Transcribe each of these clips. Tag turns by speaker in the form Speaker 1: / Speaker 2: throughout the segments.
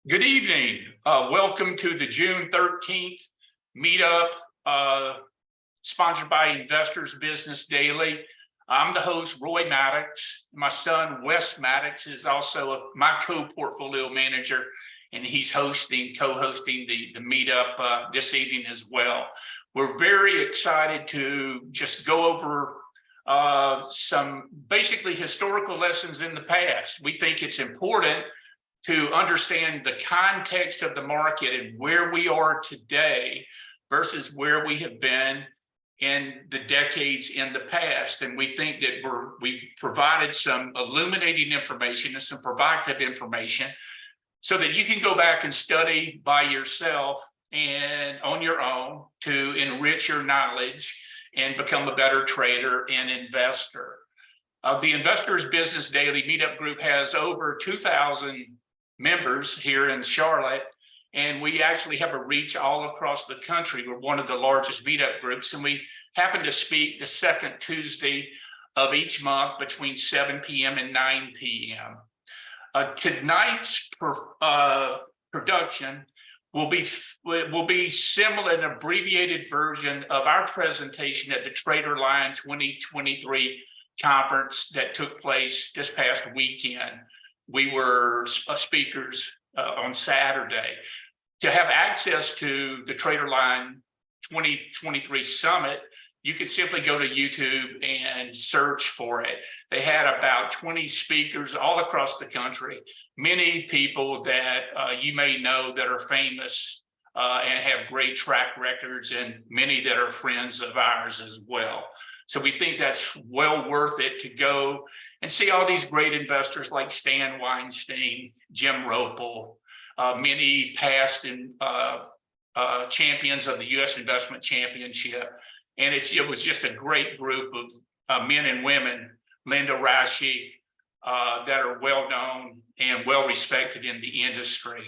Speaker 1: Good evening. Welcome to the June 13th meetup sponsored by Investors Business Daily. I'm the host, Roy Maddox. My son, Wes Maddox, is also my co-portfolio manager, and he's co-hosting the meetup this evening as well. We're very excited to just go over some basically historical lessons in the past. We think it's important to understand the context of the market and where we are today versus where we have been in the decades in the past. And we think that we've provided some illuminating information and some provocative information so that you can go back and study by yourself and on your own to enrich your knowledge and become a better trader and investor. The Investors Business Daily Meetup Group has over 2,000 members here in Charlotte, and we actually have a reach all across the country. We're one of the largest meetup groups, and we happen to speak the second Tuesday of each month between 7 p.m. and 9 p.m. Tonight's production will be similar, an abbreviated version of our presentation at the TraderLine 2023 conference that took place this past weekend. We were speakers on Saturday. To have access to the TraderLine 2023 Summit, you could simply go to YouTube and search for it. They had about 20 speakers all across the country, many people that you may know that are famous and have great track records, and many that are friends of ours as well. So we think that's well worth it to go and see all these great investors like Stan Weinstein, Jim Ropel, many past champions of the U.S. Investment Championship. And it was just a great group of men and women, Linda Rashi, that are well known and well respected in the industry.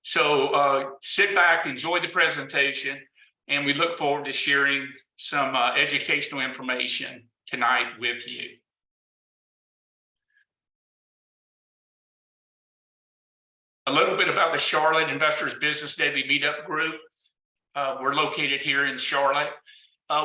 Speaker 1: So sit back, enjoy the presentation, and we look forward to sharing some educational information tonight with you. A little bit about the Charlotte Investors Business Daily Meetup Group. We're located here in Charlotte.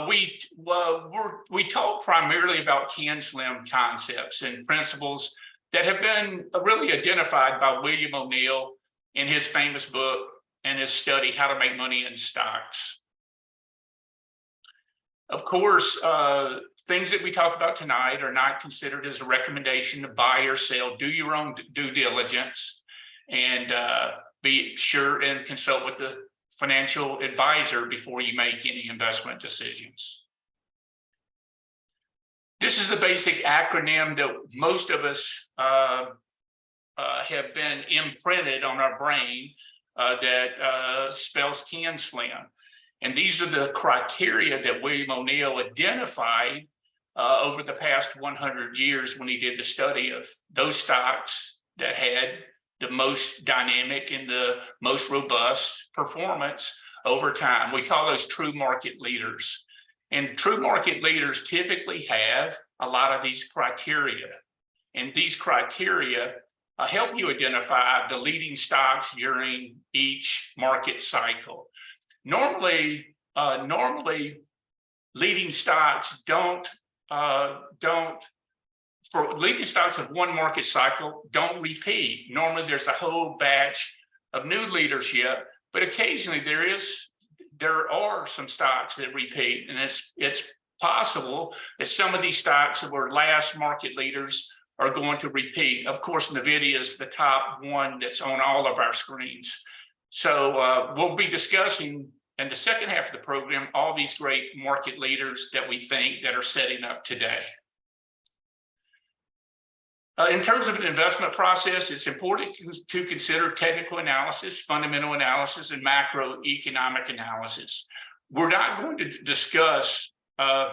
Speaker 1: We talk primarily about CAN-SLIM concepts and principles that have been really identified by William O'Neill in his famous book and his study, How to Make Money in Stocks. Of course, things that we talk about tonight are not considered as a recommendation to buy or sell. Do your own due diligence and be sure and consult with the financial advisor before you make any investment decisions. This is a basic acronym that most of us have been imprinted on our brain that spells CAN-SLIM. And these are the criteria that William O'Neill identified over the past 100 years when he did the study of those stocks that had the most dynamic and the most robust performance over time. We call those true market leaders. And true market leaders typically have a lot of these criteria. And these criteria help you identify the leading stocks during each market cycle. Normally, leading stocks for leading stocks of one market cycle don't repeat. Normally, there's a whole batch of new leadership, but occasionally there are some stocks that repeat, and it's possible that some of these stocks that were last market leaders are going to repeat. Of course, NVIDIA is the top one that's on all of our screens. So we'll be discussing in the second half of the program all these great market leaders that we think that are setting up today. In terms of an investment process, it's important to consider technical analysis, fundamental analysis, and macroeconomic analysis. We're not going to discuss a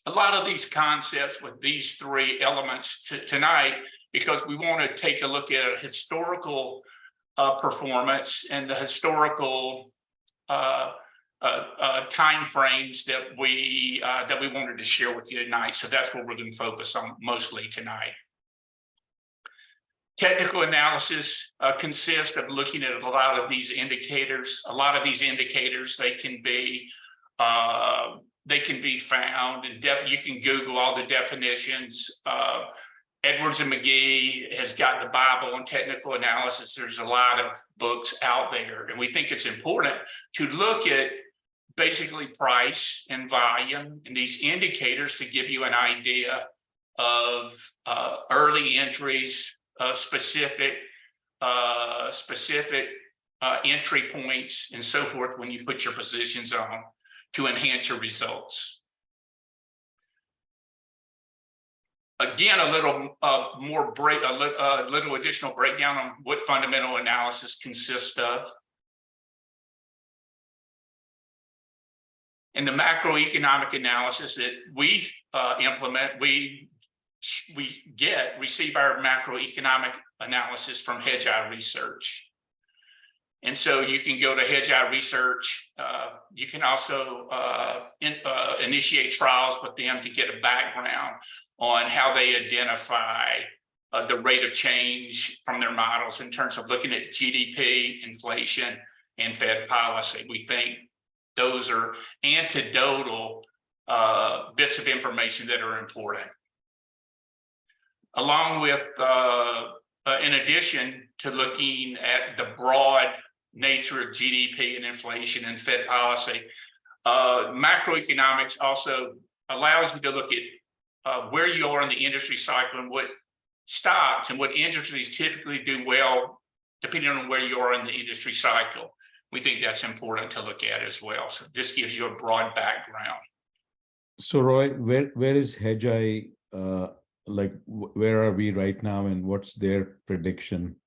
Speaker 1: lot of these concepts with these three elements tonight because we want to take a look at historical performance and the historical time frames that we wanted to share with you tonight. So that's what we're going to focus on mostly tonight. Technical analysis consists of looking at a lot of these indicators. A lot of these indicators, they can be found, and you can Google all the definitions. Edwards and McGee has got the Bible on technical analysis. There's a lot of books out there, and we think it's important to look at basically price and volume and these indicators to give you an idea of early entries, specific entry points and so forth when you put your positions on to enhance your results. Again, a little little additional breakdown on what fundamental analysis consists of. In the macroeconomic analysis that we implement, we receive our macroeconomic analysis from Hedgeye Research. And so you can go to Hedgeye Research. You can also initiate trials with them to get a background on how they identify the rate of change from their models in terms of looking at GDP, inflation, and Fed policy. We think those are anecdotal bits of information that are important. Along with, in addition to looking at the broad nature of GDP and inflation and Fed policy, macroeconomics also allows you to look at where you are in the industry cycle and what stocks and what industries typically do well, depending on where you are in the industry cycle. We think that's important to look at as well. So this gives you a broad background.
Speaker 2: So Roy, where is Hedgeye? Where are we right now, and what's their prediction?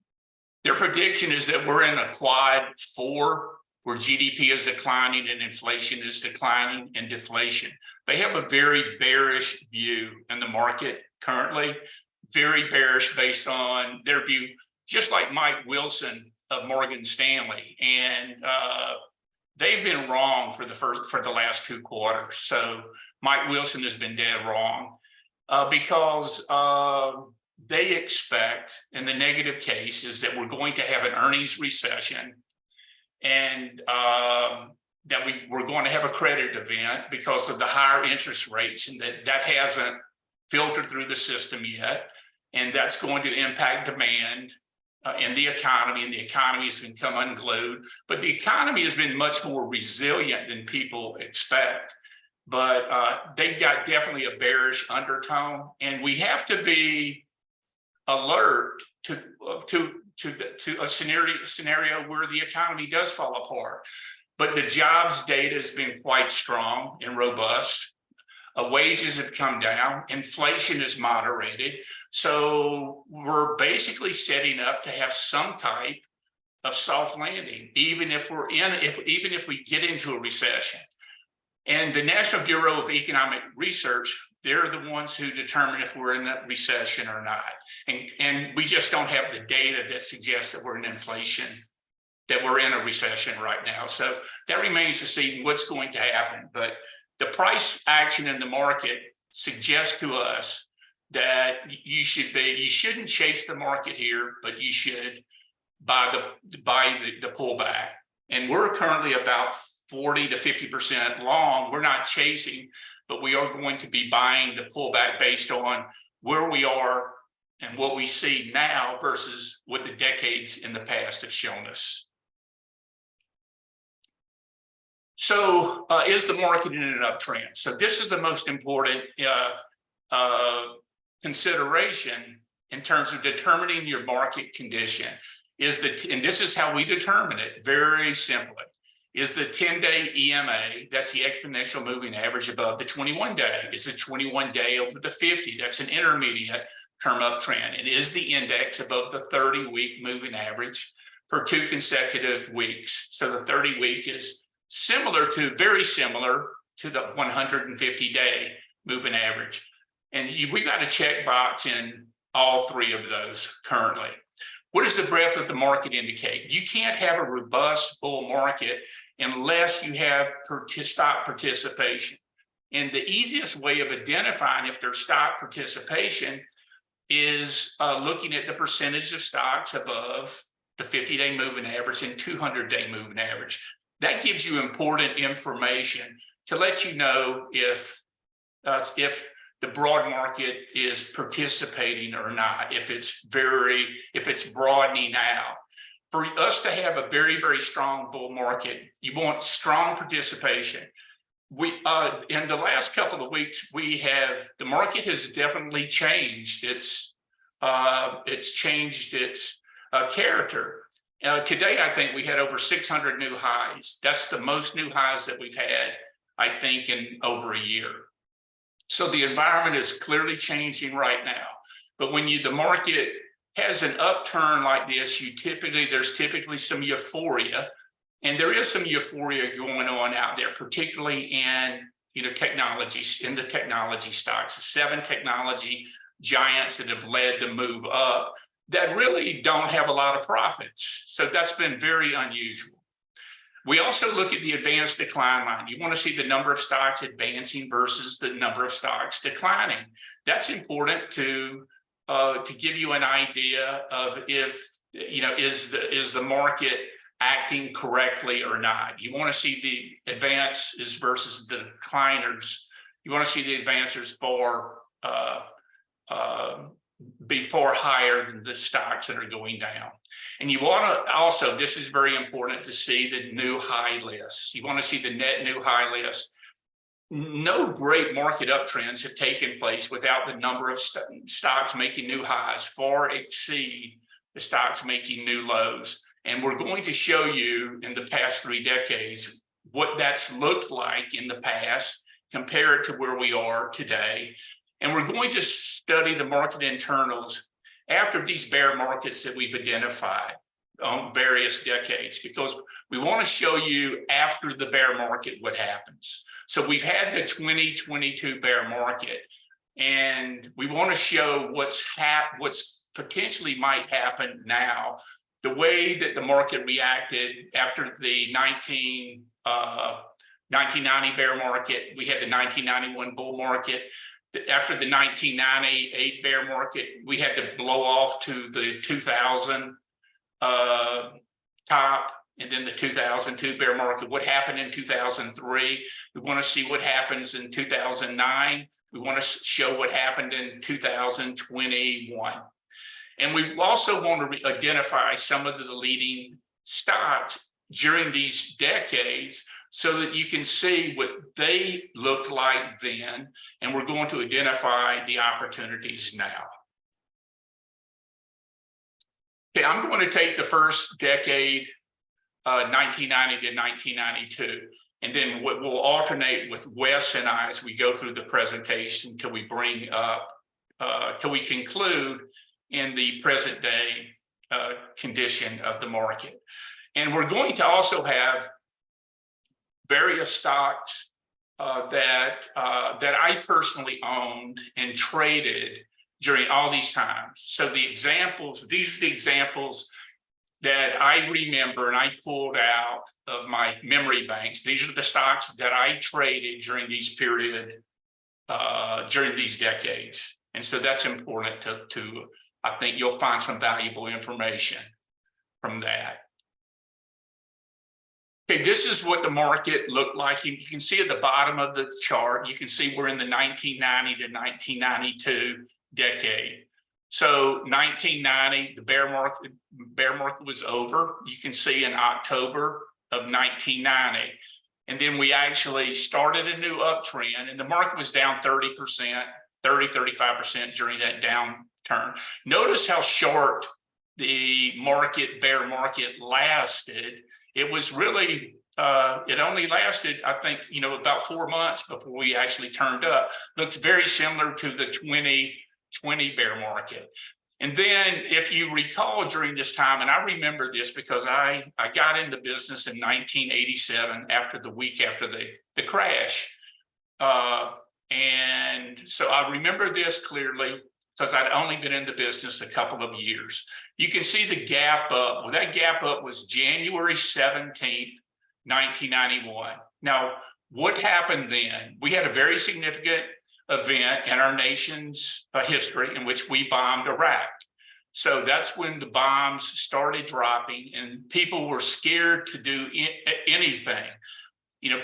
Speaker 1: Their prediction is that we're in a quad 4, where GDP is declining and inflation is declining and deflation. They have a very bearish view in the market currently, very bearish based on their view, just like Mike Wilson of Morgan Stanley. And they've been wrong for the last 2 quarters. So Mike Wilson has been dead wrong because they expect, in the negative case, is that we're going to have an earnings recession, and that we're going to have a credit event because of the higher interest rates, and that hasn't filtered through the system yet. And that's going to impact demand in the economy, and the economy has become unglued. But the economy has been much more resilient than people expect. But they've got definitely a bearish undertone, and we have to be alert to a scenario where the economy does fall apart. But the jobs data has been quite strong and robust. Wages have come down. Inflation is moderated. So we're basically setting up to have some type of soft landing, even if we get into a recession. And the National Bureau of Economic Research, they're the ones who determine if we're in a recession or not. And we just don't have the data that suggests that we're in inflation, that we're in a recession right now. So that remains to see what's going to happen. But the price action in the market suggests to us that you shouldn't chase the market here, but you should buy the pullback. And we're currently about 40 to 50% long. We're not chasing, but we are going to be buying the pullback based on where we are and what we see now versus what the decades in the past have shown us. So is the market in an uptrend? So this is the most important consideration in terms of determining your market condition. And this is how we determine it very simply. Is the 10-day EMA, that's the exponential moving average, above the 21-day? Is the 21-day over the 50? That's an intermediate term uptrend. And is the index above the 30-week moving average for 2 consecutive weeks? So the 30-week is very similar to the 150-day moving average. And we got a check box in all 3 of those currently. What does the breadth of the market indicate? You can't have a robust bull market unless you have stock participation. And the easiest way of identifying if there's stock participation is looking at the percentage of stocks above the 50-day moving average and 200-day moving average. That gives you important information to let you know if the broad market is participating or not, if it's broadening out. For us to have a very, very strong bull market, you want strong participation. In the last couple of weeks, the market has definitely changed its changed its character. Today, I think we had over 600 new highs. That's the most new highs that we've had, I think, in over a year. So the environment is clearly changing right now. But when the market has an upturn like this, there's typically some euphoria. And there is some euphoria going on out there, particularly in the technology stocks, the 7 technology giants that have led the move up that really don't have a lot of profits. So that's been very unusual. We also look at the advanced decline line. You want to see the number of stocks advancing versus the number of stocks declining. That's important to give you an idea of if is the market acting correctly or not. You want to see the advances versus the decliners. You want to see the advancers be far higher than the stocks that are going down. And you want to also, this is very important, to see the new high lists. You want to see the net new high list. No great market uptrends have taken place without the number of stocks making new highs far exceed the stocks making new lows. And we're going to show you in the past 3 decades what that's looked like in the past, compare it to where we are today. And we're going to study the market internals after these bear markets that we've identified on various decades, because we want to show you after the bear market what happens. So we've had the 2022 bear market, and we want to show what's potentially might happen now. The way that the market reacted after the 1990 bear market, we had the 1991 bull market. After the 1998 bear market, we had to blow off to the 2000 top, and then the 2002 bear market. What happened in 2003? We want to see what happens in 2009. We want to show what happened in 2021. And we also want to identify some of the leading stocks during these decades so that you can see what they looked like then, and we're going to identify the opportunities now. Okay, I'm going to take the first decade, 1990 to 1992, and then we'll alternate with Wes and I as we go through the presentation till we conclude in the present day condition of the market. And we're going to also have various stocks that I personally owned and traded during all these times. So these are the examples that I remember and I pulled out of my memory banks. These are the stocks that I traded during these decades. And so that's important to I think you'll find some valuable information from that. Okay, this is what the market looked like. You can see at the bottom of the chart, you can see we're in the 1990 to 1992 decade. So 1990, the bear market was over. You can see in October of 1990. And then we actually started a new uptrend, and the market was down 30%, 35% during that downturn. Notice how short the bear market lasted. It was really, it only lasted, I think, about 4 months before we actually turned up. Looks very similar to the 2020 bear market. And then if you recall during this time, and I remember this because I got in the business in 1987 the week after the crash. And so I remember this clearly because I'd only been in the business a couple of years. You can see the gap up. Well, that gap up was January 17th, 1991. Now, what happened then? We had a very significant event in our nation's history in which we bombed Iraq. So that's when the bombs started dropping and people were scared to do anything. You know,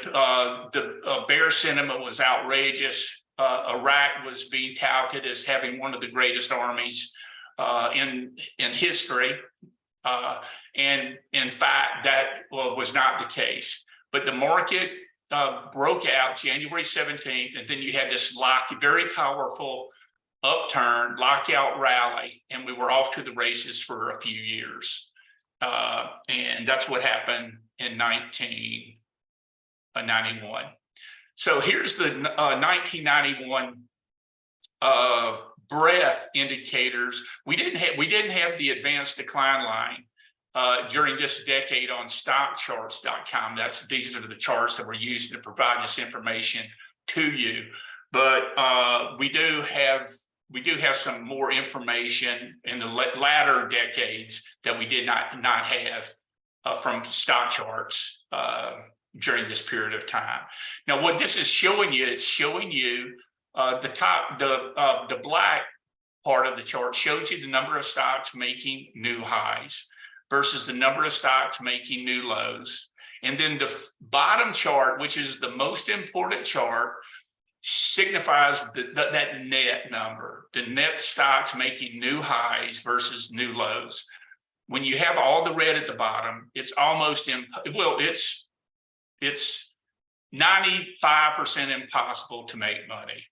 Speaker 1: the bear sentiment was outrageous. Iraq was being touted as having one of the greatest armies in history. And in fact, that was not the case. But the market broke out January 17th, and then you had this very powerful upturn, lockout rally, and we were off to the races for a few years. And that's what happened in 1991. So here's the 1991 breadth indicators. We didn't have the advanced decline line during this decade on stockcharts.com. These are the charts that we're using to provide this information to you. But we do have some more information in the latter decades that we did not have from stock charts during this period of time. Now, what this is showing you, it's showing you the black part of the chart shows you the number of stocks making new highs versus the number of stocks making new lows. And then the bottom chart, which is the most important chart, signifies that net number, the net stocks making new highs versus new lows. When you have all the red at the bottom, it's almost it's 95% impossible to make money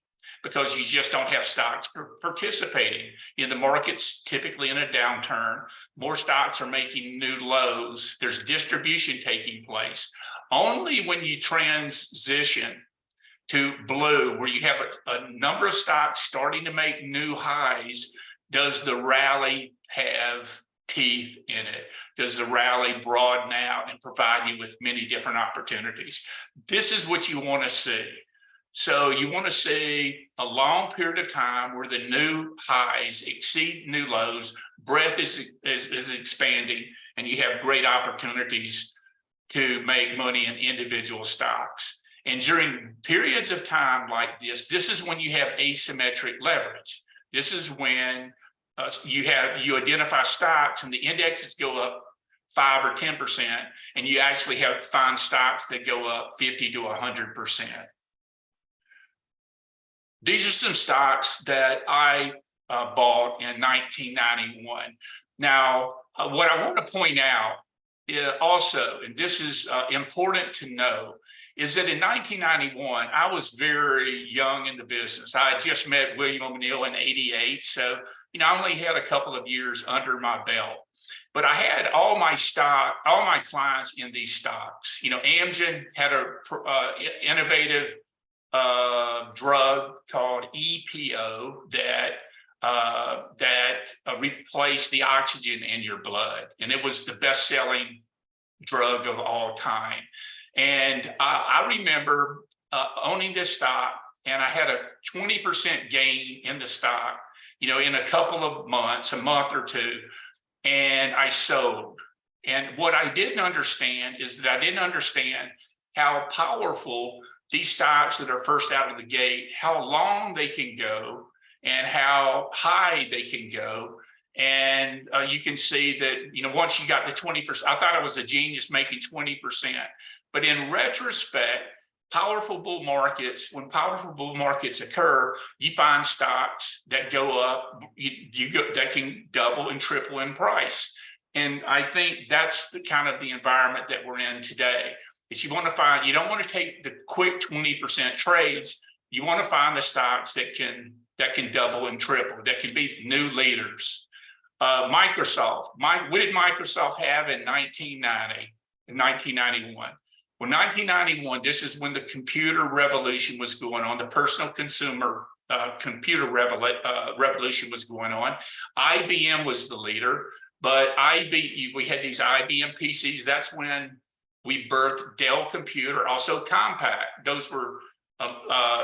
Speaker 1: because you just don't have stocks participating. In the market's typically in a downturn, more stocks are making new lows. There's distribution taking place. Only when you transition to blue, where you have a number of stocks starting to make new highs, does the rally have teeth in it? Does the rally broaden out and provide you with many different opportunities? This is what you want to see. So you want to see a long period of time where the new highs exceed new lows, breadth is expanding, and you have great opportunities to make money in individual stocks. And during periods of time like this is when you have asymmetric leverage. This is when you identify stocks and the indexes go up 5 or 10%, and you actually find stocks that go up 50 to 100%. These are some stocks that I bought in 1991. Now, what I want to point out also, and this is important to know, is that in 1991, I was very young in the business. I had just met William O'Neill in '88. So, I only had a couple of years under my belt, but I had all my clients in these stocks. Amgen had a innovative drug called EPO that replaced the oxygen in your blood. And it was the best-selling drug of all time. And I remember owning this stock, and I had a 20% gain in the stock, in a couple of months, a month or two, and I sold. And what I didn't understand is that I didn't understand how powerful these stocks that are first out of the gate, how long they can go and how high they can go. And you can see that, once you got the 20%, I thought I was a genius making 20%. But in retrospect, when powerful bull markets occur, you find stocks that go up, that can double and triple in price. And I think that's the kind of the environment that we're in today. Is you don't want to take the quick 20% trades. You want to find the stocks that can double and triple, that can be new leaders. Microsoft. What did Microsoft have in 1991? Well, 1991, this is when the computer revolution was going on, the personal consumer computer revolution was going on. IBM was the leader, but we had these IBM PCs. That's when we birthed Dell Computer, also Compaq. Those were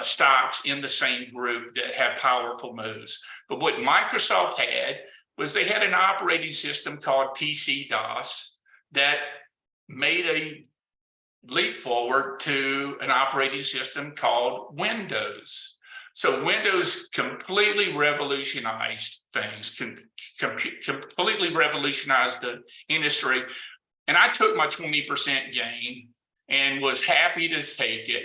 Speaker 1: stocks in the same group that had powerful moves. But what Microsoft had was they had an operating system called PC-DOS that made a leap forward to an operating system called Windows. So Windows completely revolutionized things, completely revolutionized the industry. And I took my 20% gain and was happy to take it.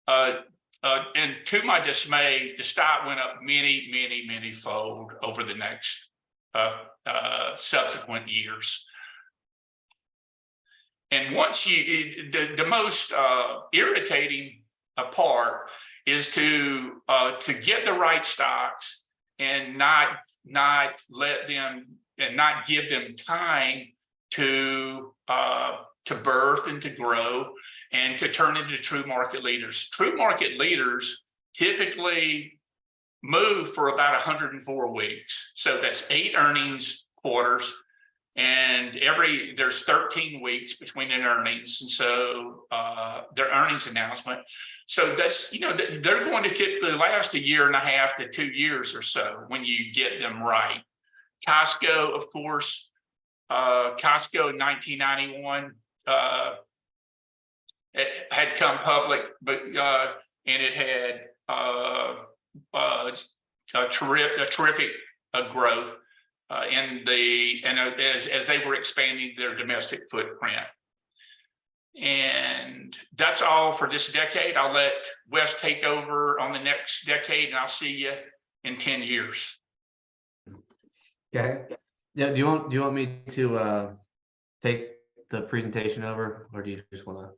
Speaker 1: And to my dismay, the stock went up many fold over the next subsequent years. And once the most irritating part is to get the right stocks and not let them and not give them time to birth and to grow and to turn into true market leaders. True market leaders typically move for about 104 weeks. So that's 8 earnings quarters. And there's 13 weeks between an earnings. And so their earnings announcement. So that's, they're going to typically last 1.5 to 2 years or so when you get them right. Costco, of course, Costco in 1991 it had come public, but and it had a terrific growth. As they were expanding their domestic footprint. And that's all for this decade. I'll let Wes take over on the next decade, and I'll see you in 10 years.
Speaker 3: Okay. Yeah. Do you want me to take the presentation over, or do you just want to?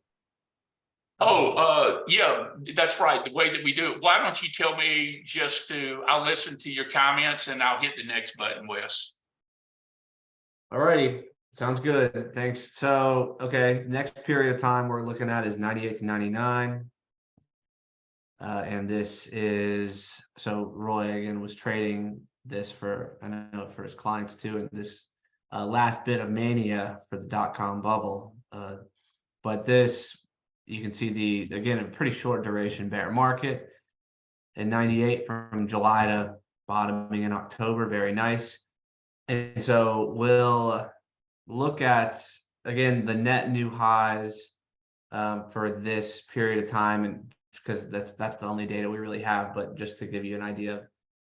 Speaker 1: Yeah, that's right. The way that we do it. Why don't you tell me I'll listen to your comments and I'll hit the next button, Wes.
Speaker 3: All righty. Sounds good. Thanks. So, okay. Next period of time we're looking at is 98 to 99. And this is, so Roy again was trading this for, I know for his clients too, and this last bit of mania for the .com bubble. But this, you can see again, a pretty short duration bear market in 98 from July to bottoming in October. Very nice. And so we'll look at, again, the net new highs for this period of time, and because that's the only data we really have, but just to give you an idea of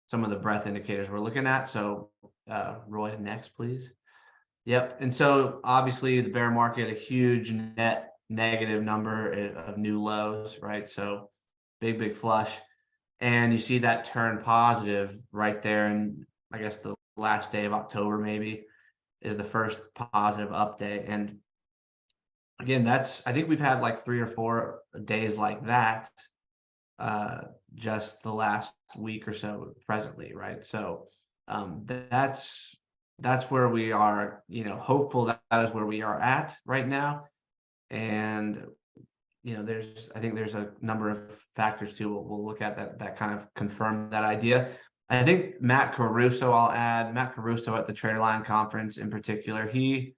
Speaker 3: some of the breadth indicators we're looking at. So Roy, next, please. Yep. And so obviously the bear market, a huge net negative number of new lows, right? So big flush. And you see that turn positive right there. And I guess the last day of October maybe is the first positive update. And again, I think we've had like 3 or 4 days like that just the last week or so presently, right? So that's where we are, hopeful that is where we are at right now. And I think there's a number of factors too we'll look at that kind of confirm that idea. I think Matt Caruso, I'll add, Matt Caruso at the Traderline conference in particular, he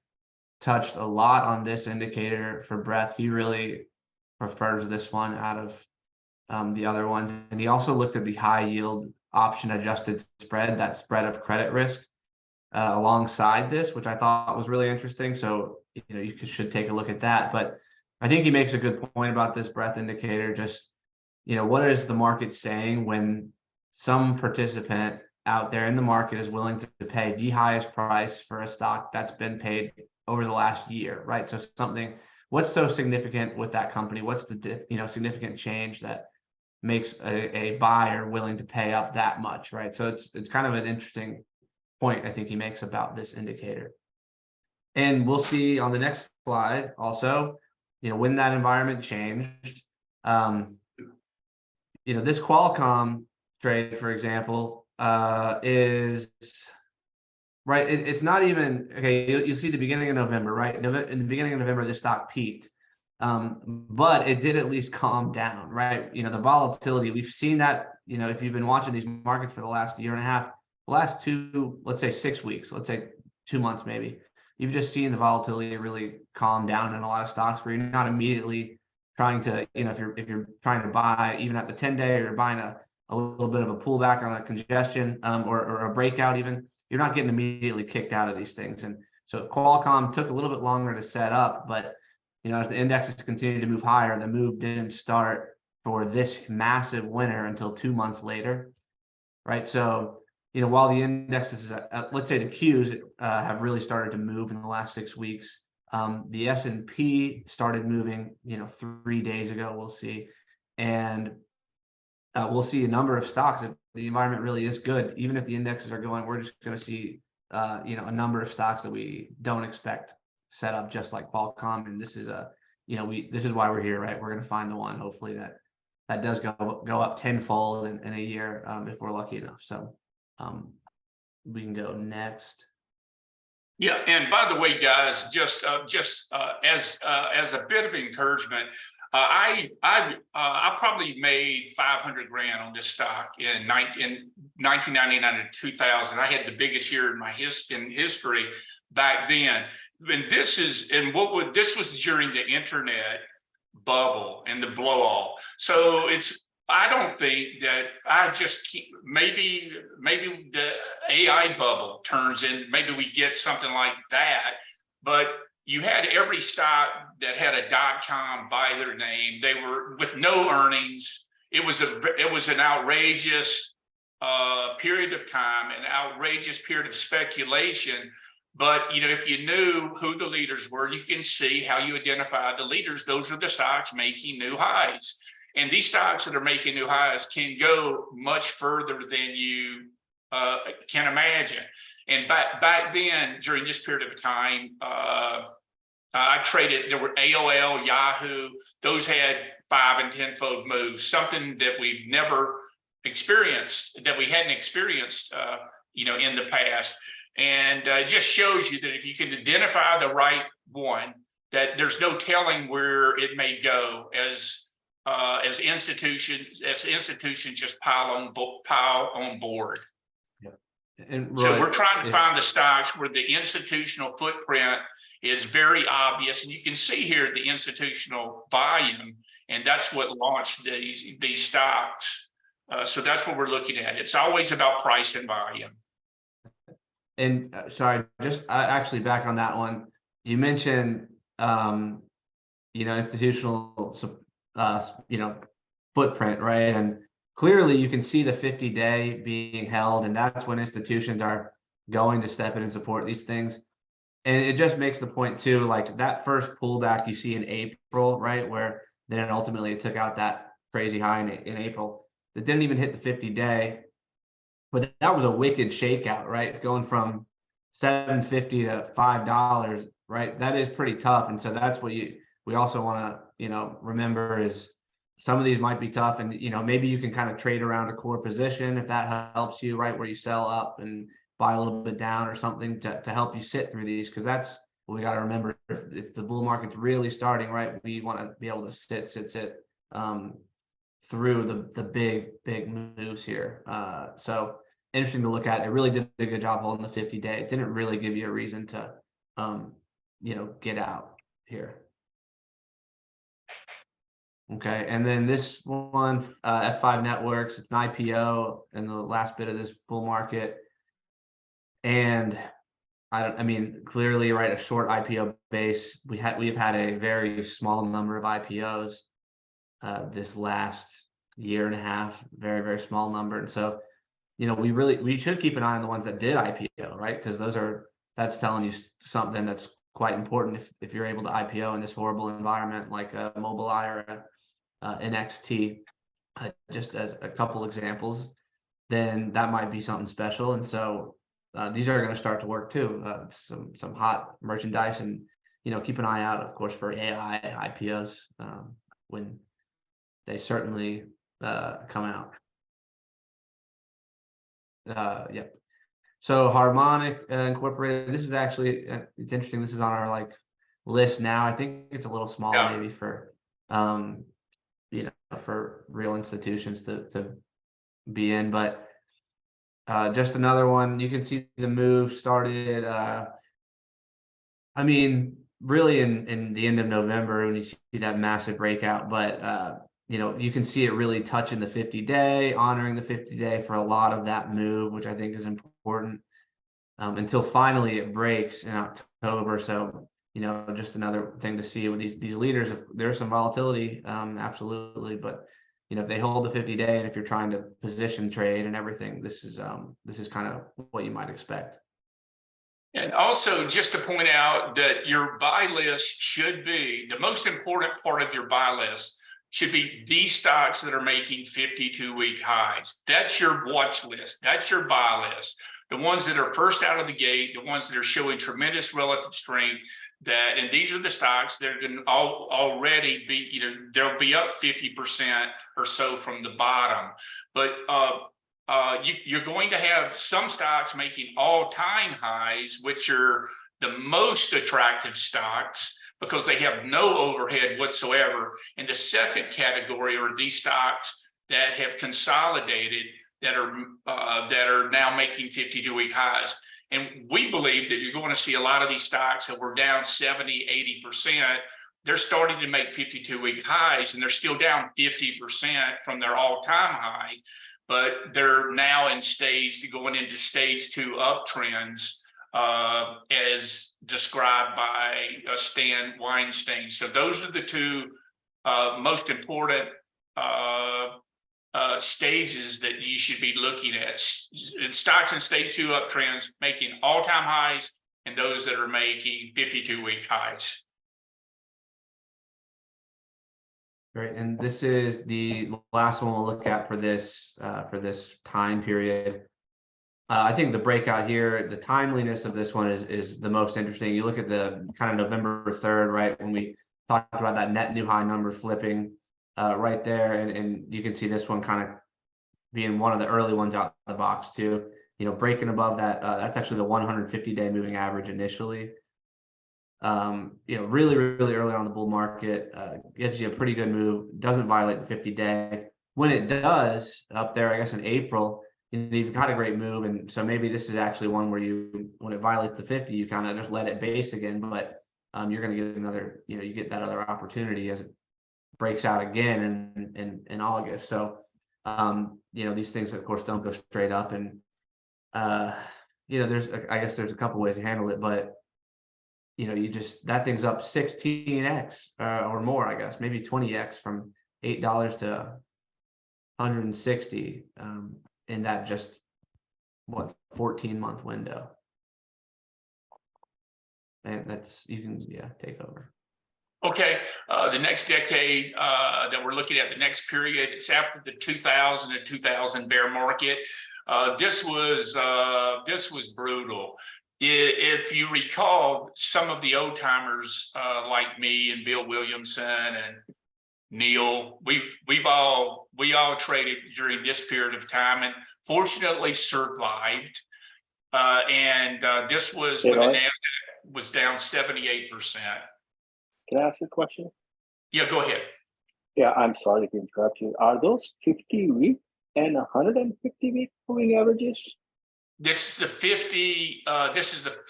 Speaker 3: touched a lot on this indicator for breadth. He really prefers this one out of the other ones. And he also looked at the high yield option adjusted spread, that spread of credit risk alongside this, which I thought was really interesting. So, you should take a look at that. But I think he makes a good point about this breadth indicator. Just, what is the market saying when some participant out there in the market is willing to pay the highest price for a stock that's been paid over the last year, right? So what's so significant with that company? What's the significant change that makes a buyer willing to pay up that much, right? So it's kind of an interesting point I think he makes about this indicator. And we'll see on the next slide also, when that environment changed, this Qualcomm trade, for example, is right. It's not even, okay, you see the beginning of November, right? In the beginning of November, the stock peaked, but it did at least calm down, right? The volatility, we've seen that, if you've been watching these markets for the last 1.5 years, the last let's say 6 weeks, let's say 2 months maybe, you've just seen the volatility really calm down in a lot of stocks where you're not immediately trying to, if you're trying to buy even at the 10-day, or you're buying a little bit of a pullback on a congestion or a breakout even, you're not getting immediately kicked out of these things. And so Qualcomm took a little bit longer to set up, but as the indexes continued to move higher, the move didn't start for this massive winner until 2 months later, right? So, while the indexes, let's say the Qs have really started to move in the last 6 weeks, the S&P started moving, 3 days ago, we'll see. And we'll see a number of stocks. If the environment really is good, even if the indexes are going, we're just going to see, a number of stocks that we don't expect set up just like Qualcomm. And this is this is why we're here, right? We're going to find the one, hopefully that does go up tenfold in a year, if we're lucky enough. So we can go next.
Speaker 1: Yeah, and by the way, guys, just as a bit of encouragement, I probably made 500 grand on this stock in 1999 to 2000. I had the biggest year in my history back then. And this was during the internet bubble and the blow off. So I don't think that I just keep, maybe the AI bubble turns in, maybe we get something like that, but you had every stock that had a .com by their name. They were with no earnings. It was an outrageous period of time, an outrageous period of speculation. But if you knew who the leaders were, you can see how you identify the leaders. Those are the stocks making new highs. And these stocks that are making new highs can go much further than you can imagine. And back then, during this period of time, I traded, there were AOL, Yahoo, those had 5 and 10-fold moves, something that we've never experienced, that we hadn't experienced, in the past. And it just shows you that if you can identify the right one, that there's no telling where it may go as institutions just pile on board.
Speaker 3: And
Speaker 1: so we're trying to find the stocks where the institutional footprint is very obvious, and you can see here the institutional volume, and that's what launched these stocks. So that's what we're looking at. It's always about price and volume.
Speaker 3: And sorry, just actually back on that one, you mentioned institutional footprint, right? And clearly you can see the 50-day being held, and that's when institutions are going to step in and support these things. And it just makes the point too, like that first pullback you see in April, right, where then ultimately it took out that crazy high in April that didn't even hit the 50-day. But that was a wicked shakeout, right? Going from $7.50 to $5, right? That is pretty tough. And so that's what we also want to, remember is some of these might be tough, and maybe you can kind of trade around a core position if that helps you, right? Where you sell up and buy a little bit down or something to help you sit through these, because that's what we got to remember. If the bull market's really starting, right, we want to be able to sit through the big moves here. So interesting to look at. It really did a good job holding the 50-day. It didn't really give you a reason to, get out here. Okay, and then this one, F5 Networks, it's an IPO in the last bit of this bull market. And clearly, right, a short IPO base. We've had a very small number of IPOs this last year and a half, very, very small number. And so, we should keep an eye on the ones that did IPO, right? Because that's telling you something that's quite important. If you're able to IPO in this horrible environment, like a Mobileye or NXT, just as a couple examples, then that might be something special. And so these are going to start to work too. Some hot merchandise, and keep an eye out, of course, for AI IPOs when they certainly come out. Yep. So Harmonic Incorporated. This is actually it's interesting. This is on our list now. I think it's a little small, maybe for for real institutions to be in, but just another one. You can see the move started. Really in the end of November when you see that massive breakout, but you can see it really touching the 50-day, honoring the 50-day for a lot of that move, which I think is important, until finally it breaks in October. So, just another thing to see with these leaders. If there's some volatility, absolutely, but you know, if they hold the 50-day, and if you're trying to position trade and everything, this is kind of what you might expect.
Speaker 1: And also, just to point out that your buy list should be, the most important part of your buy list should be these stocks that are making 52-week highs. That's your watch list. That's your buy list. The ones that are first out of the gate, the ones that are showing tremendous relative strength, and these are the stocks that are going to already be, you know, they'll be up 50% or so from the bottom. But you're going to have some stocks making all-time highs, which are the most attractive stocks because they have no overhead whatsoever. And the second category are these stocks that have consolidated that are now making 52-week highs. And we believe that you're going to see a lot of these stocks that were down 70, 80%. They're starting to make 52-week highs, and they're still down 50% from their all-time high. But they're now going into stage 2 uptrends, as described by Stan Weinstein. So those are the two most important stages that you should be looking at. Stocks in stage 2 uptrends making all-time highs, and those that are making 52-week highs.
Speaker 3: Great, and this is the last one we'll look at for this time period. I think the breakout here, the timeliness of this one is the most interesting. You look at the kind of November 3rd, right, when we talked about that net new high number flipping right there, and you can see this one kind of being one of the early ones out of the box too. You know, breaking above that, that's actually the 150-day moving average initially. You know, really early on in the bull market, gives you a pretty good move, doesn't violate the 50-day. When it does, up there, I guess in April, you've got a great move. And so maybe this is actually one where when it violates the 50, you kind of just let it base again, but you're going to get another, you know, you get that other opportunity as it breaks out again in August. So, you know, these things, of course, don't go straight up. And, you know, I guess there's a couple ways to handle it, but you know, that thing's up 16x or more, I guess, maybe 20x from $8 to 160 in that just 14-month window. And you can take over.
Speaker 1: Okay, the next decade that we're looking at, the next period, it's after the 2000 bear market. This was brutal. If you recall, some of the old timers like me and Bill Williamson and Neil, we all traded during this period of time and fortunately survived. This was when the NASDAQ was down 78%.
Speaker 4: Can I ask you a question?
Speaker 1: Yeah, go ahead.
Speaker 4: Yeah, I'm sorry to interrupt you. Are those 50-week and 150-week moving averages?
Speaker 1: This is the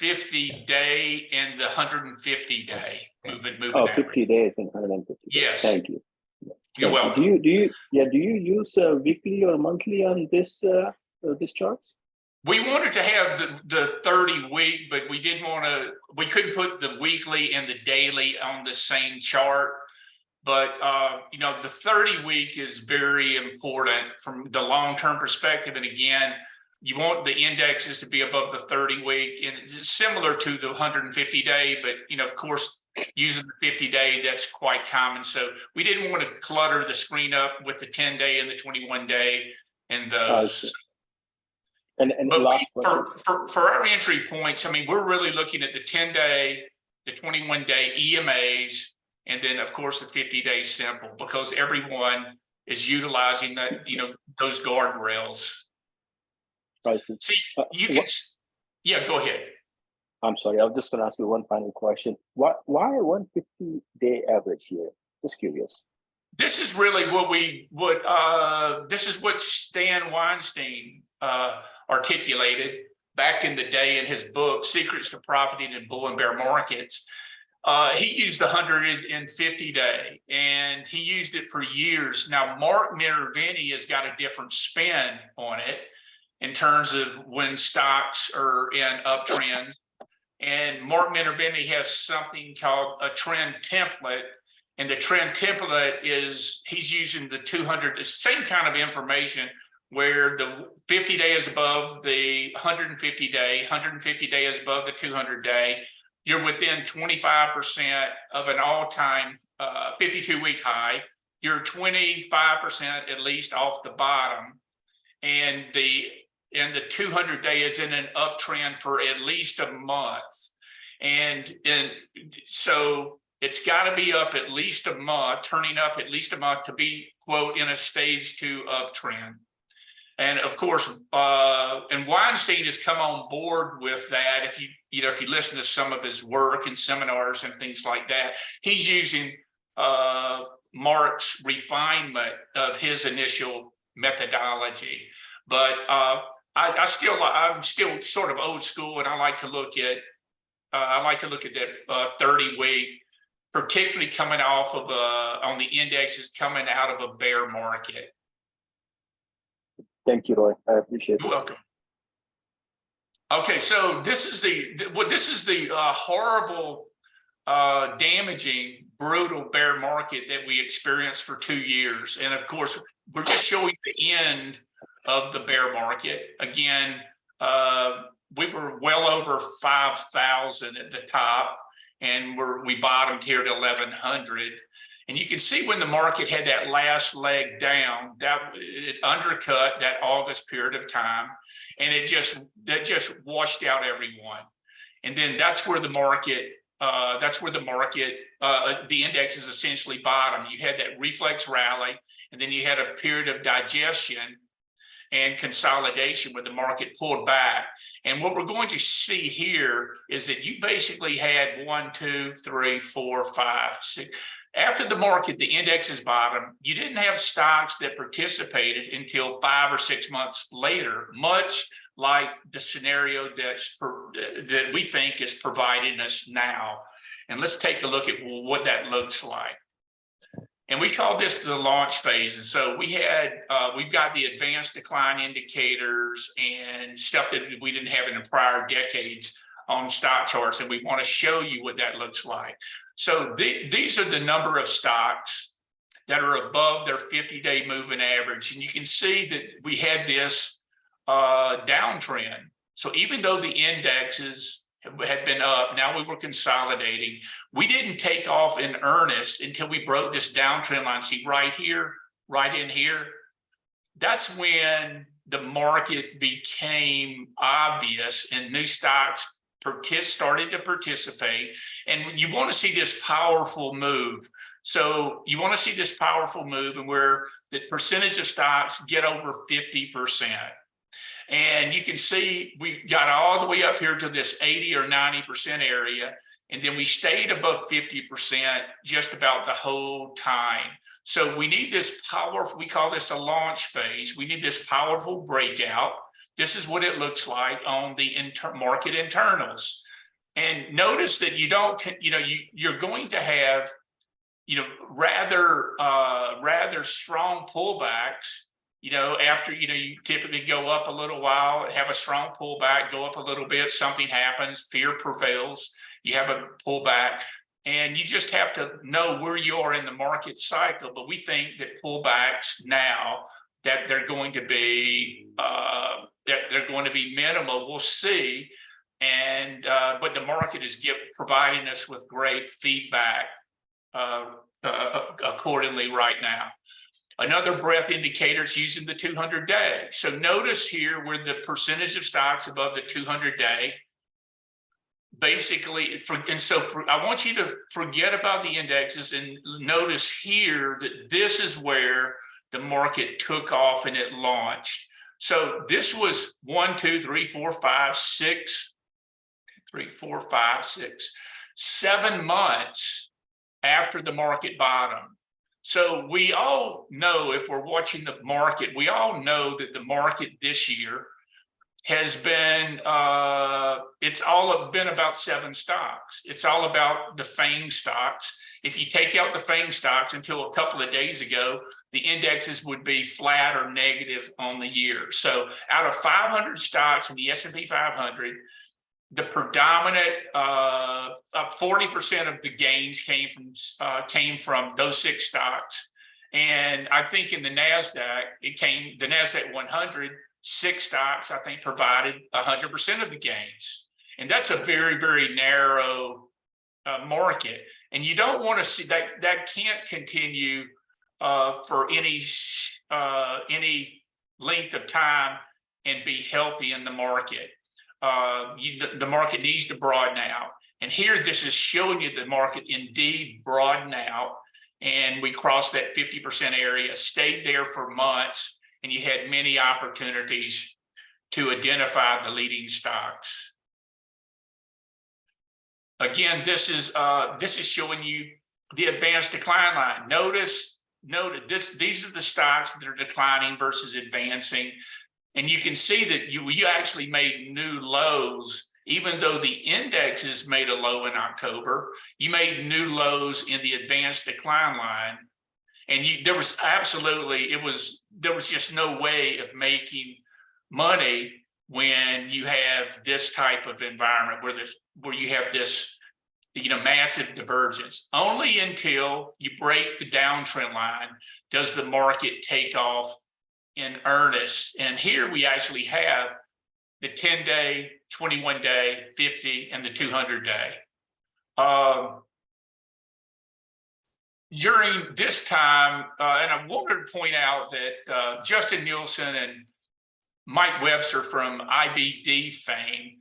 Speaker 1: 50-day and the 150-day moving
Speaker 4: Oh,
Speaker 1: average.
Speaker 4: 50 days and 150 days.
Speaker 1: Yes.
Speaker 4: Thank you.
Speaker 1: You're welcome.
Speaker 4: Do you use weekly or monthly on this charts?
Speaker 1: We wanted to have the 30-week, but we couldn't put the weekly and the daily on the same chart. But you know, the 30-week is very important from the long-term perspective. And again, you want the indexes to be above the 30-week, and it's similar to the 150-day, but you know, of course, using the 50-day, that's quite common. So we didn't want to clutter the screen up with the 10-day and the 21-day and those. But for our entry points, I mean, we're really looking at the 10-day, the 21-day EMAs, and then of course the 50-day simple, because everyone is utilizing that, you know, those guardrails. See, you can, yeah, go ahead.
Speaker 4: I'm sorry, I was just going to ask you one final question. Why a 150-day average here? Just curious.
Speaker 1: This is really this is what Stan Weinstein articulated back in the day in his book, Secrets to Profiting in Bull and Bear Markets. He used the 150-day, and he used it for years. Now, Mark Minervini has got a different spin on it in terms of when stocks are in uptrends. And Mark Minervini has something called a trend template. And the trend template is he's using the 200, the same kind of information where the 50 day is above the 150 day, 150 day is above the 200 day. You're within 25% of an all-time 52-week high. You're 25% at least off the bottom. And the 200 day is in an uptrend for at least a month. And so it's got to be up at least a month, turning up at least a month to be, quote, in a stage 2 uptrend. And of course, and Weinstein has come on board with that. If you listen to some of his work and seminars and things like that, he's using Mark's refinement of his initial methodology. But I'm still sort of old school, and I like to look at that 30-week, particularly coming off of on the indexes coming out of a bear market.
Speaker 4: Thank you, Roy. I appreciate
Speaker 1: You're
Speaker 4: it.
Speaker 1: welcome. Okay, so this is the horrible, damaging, brutal bear market that we experienced for 2 years, and of course, we're just showing the end of the bear market. Again, we were well over 5,000 at the top, and we bottomed here at 1,100. And you can see when the market had that last leg down, that it undercut that August period of time, and that just washed out everyone. And then that's where the market, the index is essentially bottom. You had that reflex rally, and then you had a period of digestion and consolidation when the market pulled back. And what we're going to see here is that you basically had 1, 2, 3, 4, 5, 6. After the market, the index is bottom. You didn't have stocks that participated until 5 or 6 months later, much like the scenario that we think is providing us now. And let's take a look at what that looks like. And we call this the launch phase. And so we've got the advanced decline indicators and stuff that we didn't have in the prior decades on stock charts, and we want to show you what that looks like. So these are the number of stocks that are above their 50-day moving average. And you can see that we had this downtrend. So even though the indexes had been up, now we were consolidating. We didn't take off in earnest until we broke this downtrend line. See right here, right in here. That's when the market became obvious and new stocks started to participate. And you want to see this powerful move. So you want to see this powerful move and where the percentage of stocks get over 50%. And you can see we got all the way up here to this 80 or 90% area. And then we stayed above 50% just about the whole time. So we need this powerful, we call this a launch phase. We need this powerful breakout. This is what it looks like on the market internals. And notice that you don't, you're going to have, rather strong pullbacks, after, you typically go up a little while, have a strong pullback, go up a little bit, something happens, fear prevails, you have a pullback, and you just have to know where you are in the market cycle. But we think that pullbacks now, that they're going to be minimal. We'll see, and but the market is providing us with great feedback accordingly right now. Another breadth indicator is using the 200-day. So notice here where the percentage of stocks above the 200-day. Basically, I want you to forget about the indexes and notice here that this is where the market took off and it launched. So this was 1, 2, 3, 4, 5, 6, 3, 4, 5, 6, 7 months after the market bottom. So we all know, if we're watching the market, we all know that the market this year has been, it's all been about 7 stocks. It's all about the FANG stocks. If you take out the FANG stocks until a couple of days ago, the indexes would be flat or negative on the year. So out of 500 stocks in the S&P 500, the predominant 40% of the gains came from those 6 stocks. And I think in the NASDAQ, the NASDAQ 100, 6 stocks, I think, provided 100% of the gains. And that's a very, very narrow market. And you don't want to see that. That can't continue for any length of time and be healthy in the market. The market needs to broaden out. And here, this is showing you the market indeed broadened out. And we crossed that 50% area, stayed there for months, and you had many opportunities to identify the leading stocks. Again, this is showing you the advanced decline line. Notice these are the stocks that are declining versus advancing. And you can see that you actually made new lows, even though the indexes made a low in October. You made new lows in the advanced decline line, and there was just no way of making money when you have this type of environment where you have this massive divergence. Only until you break the downtrend line does the market take off in earnest. And here we actually have the 10-day, 21-day, 50, and the 200-day. During this time, and I wanted to point out that Justin Nielsen and Mike Webster from IBD fame,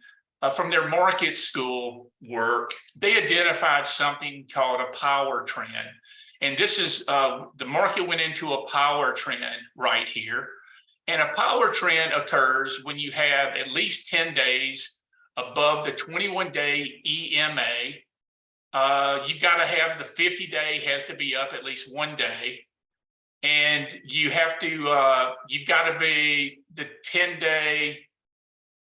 Speaker 1: from their market school work, they identified something called a power trend. And this is, the market went into a power trend right here. And a power trend occurs when you have at least 10 days above the 21-day EMA. You've got to have the 50-day has to be up at least 1 day. And you have to, you've got to be, the 10-day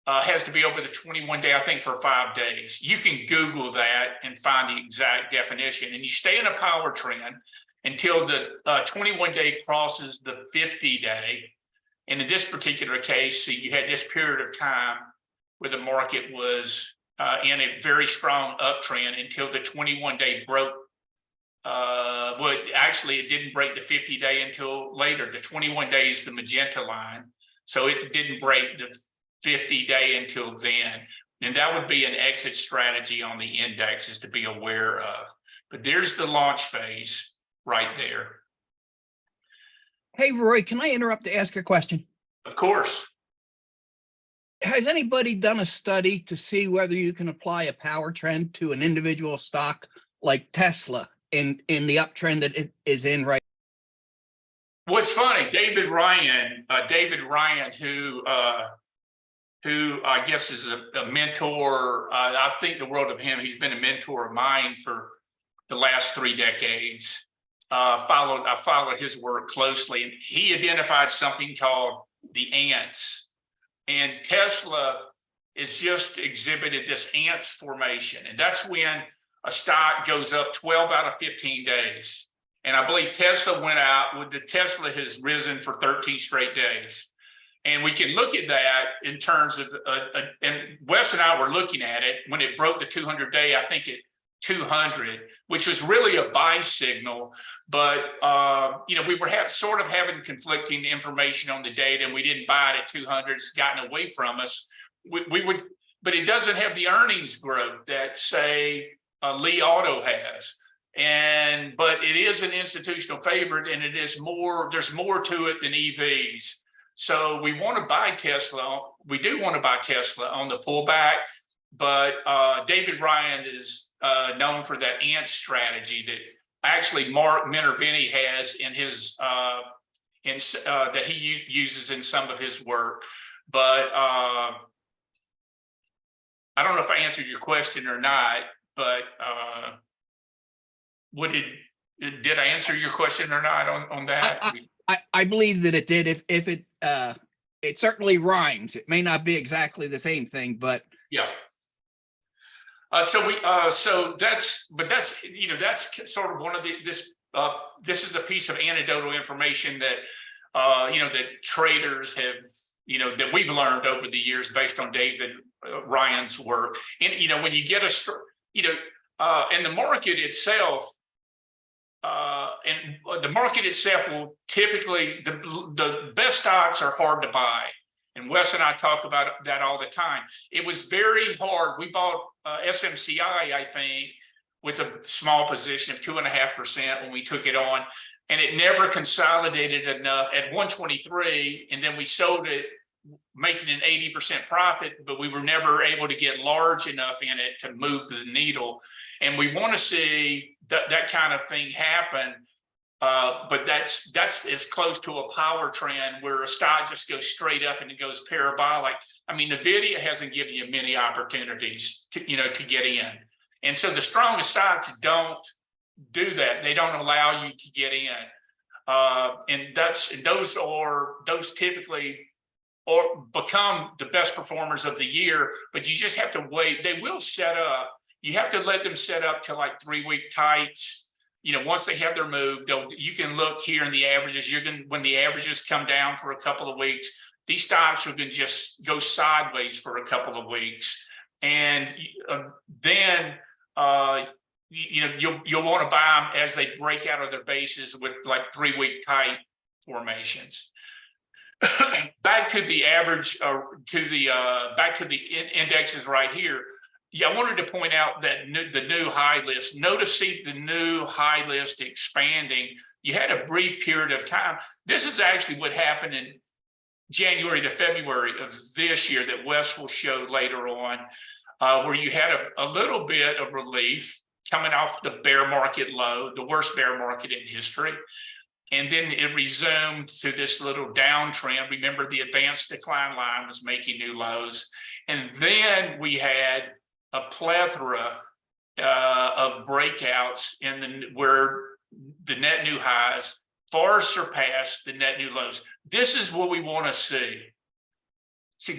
Speaker 1: has to be over the 21-day, I think, for 5 days. You can Google that and find the exact definition. And you stay in a power trend until the 21-day crosses the 50-day. And in this particular case, see, you had this period of time where the market was in a very strong uptrend until the 21-day broke. Well, actually, it didn't break the 50-day until later. The 21 days, the magenta line. So it didn't break the 50-day until then. And that would be an exit strategy on the indexes to be aware of. But there's the launch phase right there.
Speaker 5: Hey, Roy, can I interrupt to ask a question?
Speaker 1: Of course.
Speaker 5: Has anybody done a study to see whether you can apply a power trend to an individual stock like Tesla in the uptrend that it is in right?
Speaker 1: What's funny, David Ryan, who I guess is a mentor, I think the world of him. He's been a mentor of mine for the last 3 decades. I followed his work closely, and he identified something called the ants. And Tesla is just exhibited this ants formation. And that's when a stock goes up 12 out of 15 days. And I believe Tesla went out with Tesla has risen for 13 straight days. And we can look at that in terms of, and Wes and I were looking at it when it broke the 200-day, I think at 200, which was really a buy signal. But, we were sort of having conflicting information on the data, and we didn't buy it at 200. It's gotten away from us. We would, but it doesn't have the earnings growth that, say, Li Auto has. But it is an institutional favorite, and there's more to it than EVs. So we want to buy Tesla. We do want to buy Tesla on the pullback, but David Ryan is known for that ant strategy that actually Mark Minervini has in his that he uses in some of his work. But I don't know if I answered your question or not, but did I answer your question or not on that?
Speaker 5: I believe that it did. If it certainly rhymes. It may not be exactly the same thing, but
Speaker 1: yeah. So that's sort of one of this is a piece of anecdotal information that that traders have, that we've learned over the years based on David Ryan's work. And, you know, when you get and the market itself, and the market itself will typically, the best stocks are hard to buy. And Wes and I talk about that all the time. It was very hard. We bought SMCI, I think, with a small position of 2.5% when we took it on, and it never consolidated enough at 123, and then we sold it, making an 80% profit, but we were never able to get large enough in it to move the needle. And we want to see that kind of thing happen. But that's as close to a power trend where a stock just goes straight up and it goes parabolic. I mean, NVIDIA hasn't given you many opportunities to get in. And so the strongest stocks don't do that. They don't allow you to get in. And those typically or become the best performers of the year, but you just have to wait. They will set up. You have to let them set up to like 3-week tights. You know, once they have their move, you can look here in the averages. When the averages come down for a couple of weeks, these stocks are going to just go sideways for a couple of weeks, and then you'll want to buy them as they break out of their bases with like 3-week tight formations. Back to the average, back to the indexes right here. Yeah, I wanted to point out that the new high list. Notice the new high list expanding. You had a brief period of time. This is actually what happened in January to February of this year that Wes will show later on, where you had a little bit of relief coming off the bear market low, the worst bear market in history. And then it resumed to this little downtrend. Remember, the advanced decline line was making new lows. And then we had a plethora of breakouts where the net new highs far surpassed the net new lows. This is what we want to see.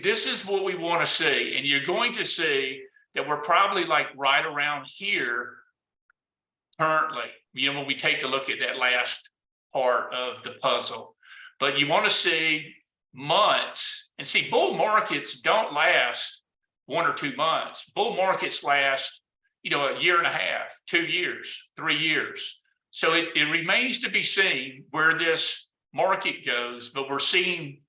Speaker 1: This is what we want to see. And you're going to see that we're probably like right around here currently, when we take a look at that last part of the puzzle. But you want to see months, and see, bull markets don't last 1 or 2 months. Bull markets last, a year and a half, 2 years, 3 years. So it remains to be seen where this market goes, but we're seeing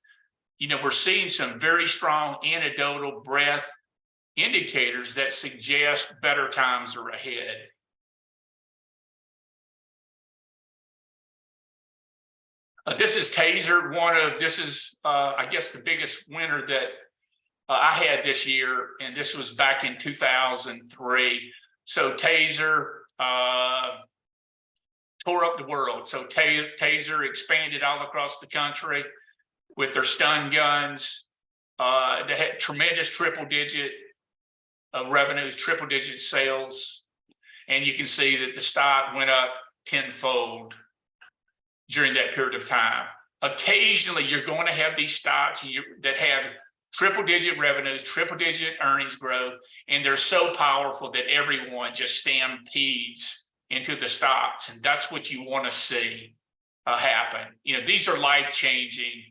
Speaker 1: some very strong anecdotal breadth indicators that suggest better times are ahead. This is Taser. This is I guess the biggest winner that I had this year, and this was back in 2003. So Taser tore up the world. So Taser expanded all across the country with their stun guns. They had tremendous triple-digit revenues, triple-digit sales, and you can see that the stock went up tenfold during that period of time. Occasionally, you're going to have these stocks that have triple-digit revenues, triple-digit earnings growth, and they're so powerful that everyone just stampedes into the stocks, and that's what you want to see happen. These are life-changing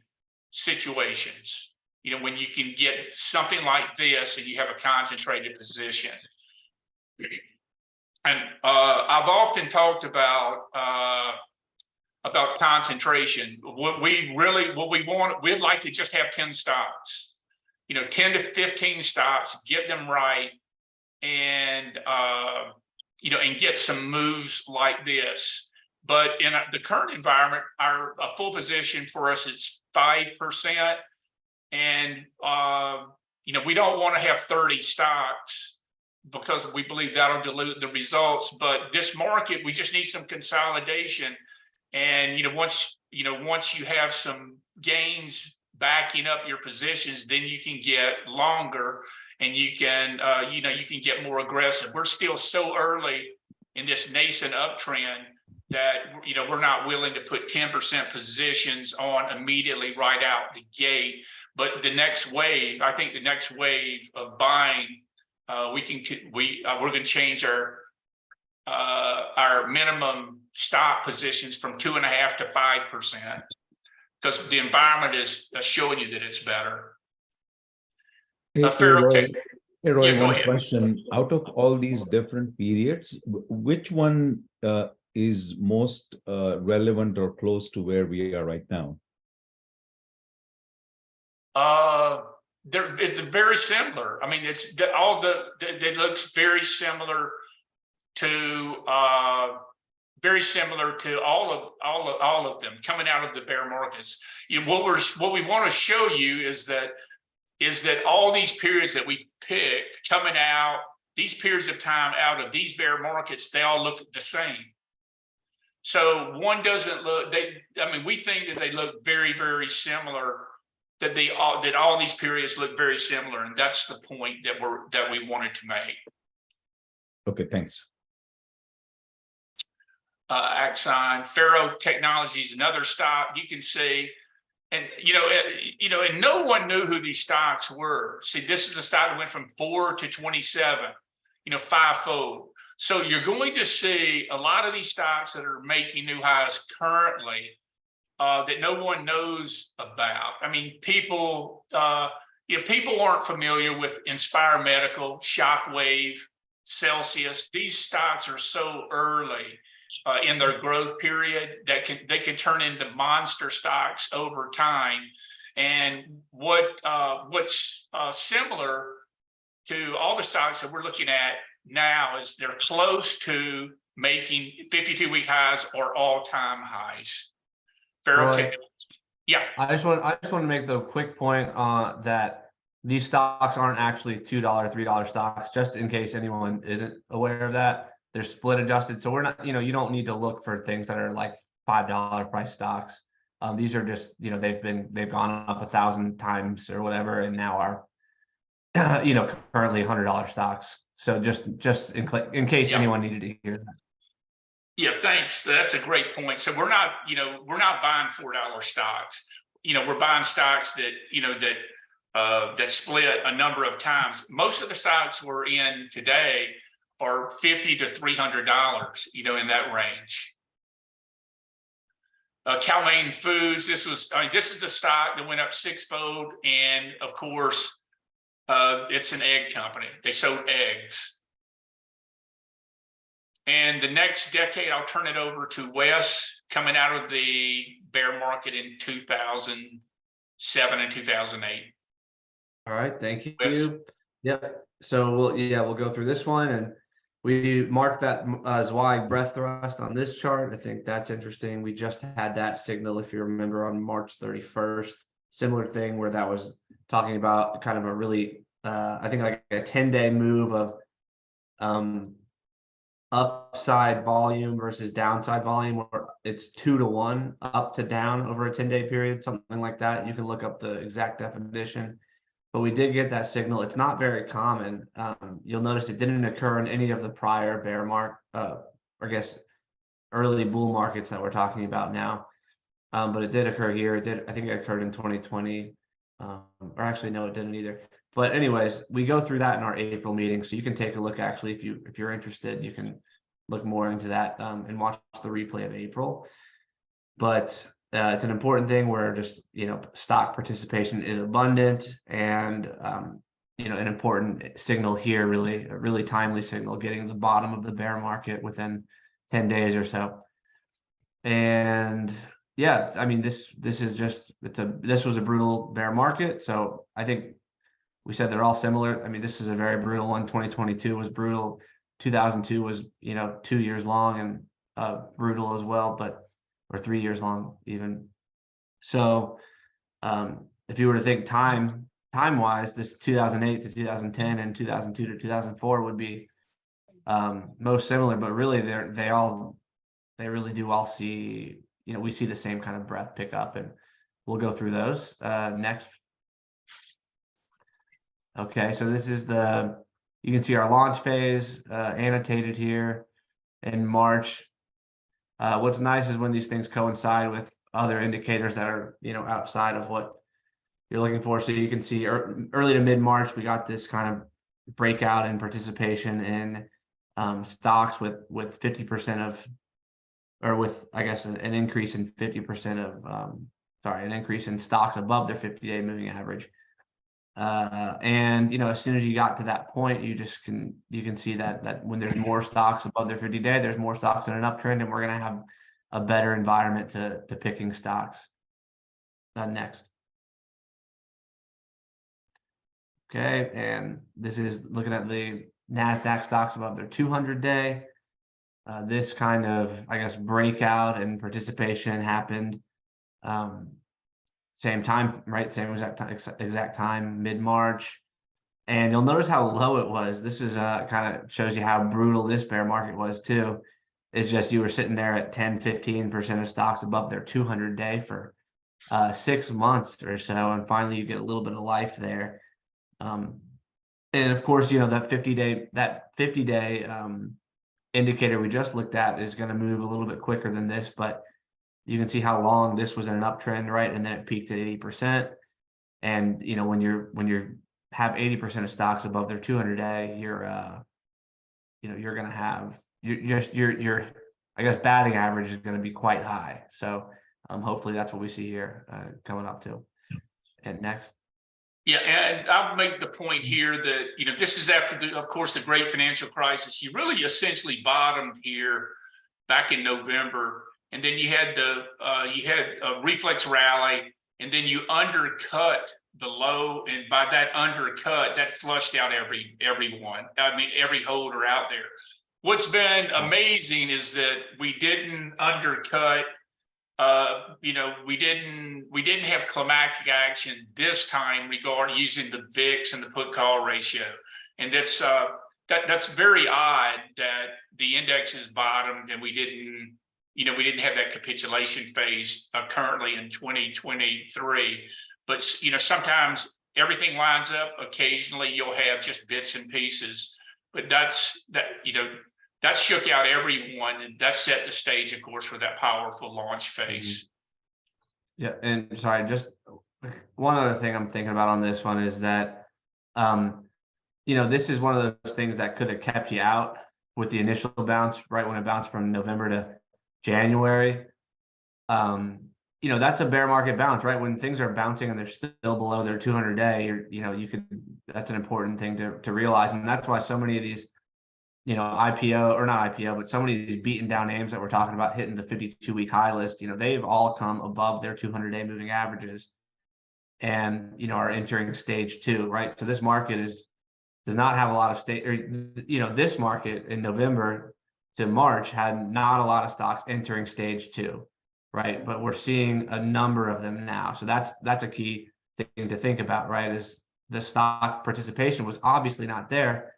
Speaker 1: situations. When you can get something like this and you have a concentrated position. And I've often talked about concentration. We'd like to just have 10 stocks, 10 to 15 stocks, get them right, and and get some moves like this. But in the current environment, a full position for us is 5%, and we don't want to have 30 stocks because we believe that'll dilute the results. But this market, we just need some consolidation. And once you have some gains backing up your positions, then you can get longer, and you can get more aggressive. We're still so early in this nascent uptrend that we're not willing to put 10% positions on immediately right out the gate. But the next wave, I think the next wave of buying, we're going to change our minimum stock positions from 2.5% to 5%, because the environment is showing you that it's better.
Speaker 2: Hey,
Speaker 1: Pharaoh
Speaker 2: Roy,
Speaker 1: Tech-
Speaker 2: hey, Roy,
Speaker 1: Yeah, go
Speaker 2: one
Speaker 1: ahead.
Speaker 2: question. Out of all these different periods, which one is most relevant or close to where we are right now?
Speaker 1: It's very similar. I mean, it looks very similar to very similar to all of them coming out of the bear markets. You know, what we want to show you is that all these periods that we pick coming out, these periods of time out of these bear markets, they all look the same. So one doesn't look, I mean, we think that they look very, very similar, that all these periods look very similar. And that's the point that we wanted to make.
Speaker 2: Okay, thanks.
Speaker 1: Axon, Pharaoh Technologies, another stock you can see. And, and no one knew who these stocks were. See, this is a stock that went from 4 to 27, fivefold. So you're going to see a lot of these stocks that are making new highs currently that no one knows about. I mean, people aren't familiar with Inspire Medical, Shockwave, Celsius. These stocks are so early in their growth period that they can turn into monster stocks over time. And what's similar to all the stocks that we're looking at now is they're close to making 52-week highs or all-time highs.
Speaker 3: Roy,
Speaker 1: Yeah.
Speaker 3: I just want to make the quick point that these stocks aren't actually $2, $3 stocks, just in case anyone isn't aware of that. They're split adjusted. So we're not, you don't need to look for things that are like $5 price stocks. These are just, they've gone up 1,000 times or whatever, and now are, currently $100 stocks. So just in case anyone needed to hear that.
Speaker 1: Yeah, thanks. That's a great point. So we're not buying $4 stocks. We're buying stocks that, that split a number of times. Most of the stocks we're in today are $50 to $300, in that range. Cal-Maine Foods, this is a stock that went up sixfold. And of course, it's an egg company. They sold eggs. And the next decade, I'll turn it over to Wes, coming out of the bear market in 2007 and 2008.
Speaker 3: All right, thank you.
Speaker 1: Wes.
Speaker 3: Yep. So we'll go through this one, and we marked that Zweig breadth thrust on this chart. I think that's interesting. We just had that signal, if you remember, on March 31st. Similar thing where that was talking about kind of a really, I think like a 10-day move of upside volume versus downside volume, where it's 2 to 1 up to down over a 10-day period, something like that. You can look up the exact definition, but we did get that signal. It's not very common. You'll notice it didn't occur in any of the prior early bull markets that we're talking about now. But it did occur here. I think it occurred in 2020, or actually, no, it didn't either. But anyways, we go through that in our April meeting, so you can take a look. Actually, if you're interested, you can look more into that and watch the replay of April. But it's an important thing where just stock participation is abundant, and an important signal here, really a really timely signal, getting the bottom of the bear market within 10 days or so. And yeah, I mean, this was a brutal bear market. So I think we said they're all similar. I mean, this is a very brutal one. 2022 was brutal. 2002 was, 2 years long and brutal as well, or 3 years long even. So if you were to think time wise, this 2008 to 2010 and 2002 to 2004 would be most similar, but really they really do all see, we see the same kind of breadth pick up, and we'll go through those next. Okay, so this is you can see our launch phase annotated here in March. What's nice is when these things coincide with other indicators that are, outside of what you're looking for. So you can see early to mid-March, we got this kind of breakout in participation in stocks with 50% of, or with, I guess, an increase in 50% of, an increase in stocks above their 50-day moving average. And as soon as you got to that point, you can see that when there's more stocks above their 50-day, there's more stocks in an uptrend, and we're going to have a better environment to picking stocks. Next. Okay, and this is looking at the NASDAQ stocks above their 200-day. This kind of, I guess, breakout and participation happened same time, right? Same exact time, mid-March. And you'll notice how low it was. This is kind of shows you how brutal this bear market was too. It's just you were sitting there at 10-15% of stocks above their 200-day for 6 months or so, and finally you get a little bit of life there. And of course, that 50-day indicator we just looked at is going to move a little bit quicker than this, but you can see how long this was in an uptrend, right? And then it peaked at 80%. And when you have 80% of stocks above their 200-day, you're going to have your I guess batting average is going to be quite high. So hopefully that's what we see here coming up too. And next.
Speaker 1: Yeah, and I'll make the point here that, this is after, of course, the great financial crisis. You really essentially bottomed here back in November, and then you had a reflex rally, and then you undercut the low, and by that undercut, that flushed out everyone. I mean, every holder out there. What's been amazing is that we didn't undercut. We didn't have climactic action this time regarding using the VIX and the put call ratio, and that's very odd that the index is bottomed and we didn't have that capitulation phase currently in 2023. But sometimes everything lines up. Occasionally you'll have just bits and pieces, but that shook out everyone, and that set the stage, of course, for that powerful launch phase.
Speaker 3: Yeah, and sorry, just one other thing I'm thinking about on this one is that, this is one of those things that could have kept you out with the initial bounce, right when it bounced from November to January. That's a bear market bounce, right? When things are bouncing and they're still below their 200-day, that's an important thing to realize, and that's why so many of these IPO or not IPO, but so many of these beaten down names that we're talking about hitting the 52-week high list, they've all come above their 200-day moving averages and, are entering stage 2, right? So this market does not have a lot of this market in November to March had not a lot of stocks entering stage 2, right? But we're seeing a number of them now. So that's a key thing to think about, right? Is the stock participation was obviously not there.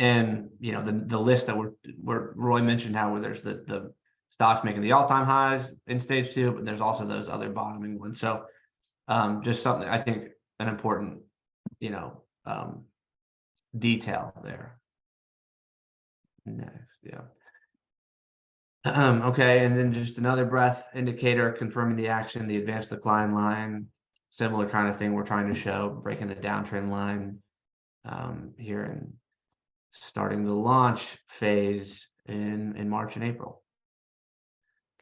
Speaker 3: And the list that where Roy mentioned how where there's the stocks making the all-time highs in stage 2, but there's also those other bottoming ones. So just something I think an important detail there. Next, yeah. Okay, and then just another breadth indicator confirming the action, the advanced decline line, similar kind of thing we're trying to show, breaking the downtrend line here and starting the launch phase in March and April.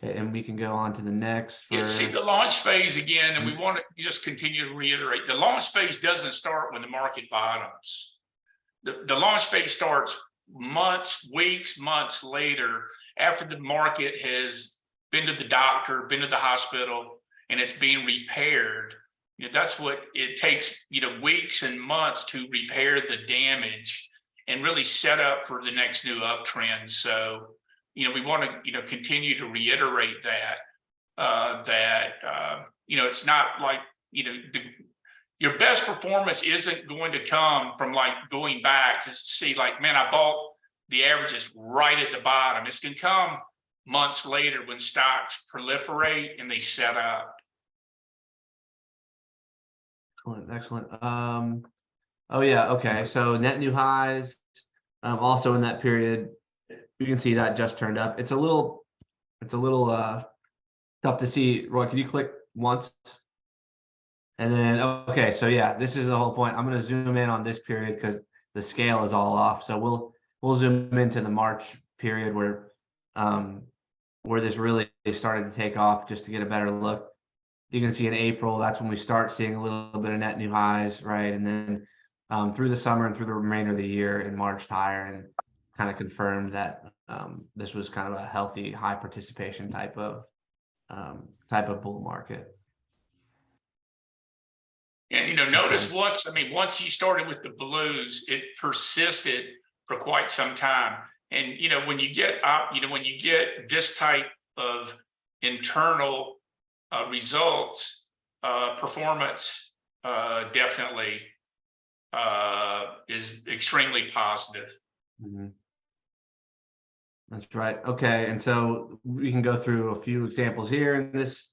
Speaker 3: Okay, and we can go on to the next.
Speaker 1: Yeah, see the launch phase again, and we want to just continue to reiterate, the launch phase doesn't start when the market bottoms. The launch phase starts weeks, months later, after the market has been to the doctor, been to the hospital, and it's being repaired. That's what it takes, weeks and months to repair the damage and really set up for the next new uptrend. So, we want to, continue to reiterate that, it's not like, your best performance isn't going to come from like going back to see like, man, I bought the averages right at the bottom. It's going to come months later when stocks proliferate and they set up.
Speaker 3: Excellent. Oh yeah, okay. So net new highs, also in that period, you can see that just turned up. It's a little tough to see. Roy, can you click once? And then, okay, so yeah, this is the whole point. I'm going to zoom in on this period because the scale is all off. So we'll zoom into the March period where this really started to take off just to get a better look. you can see in April, that's when we start seeing a little bit of net new highs, right? And then through the summer and through the remainder of the year, in March higher, and kind of confirmed that this was kind of a healthy, high participation type of bull market.
Speaker 1: And, notice once you started with the blues, it persisted for quite some time. And, when you get up, when you get this type of internal results, performance definitely is extremely positive.
Speaker 3: Mhm. That's right. Okay, and so we can go through a few examples here in this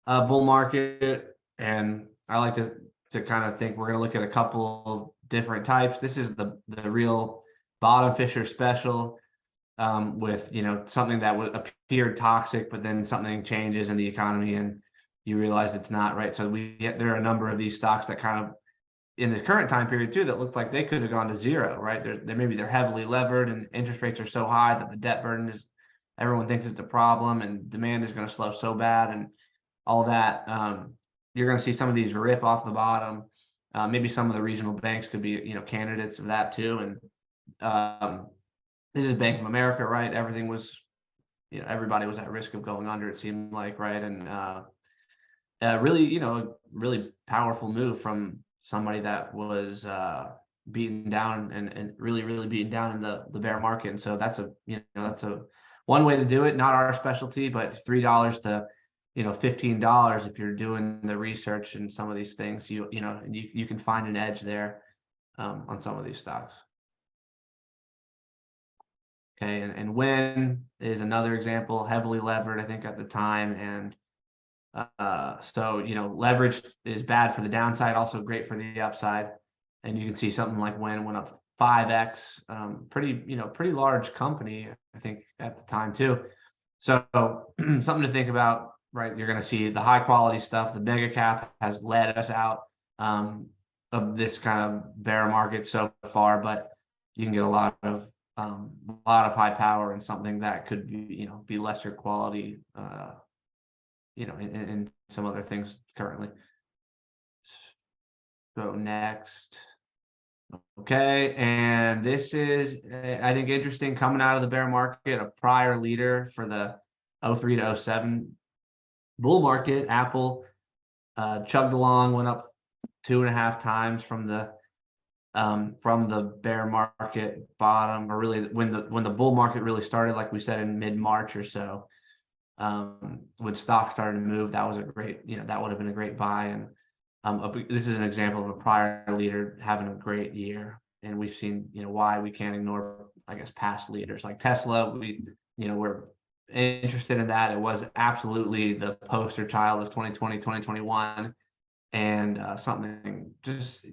Speaker 3: bull market, and I like to kind of think we're going to look at a couple of different types. This is the real bottom fisher special, with something that would appear toxic, but then something changes in the economy and you realize it's not, right? So there are a number of these stocks that kind of in the current time period too that looked like they could have gone to zero, right? They're heavily levered and interest rates are so high that the debt burden is, everyone thinks it's a problem and demand is going to slow so bad and all that. You're going to see some of these rip off the bottom. Maybe some of the regional banks could be candidates of that too. And this is Bank of America, right? Everything was, everybody was at risk of going under, it seemed like, right? And really, really powerful move from somebody that was beaten down and really, really beaten down in the bear market. And so that's a one way to do it. Not our specialty, but $3 to $15 if you're doing the research and some of these things, you can find an edge there on some of these stocks. Okay, and Wynn is another example, heavily levered, I think, at the time. And so, leverage is bad for the downside, also great for the upside. And you can see something like Wynn went up 5x, pretty large company, I think, at the time too. So something to think about, right? You're going to see the high quality stuff. The mega cap has led us out of this kind of bear market so far, but you can get a lot of high power and something that could be lesser quality, in some other things currently. So next. Okay, and this is, I think, interesting, coming out of the bear market, a prior leader for the 03 to 07 bull market. Apple chugged along, went up 2.5 times from the bear market bottom, or really when the bull market really started, like we said, in mid-March or so. When stocks started to move, that was a great, that would have been a great buy. And this is an example of a prior leader having a great year, and we've seen why we can't ignore, I guess, past leaders like Tesla. We're interested in that. It was absolutely the poster child of 2020, 2021, and something just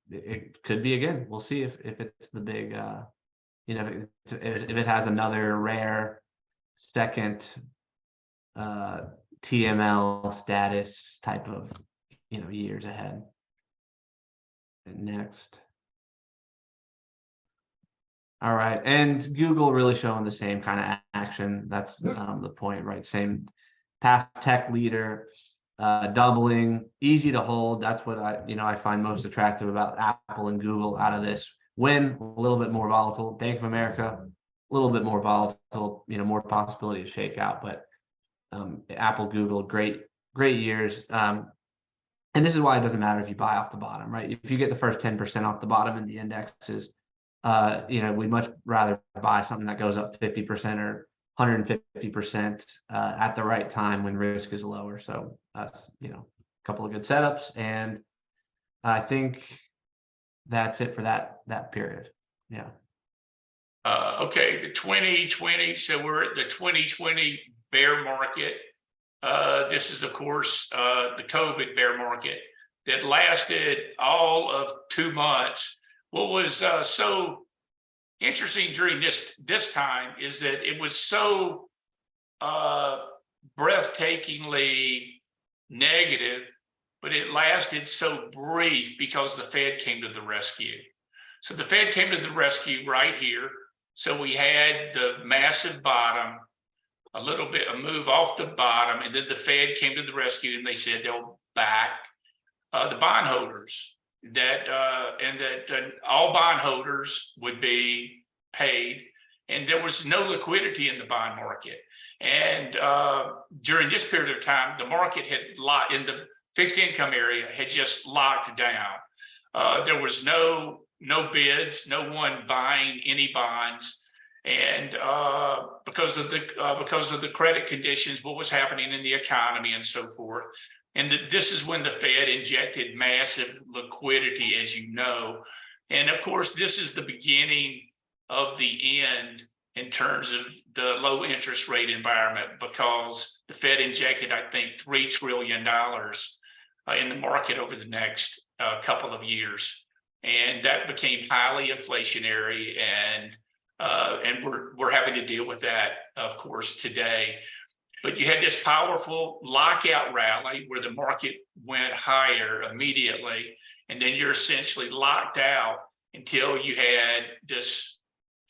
Speaker 3: it could be again. We'll see if it's the big if it has another rare second TML status type of years ahead. And next. All right, and Google really showing the same kind of action. That's the point, right? Same past tech leader, doubling, easy to hold. That's what I find most attractive about Apple and Google out of this. Wynn, a little bit more volatile. Bank of America, a little bit more volatile. More possibility to shake out. But Apple, Google, great years. And this is why it doesn't matter if you buy off the bottom, right? If you get the first 10% off the bottom in the indexes, we'd much rather buy something that goes up 50% or 150% at the right time when risk is lower. So that's a couple of good setups, and I think that's it for that period. Yeah.
Speaker 1: Okay, the 2020. So we're at the 2020 bear market. This is, of course, the COVID bear market that lasted all of 2 months. What was so interesting during this time is that it was so breathtakingly negative, but it lasted so brief because the Fed came to the rescue. So the Fed came to the rescue right here. So we had the massive bottom. a little bit, a move off the bottom, and then the Fed came to the rescue and they said they'll back the bondholders, that all bondholders would be paid, and there was no liquidity in the bond market. And during this period of time, the market had locked in the fixed income area, had just locked down. There was no bids, no one buying any bonds. And because of the credit conditions, what was happening in the economy and so forth. And this is when the Fed injected massive liquidity, as you know. And of course, this is the beginning of the end in terms of the low interest rate environment, because the Fed injected, I think, $3 trillion in the market over the next couple of years. And that became highly inflationary, and we're having to deal with that, of course, today. But you had this powerful lockout rally where the market went higher immediately, and then you're essentially locked out until you had this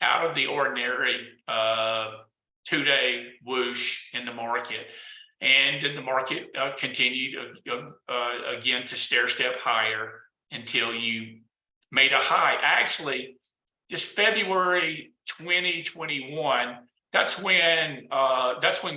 Speaker 1: out of the ordinary 2-day whoosh in the market. And then the market continued again to stair step higher until you made a high. Actually, this February 2021, that's when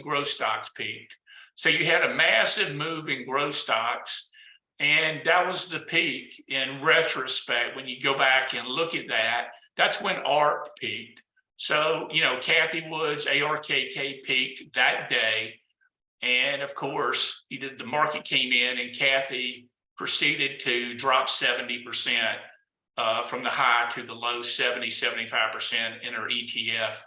Speaker 1: growth stocks peaked. So you had a massive move in growth stocks, and that was the peak. In retrospect, when you go back and look at that, that's when ARK peaked. So, you know, Cathie Wood's ARKK peaked that day. And of course, the market came in and Cathie proceeded to drop 70% from the high to the low, 75% in her ETF.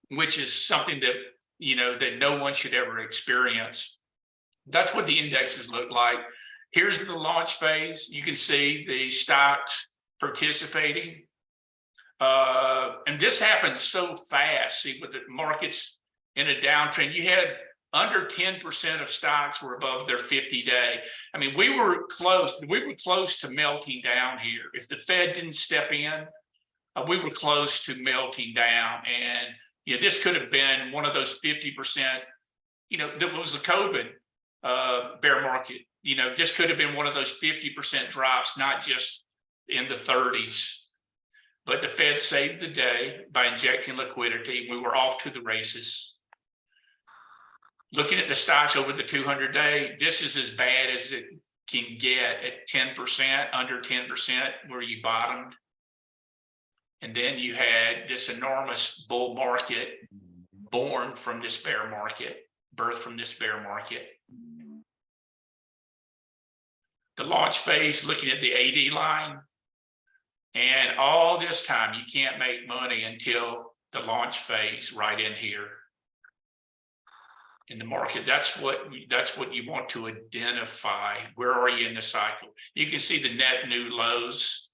Speaker 1: Which is something that, you know, that no one should ever experience. That's what the indexes look like. Here's the launch phase. You can see the stocks participating. And this happened so fast. See, with the markets in a downtrend, you had under 10% of stocks were above their 50-day. I mean, we were close to melting down here. If the Fed didn't step in, we were close to melting down. And you know, this could have been one of those 50%, you know, that was the COVID bear market. You know, this could have been one of those 50% drops, not just in the 30s. But the Fed saved the day by injecting liquidity. We were off to the races. Looking at the stocks over the 200-day, this is as bad as it can get at 10%, under 10%, where you bottomed. And then you had this enormous bull market born from this bear market, birthed from this bear market. The launch phase, looking at the AD line, and all this time you can't make money until the launch phase right in here in the market. That's what you want to identify. Where are you in the cycle? You can see the net new lows.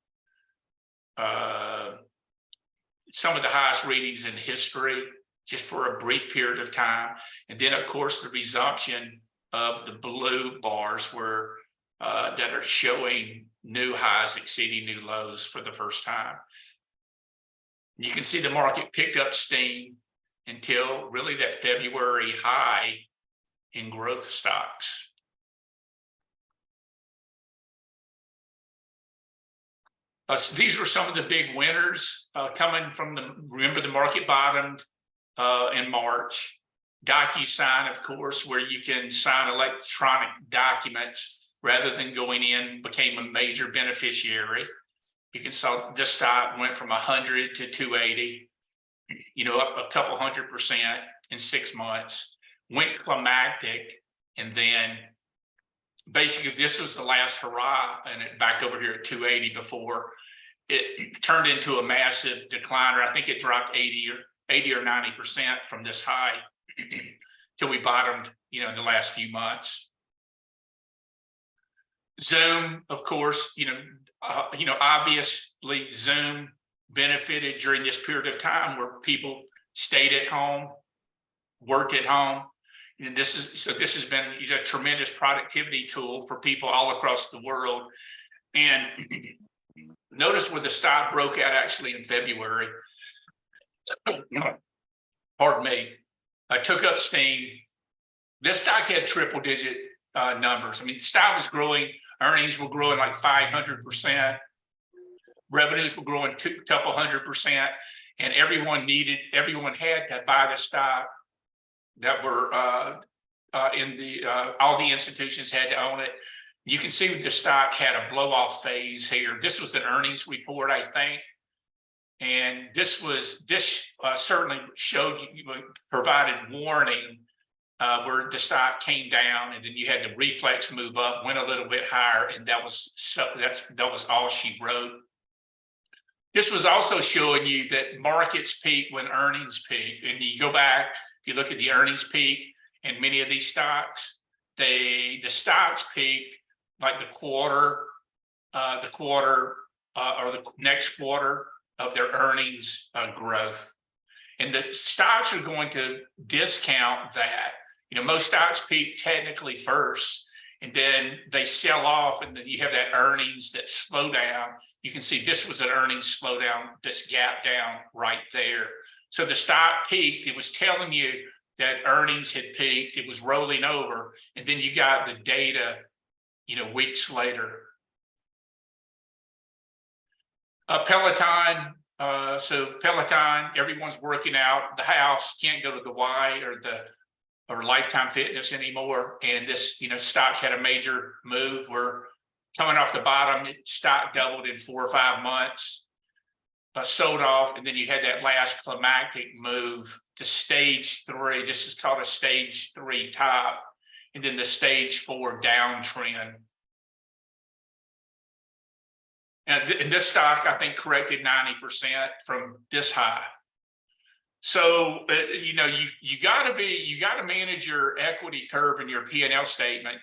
Speaker 1: Some of the highest readings in history, just for a brief period of time. And then, of course, the resumption of the blue bars were that are showing new highs exceeding new lows for the first time. You can see the market picked up steam until really that February high in growth stocks. These were some of the big winners coming from remember the market bottomed in March. DocuSign, of course, where you can sign electronic documents rather than going in, became a major beneficiary. You can see this stock went from 100 to 280, you know, up a couple 100% in 6 months, went climactic, and then basically this was the last hurrah, and it back over here at 280 before it turned into a massive decliner. I think it dropped 80 or 90% from this high till we bottomed, you know, in the last few months. Zoom, of course, obviously Zoom benefited during this period of time where people stayed at home, worked at home. And this has been a tremendous productivity tool for people all across the world. And notice where the stock broke out actually in February. Pardon pardon me, took up steam. This stock had triple digit numbers. I mean, stock was growing, earnings were growing like 500%. Revenues were growing a couple 100%, and everyone had to buy the stock that were in the, all the institutions had to own it. You can see the stock had a blow off phase here. This was an earnings report, I think. And this certainly showed you, provided warning where the stock came down, and then you had the reflex move up, went a little bit higher, and that was all she wrote. This was also showing you that markets peak when earnings peak. And you go back, if you look at the earnings peak and many of these stocks, the stocks peaked like the quarter or the next quarter of their earnings growth. And the stocks are going to discount that. You know, most stocks peak technically first, and then they sell off, and then you have that earnings that slow down. You can see this was an earnings slowdown, this gap down right there. So the stock peaked. It was telling you that earnings had peaked. It was rolling over, and then you got the data, you know, weeks later. Peloton. So Peloton, everyone's working out the house, can't go to the Y or Lifetime Fitness anymore. And this, you know, stock had a major move. We're coming off the bottom. Stock doubled in 4 or 5 months, sold off. And then you had that last climactic move to stage 3. This is called a stage 3 top. And then the stage 4 downtrend. And this stock, I think, corrected 90% from this high. So, you know, you got to manage your equity curve in your P&L statement.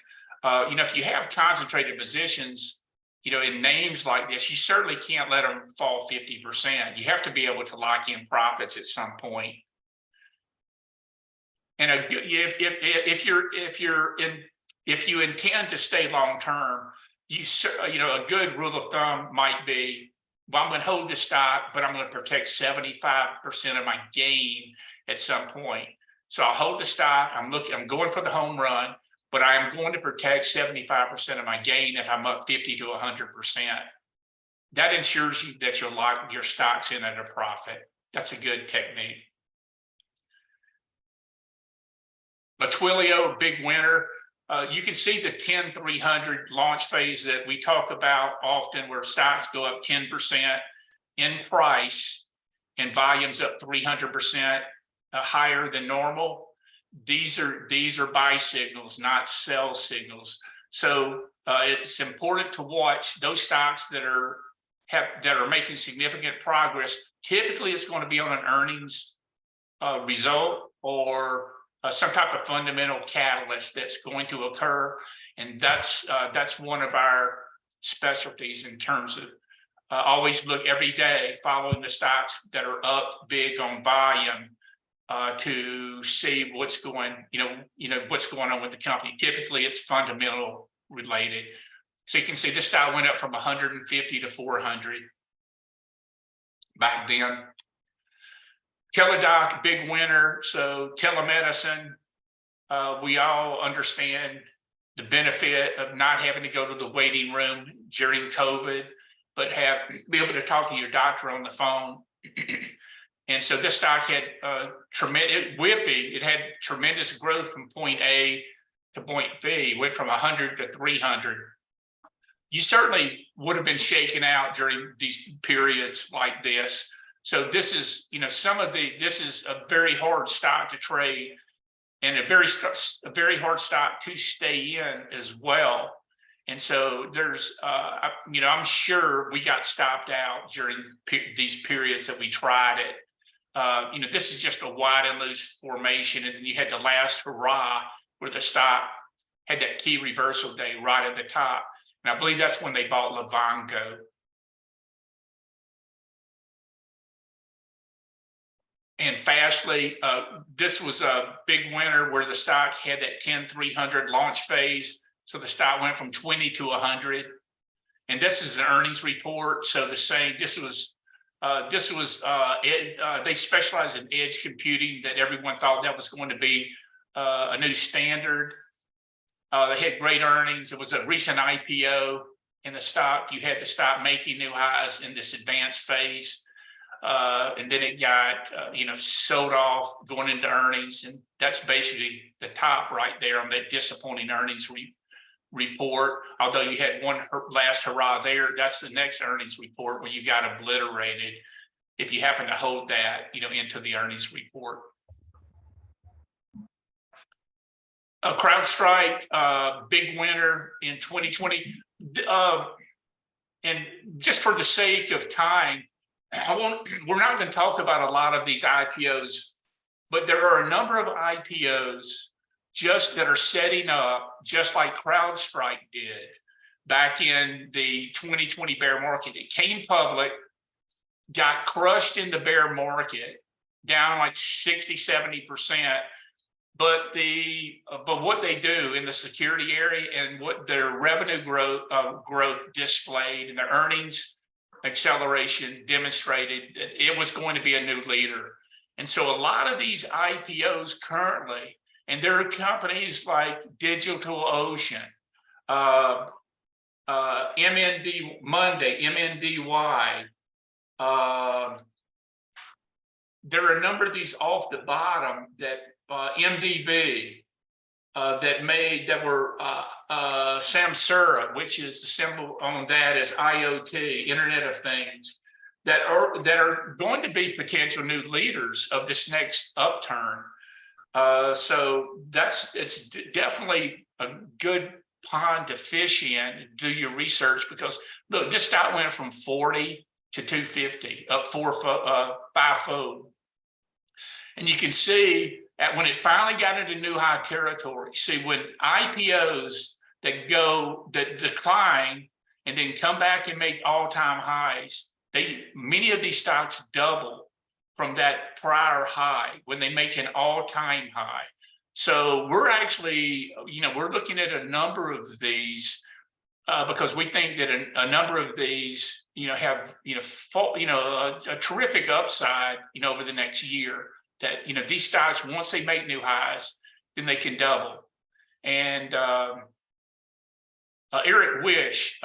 Speaker 1: You know, if you have concentrated positions, you know, in names like this, you certainly can't let them fall 50%. You have to be able to lock in profits at some point. And if you intend to stay long term, you know, a good rule of thumb might be, well, I'm going to hold the stock, but I'm going to protect 75% of my gain at some point. So I'll hold the stock. I'm going for the home run, but I am going to protect 75% of my gain if I'm up 50 to 100%. That ensures you that you'll lock your stocks in at a profit. That's a good technique. Twilio, big winner. You can see the 10-300 launch phase that we talk about often, where stocks go up 10% in price and volumes up 300% higher than normal. These are buy signals, not sell signals. So it's important to watch those stocks that are making significant progress. Typically, it's going to be on an earnings result or some type of fundamental catalyst that's going to occur. And that's one of our specialties in terms of always look every day following the stocks that are up big on volume to see what's going on with the company. Typically, it's fundamental related. So you can see this stock went up from 150 to 400 back then. Teladoc, big winner. So telemedicine, we all understand the benefit of not having to go to the waiting room during COVID, but be able to talk to your doctor on the phone. And so this stock had tremendous, Whippy, it had tremendous growth from point A to point B. It went from 100 to 300. You certainly would have been shaken out during these periods like this. So this is, this is a very hard stock to trade and a very hard stock to stay in as well. And so there's, I'm sure we got stopped out during these periods that we tried it. This is just a wide and loose formation. And then you had the last hurrah where the stock had that key reversal day right at the top. And I believe that's when they bought Livongo. And Fastly, this was a big winner where the stock had that 10-300 launch phase. So the stock went from 20 to 100. And this is an earnings report. So this was This was they specialize in edge computing that everyone thought that was going to be a new standard. They had great earnings. It was a recent IPO in the stock. You had to stop making new highs in this advanced phase. And then it got, sold off going into earnings. And that's basically the top right there on that disappointing earnings report. Although you had one last hurrah there, that's the next earnings report where you got obliterated if you happen to hold that, into the earnings report. CrowdStrike, big winner in 2020. And just for the sake of time, we're not going to talk about a lot of these IPOs, but there are a number of IPOs just that are setting up just like CrowdStrike did back in the 2020 bear market. It came public, got crushed in the bear market, down like 60–70%. But what they do in the security area and what their revenue growth displayed and their earnings acceleration demonstrated that it was going to be a new leader. And so a lot of these IPOs currently, and there are companies like DigitalOcean, MNDY. There are a number of these off the bottom that MDB that were Samsara, which is the symbol on that is IoT, Internet of Things, that are going to be potential new leaders of this next upturn. So it's definitely a good pond to fish in. Do your research, because look, this stock went from 40 to 250, up fivefold, and you can see when it finally got into new high territory. See, when IPOs that decline and then come back and make all-time highs, many of these stocks double from that prior high when they make an all-time high. So we're actually, we're looking at a number of these because we think that a number of these, have, a terrific upside, over the next year. That these stocks, once they make new highs, then they can double. And Eric Wish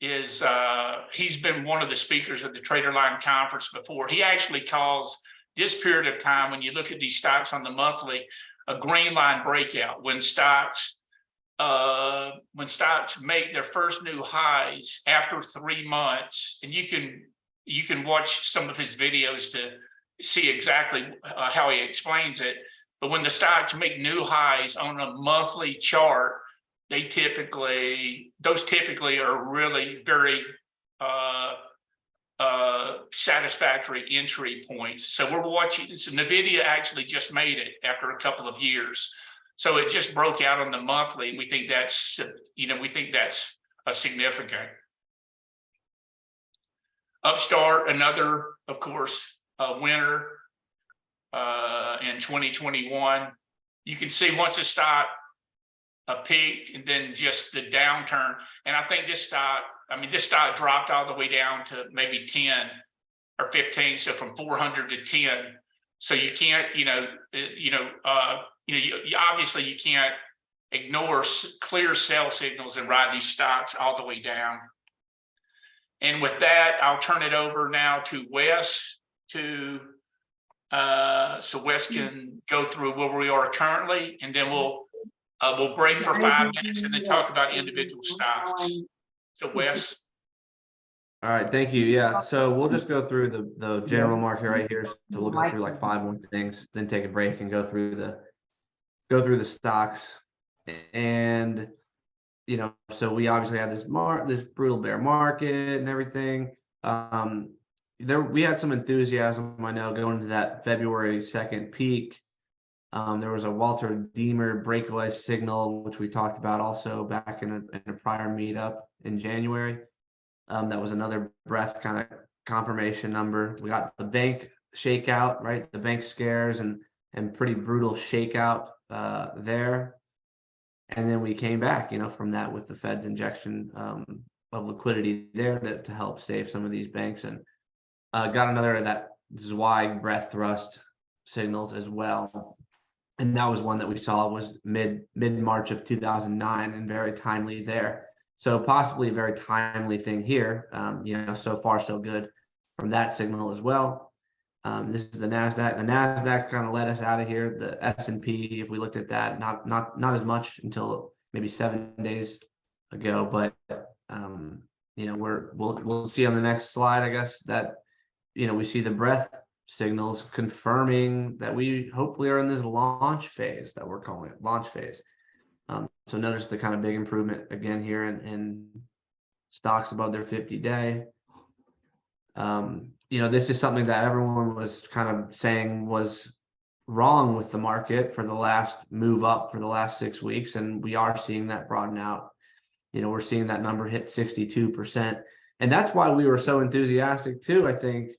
Speaker 1: he's been one of the speakers of the Traderline conference before. He actually calls this period of time, when you look at these stocks on the monthly, a green line breakout. When stocks make their first new highs after 3 months, and you can watch some of his videos to see exactly how he explains it. But when the stocks make new highs on a monthly chart, those typically are really very satisfactory entry points. So we're watching. So NVIDIA actually just made it after a couple of years. So it just broke out on the monthly, and we think that's a significant. Upstart, another, of course, winner in 2021. You can see once the stock peaked and then just the downturn. And I think this stock dropped all the way down to maybe 10 or 15. So from 400 to 10. So you can't, obviously you can't ignore clear sell signals and ride these stocks all the way down. And with that, I'll turn it over now to Wes so Wes can go through where we are currently, and then we'll break for 5 minutes and then talk about individual stocks. So Wes.
Speaker 3: All right, thank you. Yeah, so we'll just go through the general market right here. So we'll go through like 5 more things, then take a break and go through the stocks. And so we obviously had this brutal bear market and everything. We had some enthusiasm, I know, going into that February 2nd peak. There was a Walter Deemer breakaway signal, which we talked about also back in a prior meetup in January. That was another breath kind of confirmation number. We got the bank shakeout, right? The bank scares and pretty brutal shakeout there. And then we came back, from that with the Fed's injection of liquidity there to help save some of these banks. And got another of that Zweig breadth thrust signals as well. And that was one that we saw was mid-March of 2009 and very timely there. So possibly a very timely thing here. So far so good from that signal as well. This is the NASDAQ. The NASDAQ kind of let us out of here. The S&P, if we looked at that, not as much until maybe 7 days ago, but we'll see on the next slide, I guess, that we see the breadth signals confirming that we hopefully are in this launch phase that we're calling it launch phase. So notice the kind of big improvement again here in stocks above their 50-day. This is something that everyone was kind of saying was wrong with the market for the last move up for the last 6 weeks, and we are seeing that broaden out. We're seeing that number hit 62%, and that's why we were so enthusiastic too, I think,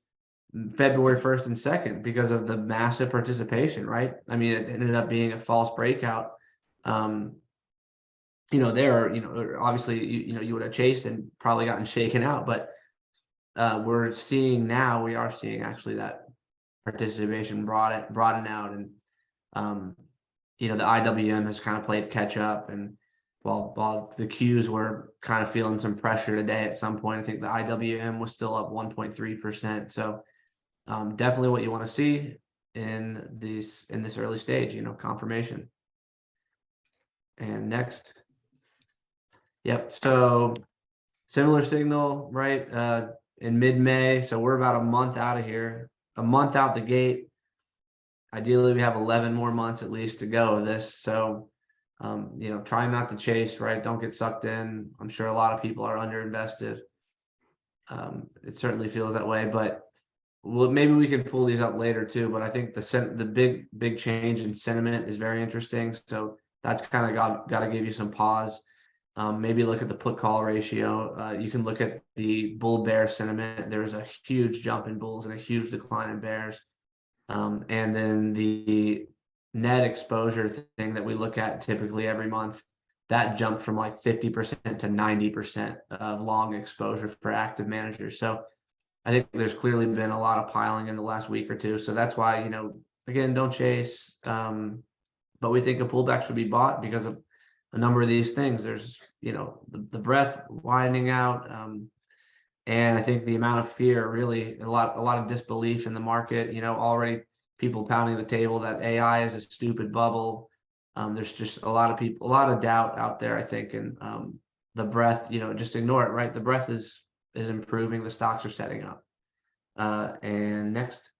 Speaker 3: February 1st and 2nd, because of the massive participation, right? I mean, it ended up being a false breakout. Obviously, you would have chased and probably gotten shaken out, but we are seeing actually that participation broaden out, and the IWM has kind of played catch up, and while the Qs were kind of feeling some pressure today at some point, I think the IWM was still up 1.3%. So definitely what you want to see in this early stage, confirmation. And next. Yep. So similar signal, right? In mid-May. So we're about a month out of here, a month out the gate. Ideally, we have 11 more months at least to go of this. So, try not to chase, right? Don't get sucked in. I'm sure a lot of people are underinvested. It certainly feels that way, but maybe we can pull these up later too. But I think the big change in sentiment is very interesting. So that's kind of got to give you some pause. Maybe look at the put call ratio. You can look at the bull bear sentiment. There's a huge jump in bulls and a huge decline in bears. And then the net exposure thing that we look at typically every month, that jumped from like 50% to 90% of long exposure for active managers. So I think there's clearly been a lot of piling in the last week or two. So that's why, again, don't chase. But we think a pullback should be bought because of a number of these things. There's, the breadth widening out. And I think the amount of fear, really a lot of disbelief in the market, already people pounding the table that AI is a stupid bubble. There's just a lot of doubt out there, I think. And the breadth, just ignore it, right? The breadth is improving. The stocks are setting up. And next.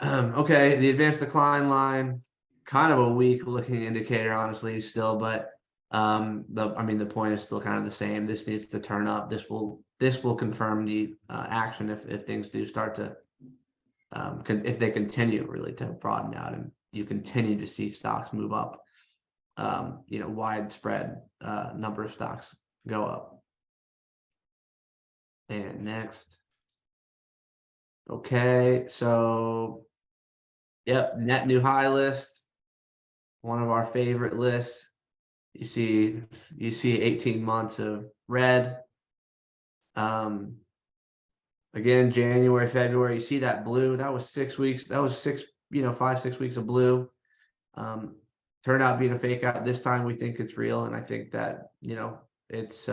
Speaker 3: Okay, the advanced decline line, kind of a weak looking indicator, honestly, still, but the point is still kind of the same. This needs to turn up. This will confirm the action if things do start to if they continue really to broaden out and you continue to see stocks move up. Widespread number of stocks go up. And next. Okay, so yep, net new high list, one of our favorite lists. You see 18 months of red. Again, January, February, you see that blue, that was 6 weeks. That was 5-6 weeks of blue. Turned out being a fake out. This time we think it's real. And I think that, it's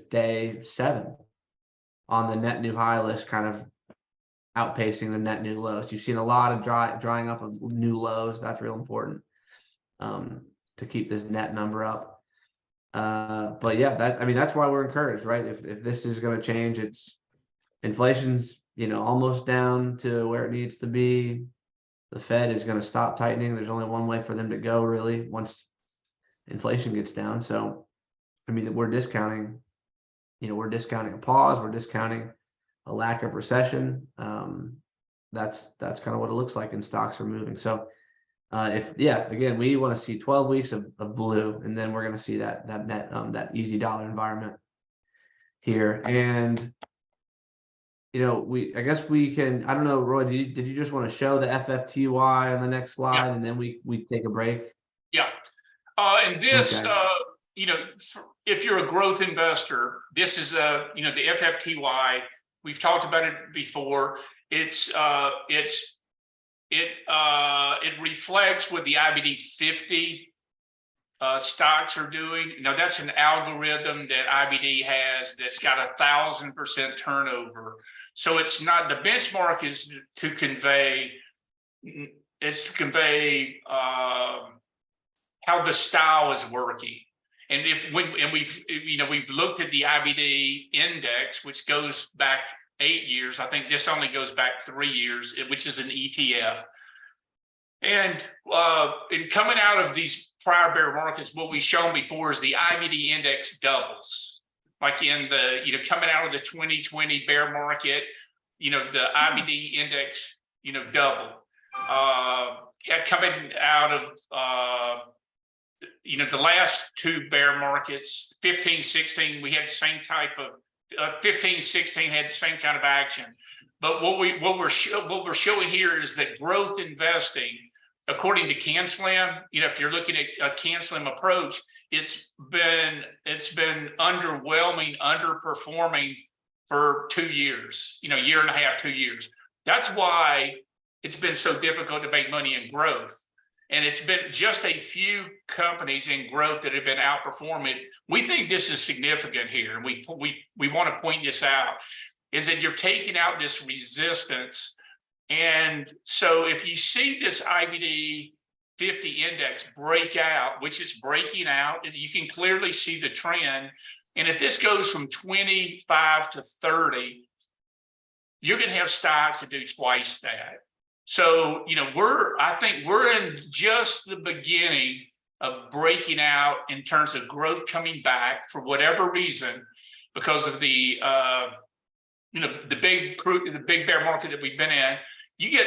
Speaker 3: day 7 on the net new high list, kind of outpacing the net new lows. You've seen a lot of drying up of new lows. That's real important to keep this net number up. But yeah, that's why we're encouraged, right? If this is going to change, it's inflation's almost down to where it needs to be. The Fed is going to stop tightening. There's only one way for them to go, really, once inflation gets down. So, we're discounting. We're discounting a pause. We're discounting a lack of recession. That's kind of what it looks like, and stocks are moving. So, again, we want to see 12 weeks of blue, and then we're going to see that net that easy dollar environment here. And I guess we can. I don't know, Roy. Did you just want to show the FFTY on the next slide, and then we take a break?
Speaker 1: Yeah. And this,
Speaker 3: Okay.
Speaker 1: if you're a growth investor, this is the FFTY. We've talked about it before. It reflects what the IBD 50 stocks are doing. That's an algorithm that IBD has that's got 1,000% turnover. So it's not, the benchmark is to convey, how the style is working. And we've looked at the IBD index, which goes back 8 years. I think this only goes back 3 years, which is an ETF. And in coming out of these prior bear markets, what we've shown before is the IBD index doubles. Like in the, coming out of the 2020 bear market, the IBD index, doubled. Coming out of, the last 2 bear markets, 15, 16, we had the same type of, 15, 16 had the same kind of action. But what we're showing here is that growth investing, according to CanSlim, if you're looking at a CanSlim approach, it's been underwhelming, underperforming for 2 years, year and a half, 2 years. That's why it's been so difficult to make money in growth. And it's been just a few companies in growth that have been outperforming. We think this is significant here. And we want to point this out, is that you're taking out this resistance. And so if you see this IBD 50 index break out, which is breaking out, and you can clearly see the trend. And if this goes from 25 to 30, you're going to have stocks that do twice that. So, I think we're in just the beginning of breaking out in terms of growth coming back for whatever reason, because of the big bear market that we've been in. You get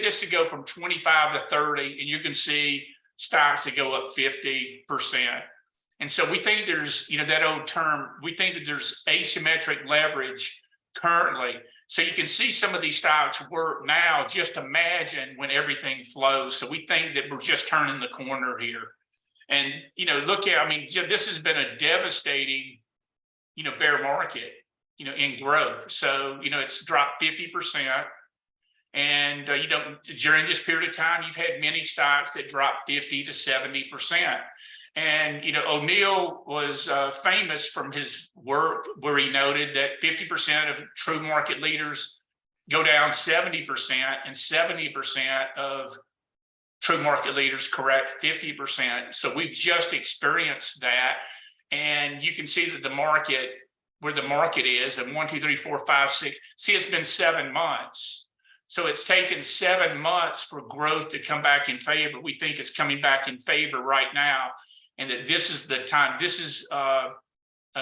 Speaker 1: this to go from 25 to 30, and you can see stocks that go up 50%. And so we think there's, that old term, we think that there's asymmetric leverage currently. So you can see some of these stocks work now. Just imagine when everything flows. So we think that we're just turning the corner here. And, look at, this has been a devastating, bear market, in growth. So, it's dropped 50%. And, during this period of time, you've had many stocks that dropped 50 to 70%. And, O'Neill was famous from his work where he noted that 50% of true market leaders go down 70%, and 70% of true market leaders correct 50%. So we've just experienced that. And you can see that the market, where the market is, and 1, 2, 3, 4, 5, 6, see, it's been 7 months. So it's taken 7 months for growth to come back in favor. We think it's coming back in favor right now. And that this is the time, this is a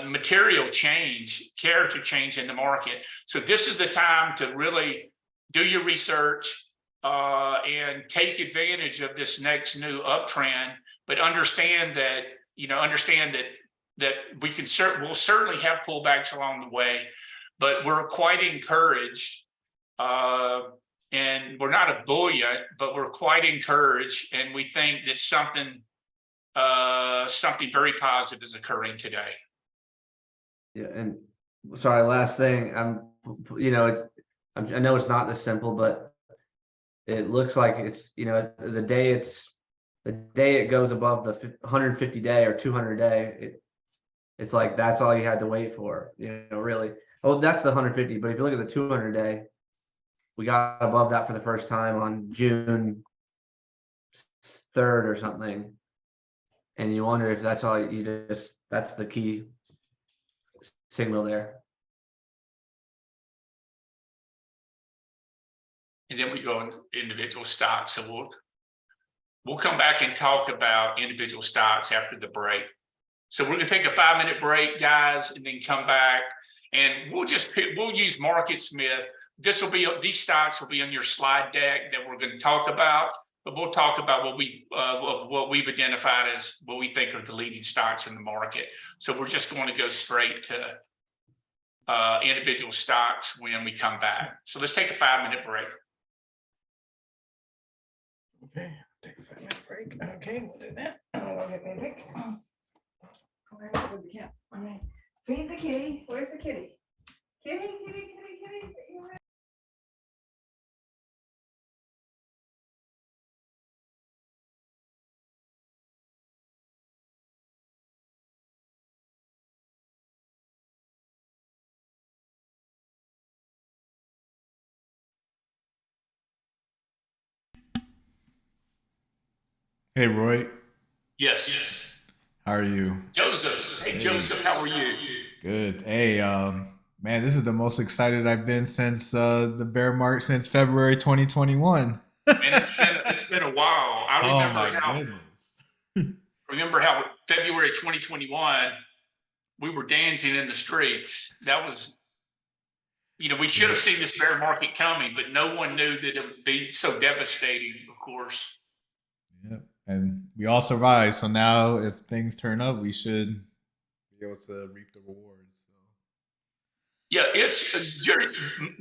Speaker 1: material change, character change in the market. So this is the time to really do your research and take advantage of this next new uptrend, but understand that, that we'll certainly have pullbacks along the way, but we're quite encouraged. And we're not ebullient, but we're quite encouraged. And we think that something very positive is occurring today.
Speaker 3: Yeah, and sorry, last thing, I know it's not this simple, but it looks like it's, the day it goes above the 150 day or 200 day, it's like that's all you had to wait for, really. Oh, that's the 150, but if you look at the 200 day, we got above that for the first time on June 3rd or something. And you wonder if that's all that's the key signal there.
Speaker 1: And then we go into individual stocks. So we'll come back and talk about individual stocks after the break. So we're going to take a 5-minute break, guys, and then come back, and we'll use MarketSmith. These stocks will be on your slide deck that we're going to talk about. But we'll talk about what we've identified as what we think are the leading stocks in the market. So we're just going to go straight to individual stocks when we come back. So let's take a 5-minute break.
Speaker 5: Okay, take a 5-minute break. Okay, we'll do that. I'll get my mic.
Speaker 6: right with the cat. All right. Feed the kitty. Where's the kitty? Kitty, kitty, kitty, kitty. You're right.
Speaker 7: Hey Roy,
Speaker 1: Yes.
Speaker 7: how are you?
Speaker 1: Joseph. Hey, Joseph, how are you?
Speaker 7: Good. Hey, man, this is the most excited I've been since the bear market since February 2021.
Speaker 1: And it's been a while. I
Speaker 7: Oh
Speaker 1: remember
Speaker 7: my
Speaker 1: how
Speaker 7: goodness.
Speaker 1: February 2021, we were dancing in the streets. That was, we should have seen this bear market coming, but no one knew that it would be so devastating, of course.
Speaker 7: Yep. And we all survived. So now if things turn up, we should be able to reap the rewards. So.
Speaker 1: Yeah, it's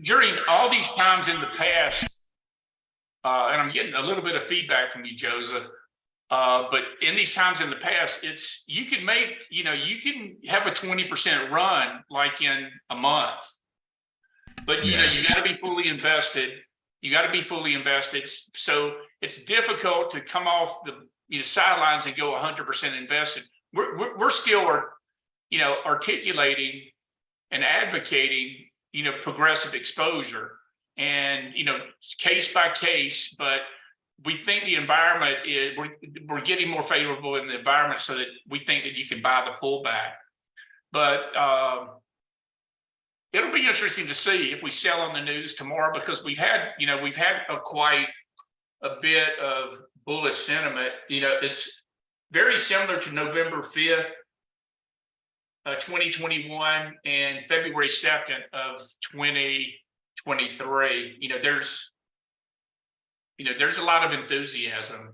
Speaker 1: during all these times in the past, and I'm getting a little bit of feedback from you, Joseph. But in these times in the past, you can have a 20% run like in a month. But you got to be fully invested. So it's difficult to come off the sidelines and go 100% invested. We're still articulating and advocating progressive exposure and case by case, but we think the environment is we're getting more favorable in the environment so that we think that you can buy the pullback. But it'll be interesting to see if we sell on the news tomorrow, because we've had quite a bit of bullish sentiment. It's very similar to November 5th, 2021 and February 2nd of 2023. There's a lot of enthusiasm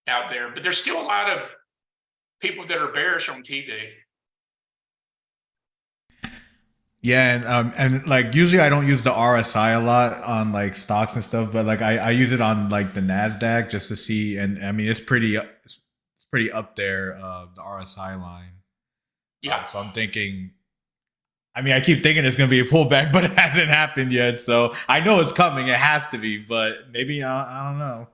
Speaker 1: out there, but there's still a lot of people that are bearish on TV.
Speaker 7: Yeah, and like usually I don't use the RSI a lot on like stocks and stuff, but like I use it on like the Nasdaq just to see, and I mean it's pretty up there, the RSI line.
Speaker 1: Yeah.
Speaker 7: So I'm thinking, I mean I keep thinking there's gonna be a pullback, but it hasn't happened yet. So I know it's coming, it has to be, but maybe I don't know.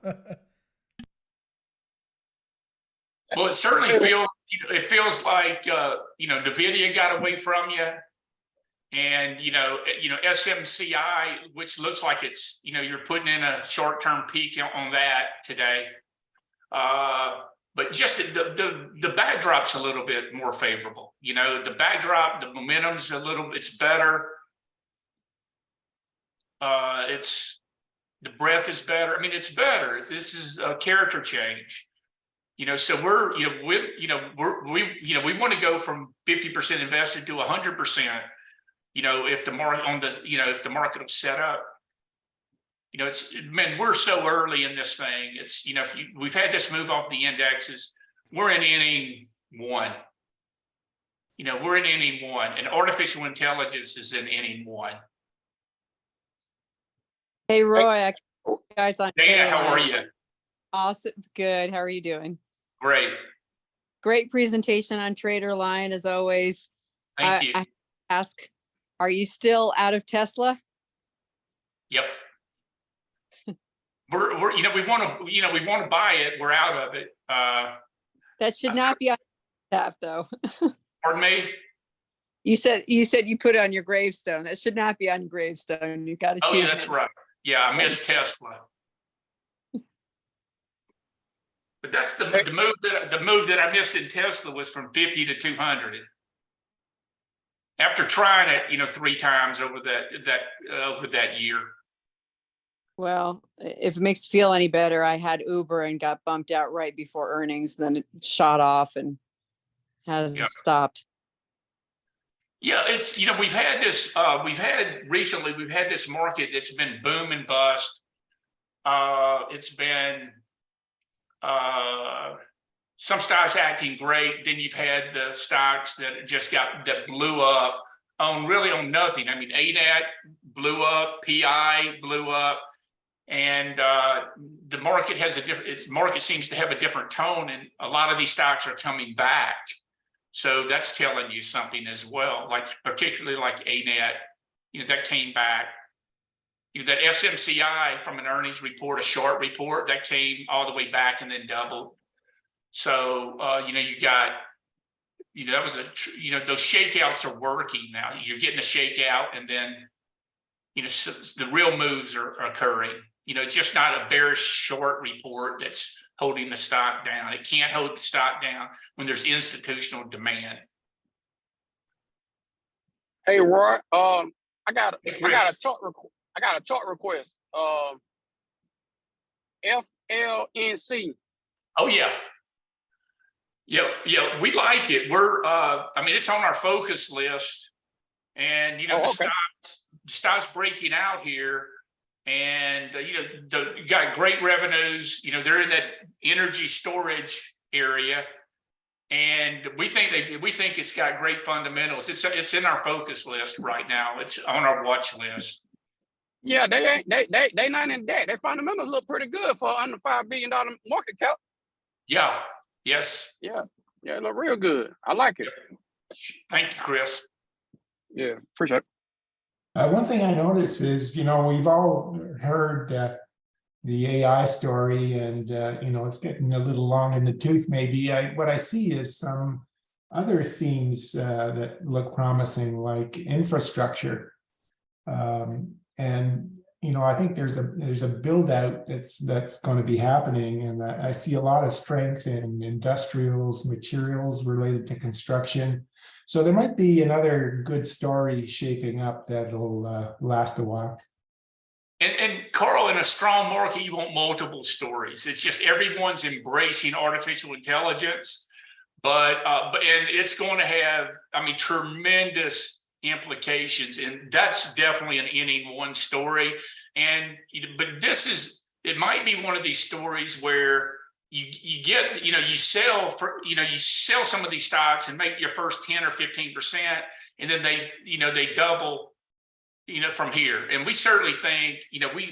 Speaker 1: Well, it certainly feels like Nvidia got away from you. And SMCI, which looks like it's you're putting in a short-term peak on that today, but just the backdrop's a little bit more favorable. The backdrop, the momentum's it's better. The breadth is better. I mean, it's better. This is a character change. So we want to go from 50% invested to 100%. If the market will set up, we're so early in this thing. We've had this move off the indexes. We're in inning one. And artificial intelligence is in inning one.
Speaker 8: Hey, Roy, guys on
Speaker 1: Dana,
Speaker 8: Twitter
Speaker 1: how are
Speaker 8: line.
Speaker 1: you?
Speaker 8: Awesome. Good. How are you doing?
Speaker 1: Great.
Speaker 8: Great presentation on Trader Line as always.
Speaker 1: Thank you.
Speaker 8: I ask, are you still out of Tesla?
Speaker 1: Yep. We want to buy it. We're out of it.
Speaker 8: That should not be on staff though.
Speaker 1: Pardon me?
Speaker 8: You said you put it on your gravestone. That should not be on your gravestone. You got to
Speaker 1: Oh,
Speaker 8: choose.
Speaker 1: yeah, that's right. Yeah, I miss Tesla. But that's the move that I missed in Tesla was from 50 to 200. After trying it, 3 times over that year.
Speaker 8: Well, if it makes you feel any better, I had Uber and got bumped out right before earnings. Then it shot off and has stopped.
Speaker 1: Yeah, it's we've had this market that's been boom and bust. It's been some stocks acting great, then you've had the stocks that blew up on nothing. I mean, ADAT blew up, PI blew up, and the market market seems to have a different tone, and a lot of these stocks are coming back. So that's telling you something as well, like particularly like ANET, that came back. That SMCI from an earnings report, a short report that came all the way back and then doubled. So, you got, that was those shakeouts are working now. You're getting a shakeout, and then, the real moves are occurring. It's just not a bearish short report that's holding the stock down. It can't hold the stock down when there's institutional demand.
Speaker 9: Hey Roy, I got
Speaker 1: Hey,
Speaker 9: a chart request. FLNC.
Speaker 1: Oh yeah. Yeah, we like it. It's on our focus list, and the stock's breaking out here, and you got great revenues. They're in that energy storage area, and we think it's got great fundamentals. It's in our focus list right now. It's on our watch list.
Speaker 9: Yeah, they not in debt. Their fundamentals look pretty good for under $5 billion market cap.
Speaker 1: Yeah. Yes.
Speaker 9: Yeah, it look real good. I like it.
Speaker 1: Thank you, Chris.
Speaker 9: Yeah, appreciate it.
Speaker 10: One thing I notice is, we've all heard the AI story, and it's getting a little long in the tooth. Maybe what I see is some other themes that look promising, like infrastructure, and I think there's a build out that's going to be happening, and I see a lot of strength in industrials, materials related to construction. So there might be another good story shaping up that'll last a while.
Speaker 1: And Carl, in a strong market, you want multiple stories. It's just everyone's embracing artificial intelligence, but it's going to have, tremendous implications, and that's definitely an inning one story. But it might be one of these stories where you get, you sell some of these stocks and make your first 10 or 15%, and then they double, from here. And we certainly think,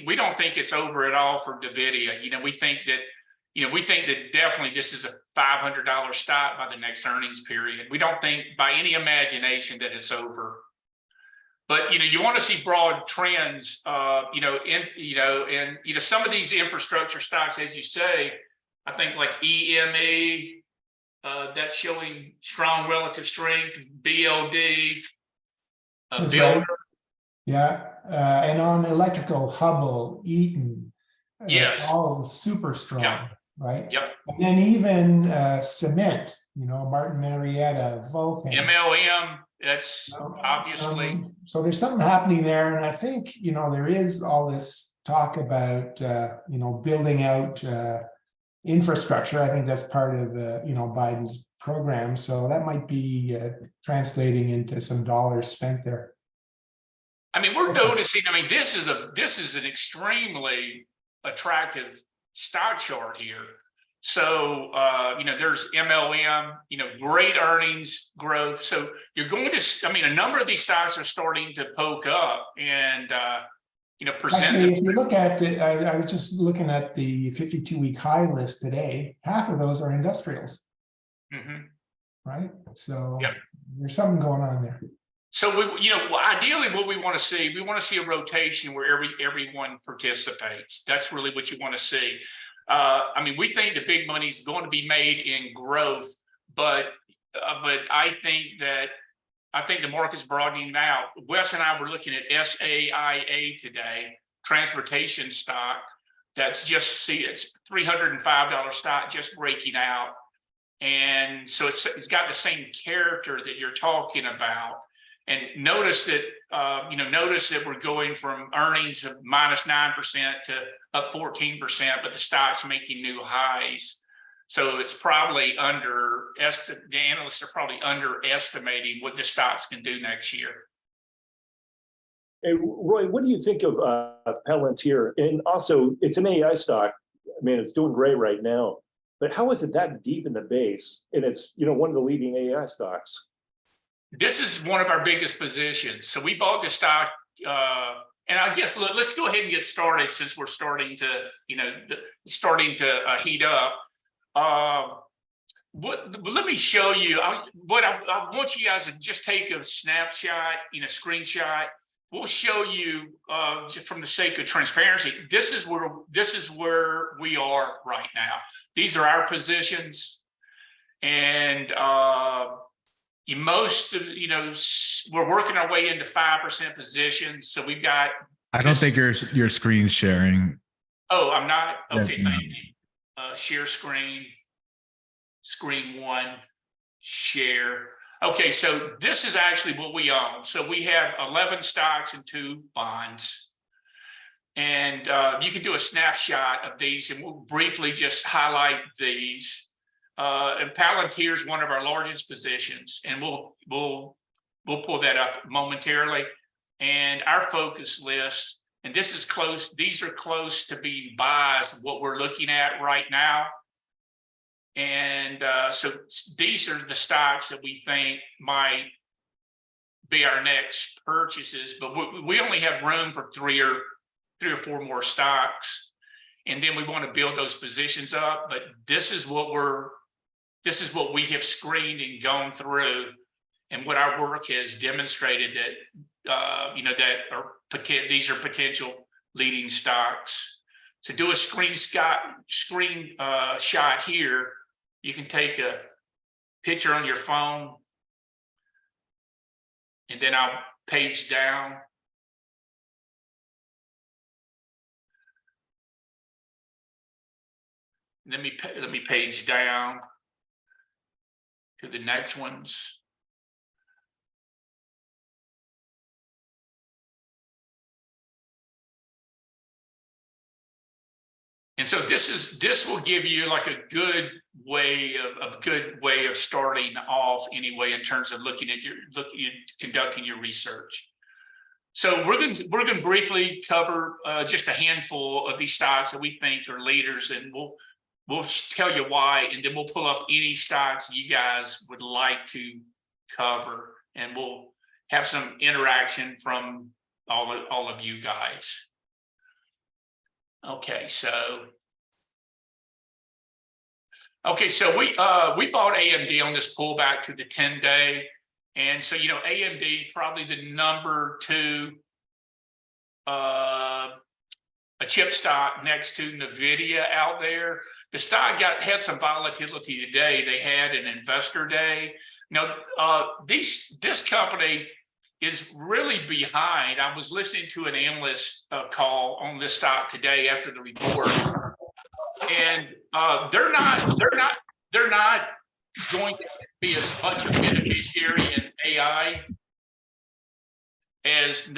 Speaker 1: we don't think it's over at all for NVIDIA. We think that definitely this is a $500 stock by the next earnings period. We don't think by any imagination that it's over. But you want to see broad trends, and some of these infrastructure stocks, as you say, I think like EME, that's showing strong relative strength. BLD, Builder.
Speaker 10: Yeah, and on electrical, Hubble, Eaton,
Speaker 1: Yes,
Speaker 10: all super strong,
Speaker 1: Yeah.
Speaker 10: right?
Speaker 1: Yep.
Speaker 10: And then even cement, Martin Marietta, Vulcan.
Speaker 1: MLM. That's obviously.
Speaker 10: So there's something happening there, and I think there is all this talk about building out infrastructure. I think that's part of Biden's program. So that might be translating into some dollars spent there.
Speaker 1: We're noticing. This is an extremely attractive stock chart here. So there's MLM, great earnings growth. So you're going to, a number of these stocks are starting to poke up and present.
Speaker 10: Actually, if you look at it, I was just looking at the 52-week high list today. Half of those are industrials, right? So
Speaker 1: Yep.
Speaker 10: There's something going on there.
Speaker 1: So ideally, what we want to see a rotation where everyone participates. That's really what you want to see. We think the big money is going to be made in growth, but I think the market's broadening out. Wes and I were looking at SAIA today, transportation stock. That's it's $305 stock just breaking out, and so it's got the same character that you're talking about. And notice that we're going from earnings of -9% to up 14%, but the stock's making new highs. So it's probably the analysts are probably underestimating what the stocks can do next year.
Speaker 4: Hey, Roy, what do you think of Palantir? And also, it's an AI stock. It's doing great right now. But how is it that deep in the base? And it's one of the leading AI stocks.
Speaker 1: This is one of our biggest positions. So we bought the stock, and I guess let's go ahead and get started since we're starting to heat up. let me show you, I want you guys to just take a snapshot, screenshot. We'll show you, just from the sake of transparency, this is where we are right now. These are our positions. And we're working our way into 5% positions. So we've got.
Speaker 7: I don't think your screen sharing.
Speaker 1: Oh, I'm not. Okay,
Speaker 7: No.
Speaker 1: thank you. Share screen. Screen one, share. Okay, so this is actually what we own. So we have 11 stocks and 2 bonds. And you can do a snapshot of these, and we'll briefly just highlight these. And Palantir is one of our largest positions, and we'll pull that up momentarily. And our focus list, and these are close to being buys, what we're looking at right now. And so these are the stocks that we think might be our next purchases, but we only have room for three or 4 more stocks, and then we want to build those positions up. But this is what we have screened and gone through, and what our work has demonstrated that these are potential leading stocks. To do a shot here, you can take a picture on your phone, and then I'll page down. Let me page down to the next ones. And so this will give you like a good way of starting off anyway, in terms of conducting your research. So we're going to briefly cover just a handful of these stocks that we think are leaders, and we'll tell you why, and then we'll pull up any stocks you guys would like to cover, and we'll have some interaction from all of you guys. Okay, so we bought AMD on this pullback to the 10-day, and so AMD probably the number 2 a chip stock next to NVIDIA out there. The stock had some volatility today. They had an investor day. Now, this company is really behind. I was listening to an analyst call on this stock today after the report, and they're not going to be as much a beneficiary in AI as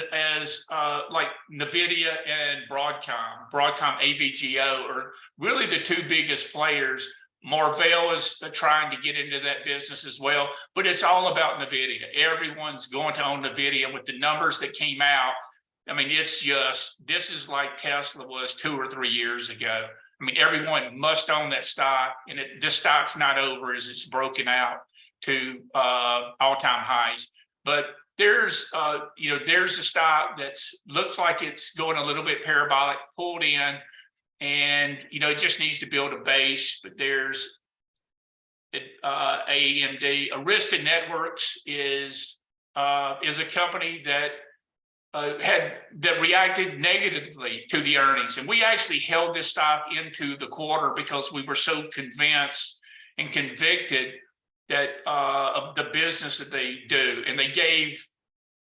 Speaker 1: like NVIDIA and Broadcom AVGO are really the 2 biggest players. Marvell is trying to get into that business as well, but it's all about NVIDIA. Everyone's going to own NVIDIA with the numbers that came out. I mean, this is like Tesla was 2 or 3 years ago. I mean, everyone must own that stock, and this stock's not over as it's broken out to all-time highs. But there's a stock that's looks like it's going a little bit parabolic, pulled in, and it just needs to build a base. But there's AMD. Arista Networks is a company that reacted negatively to the earnings, and we actually held this stock into the quarter because we were so convinced and convicted that of the business that they do, and they gave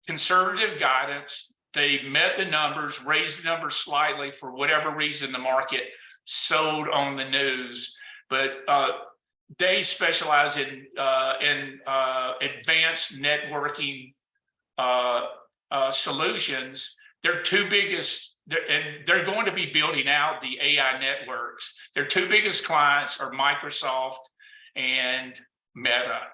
Speaker 1: conservative guidance. They met the numbers, raised the numbers slightly. For whatever reason, the market sold on the news, but they specialize in advanced networking solutions. Their 2 biggest, and they're going to be building out the AI networks. Their 2 biggest clients are Microsoft and Meta.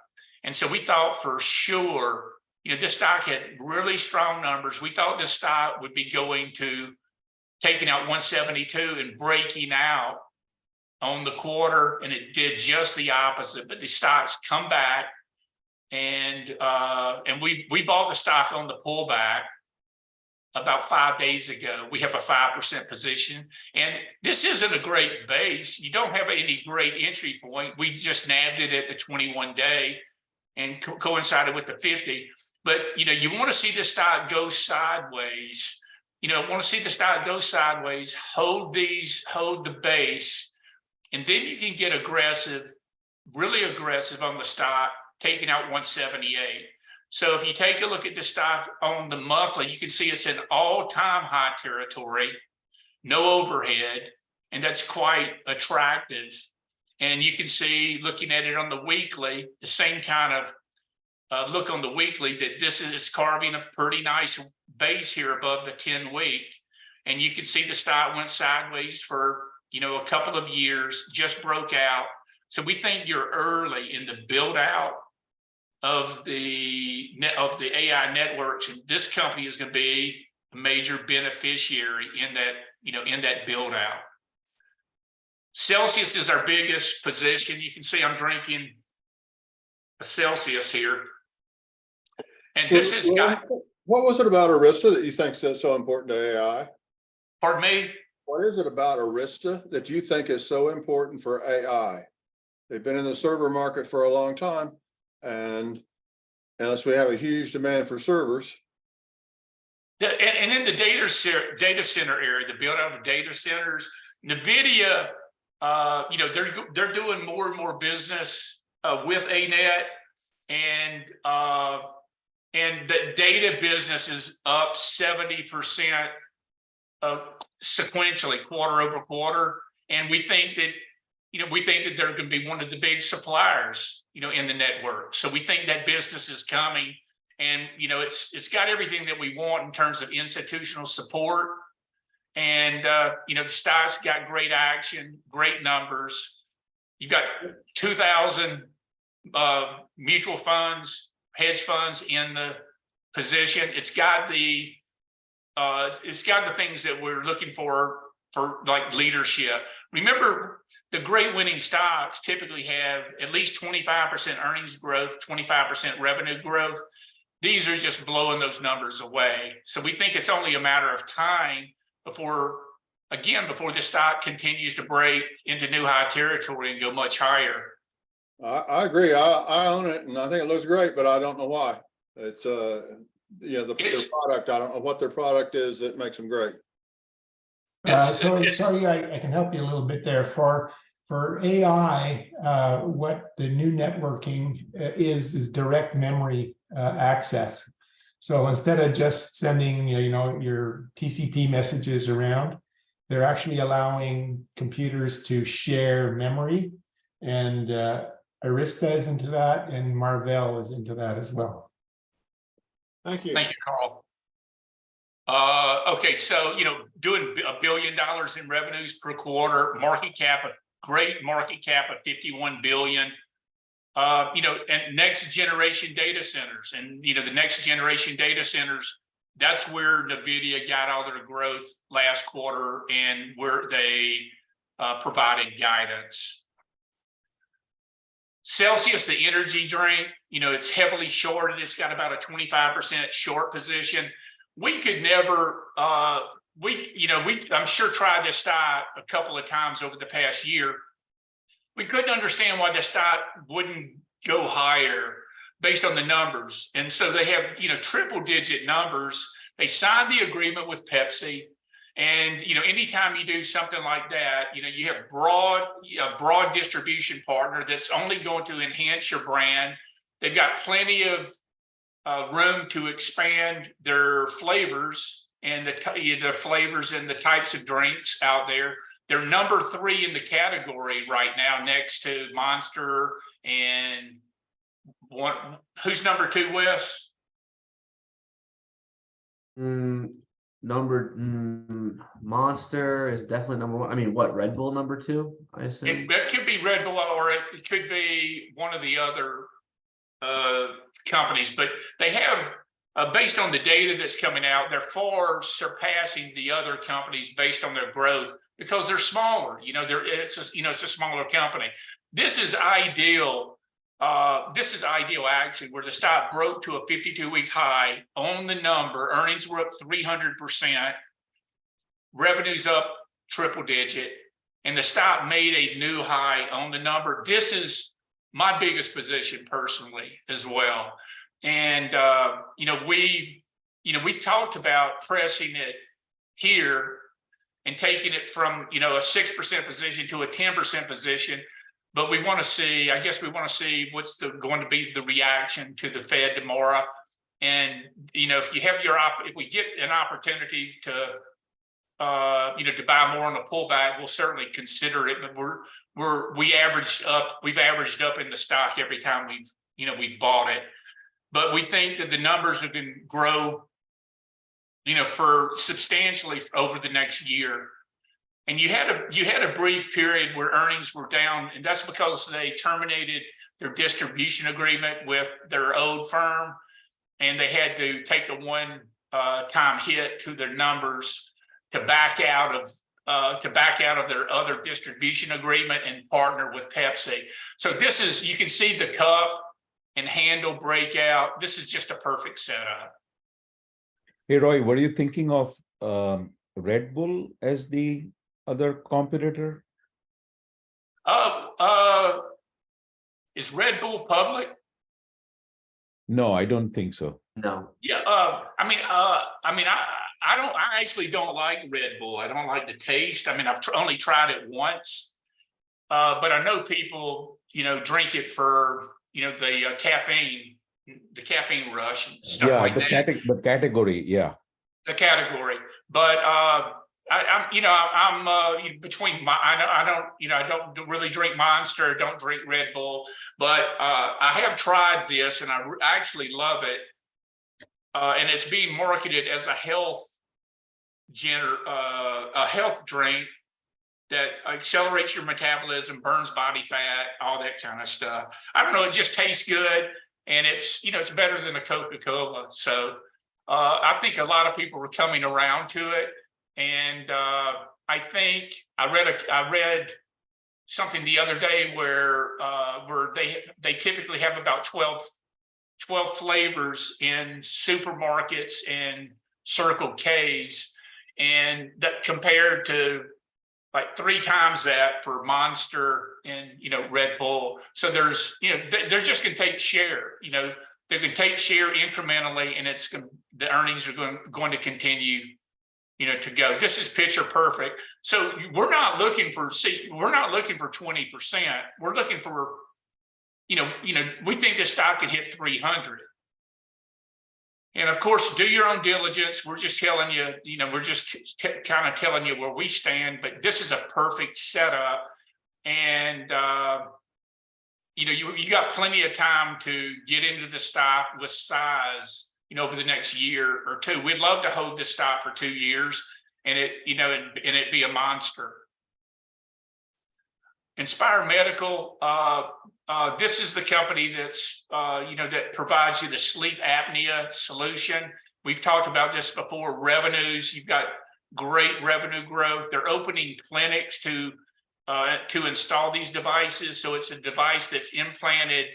Speaker 1: And so we thought for sure, this stock had really strong numbers. We thought this stock would be going to taking out 172 and breaking out on the quarter, and it did just the opposite. But the stocks come back, and we bought the stock on the pullback about 5 days ago. We have a 5% position, and this isn't a great base. You don't have any great entry point. We just nabbed it at the 21-day and coincided with the 50. But you want to see the stock go sideways. Want to see the stock go sideways, hold the base, and then you can get aggressive, really aggressive on the stock, taking out 178. So if you take a look at the stock on the monthly, you can see it's in all-time high territory, no overhead, and that's quite attractive. And you can see, looking at it on the weekly, the same kind of look on the weekly, that this is carving a pretty nice base here above the 10-week. And you can see the stock went sideways for a couple of years, just broke out. So we think you're early in the build out of the AI networks, and this company is going to be a major beneficiary in that build out. Celsius is our biggest position. You can see I'm drinking a Celsius here, and this has got.
Speaker 11: What was it about Arista that you think is so important to AI?
Speaker 1: Pardon me?
Speaker 11: What is it about Arista that you think is so important for AI? They've been in the server market for a long time, and unless we have a huge demand for servers.
Speaker 1: Yeah, and in the data center area, the build out of data centers, NVIDIA, they're doing more and more business with ANET, and the data business is up 70% sequentially, quarter over quarter, and we think that they're going to be one of the big suppliers, in the network. So we think that business is coming, and it's got everything that we want in terms of institutional support, and the stock's got great action, great numbers. You've got 2,000 mutual funds, hedge funds in the position. It's got the things that we're looking for like leadership. Remember, the great winning stocks typically have at least 25% earnings growth, 25% revenue growth. These are just blowing those numbers away. So we think it's only a matter of time before the stock continues to break into new high territory and go much higher.
Speaker 11: I agree. I own it, and I think it looks great, but I don't know why. It's their product. I don't know what their product is that makes them great.
Speaker 10: Sorry, I can help you a little bit there. For AI, what the new networking is direct memory access. So instead of just sending your TCP messages around, they're actually allowing computers to share memory, and Arista is into that, and Marvell is into that as well.
Speaker 11: Thank you.
Speaker 1: Thank you, Carl. Okay, so doing $1 billion in revenues per quarter, great market cap of 51 billion. And next generation data centers, and the next generation data centers, that's where NVIDIA got all their growth last quarter, and where they provided guidance. Celsius, the energy drink, it's heavily shorted. It's got about a 25% short position. We could never, I'm sure tried this stock a couple of times over the past year. We couldn't understand why the stock wouldn't go higher based on the numbers. And so they have, triple digit numbers. They signed the agreement with Pepsi. And, anytime you do something like that, you have a broad distribution partner that's only going to enhance your brand. They've got plenty of room to expand their flavors and the flavors and the types of drinks out there. They're number 3 in the category right now, next to Monster and who's number 2, Wes?
Speaker 3: Monster is definitely number 1. I mean, what, Red Bull number 2? I assume
Speaker 1: That could be Red Bull, or it could be one of the other companies, but they have, based on the data that's coming out, they're far surpassing the other companies based on their growth, because they're smaller. It's a smaller company. This is ideal this is ideal action where the stock broke to a 52-week high on the number. Earnings were up 300%. Revenues up triple digit. And the stock made a new high on the number. This is my biggest position personally as well. And, we talked about pressing it here and taking it from, a 6% position to a 10% position. But we want to see, what's going to be the reaction to the Fed tomorrow. And, if we get an opportunity to, to buy more on the pullback, we'll certainly consider it. But we've averaged up in the stock every time we've bought it. But we think that the numbers are going to grow, for substantially over the next year. And you had a brief period where earnings were down, and that's because they terminated their distribution agreement with their old firm, and they had to take a one-time hit to their numbers to back out of their other distribution agreement and partner with Pepsi. So this is, you can see the cup and handle breakout. This is just a perfect setup.
Speaker 2: Hey, Roy, were you thinking of Red Bull as the other competitor?
Speaker 1: Is Red Bull public?
Speaker 2: No, I don't think so.
Speaker 3: No.
Speaker 1: Yeah. I actually don't like Red Bull. I don't like the taste. I mean, I've only tried it once, but I know people, drink it for, the caffeine rush and stuff like that.
Speaker 2: The category, yeah.
Speaker 1: The category, but I'm between my. I don't really drink Monster. Don't drink Red Bull, but I have tried this and I actually love it. And it's being marketed as a health drink that accelerates your metabolism, burns body fat, all that kind of stuff. I don't know. It just tastes good, and it's it's better than a Coca-Cola. So I think a lot of people are coming around to it, and I think I read something the other day where they typically have about 12 flavors in supermarkets and Circle K's, and that compared to like 3 times that for Monster and Red Bull. So there's they're just going to take share. They can take share incrementally, and the earnings are going to continue to go. This is picture perfect. So we're not looking for 20%. We're looking for we think this stock could hit 300. And of course, do your own diligence. We're just telling you, we're just kind of telling you where we stand, but this is a perfect setup. And, you got plenty of time to get into the stock with size, over the next year or two. We'd love to hold this stock for 2 years and it be a monster. Inspire Medical, this is the company that's, that provides you the sleep apnea solution. We've talked about this before. Revenues, you've got great revenue growth. They're opening clinics to install these devices. So it's a device that's implanted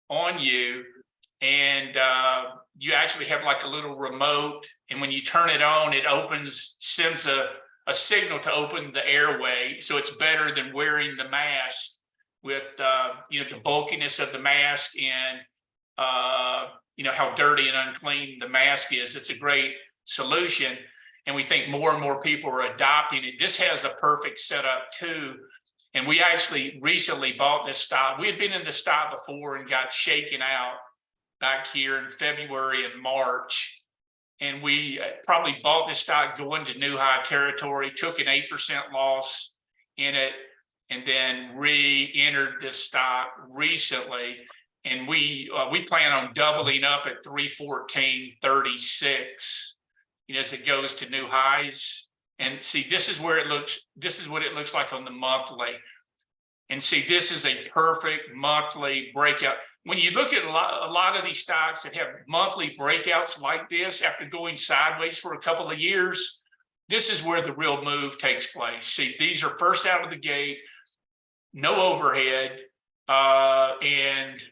Speaker 1: on you, and you actually have like a little remote. And when you turn it on, it sends a signal to open the airway. So it's better than wearing the mask with the bulkiness of the mask and how dirty and unclean the mask is. It's a great solution, and we think more and more people are adopting it. This has a perfect setup too, and we actually recently bought this stock. We had been in the stock before and got shaken out back here in February and March, and we probably bought this stock going to new high territory, took an 8% loss in it, and then re-entered this stock recently. And we plan on doubling up at 314.36, as it goes to new highs. And see, this is what it looks like on the monthly. And see, this is a perfect monthly breakout. When you look at a lot of these stocks that have monthly breakouts like this after going sideways for a couple of years, this is where the real move takes place. See, these are first out of the gate, no overhead, and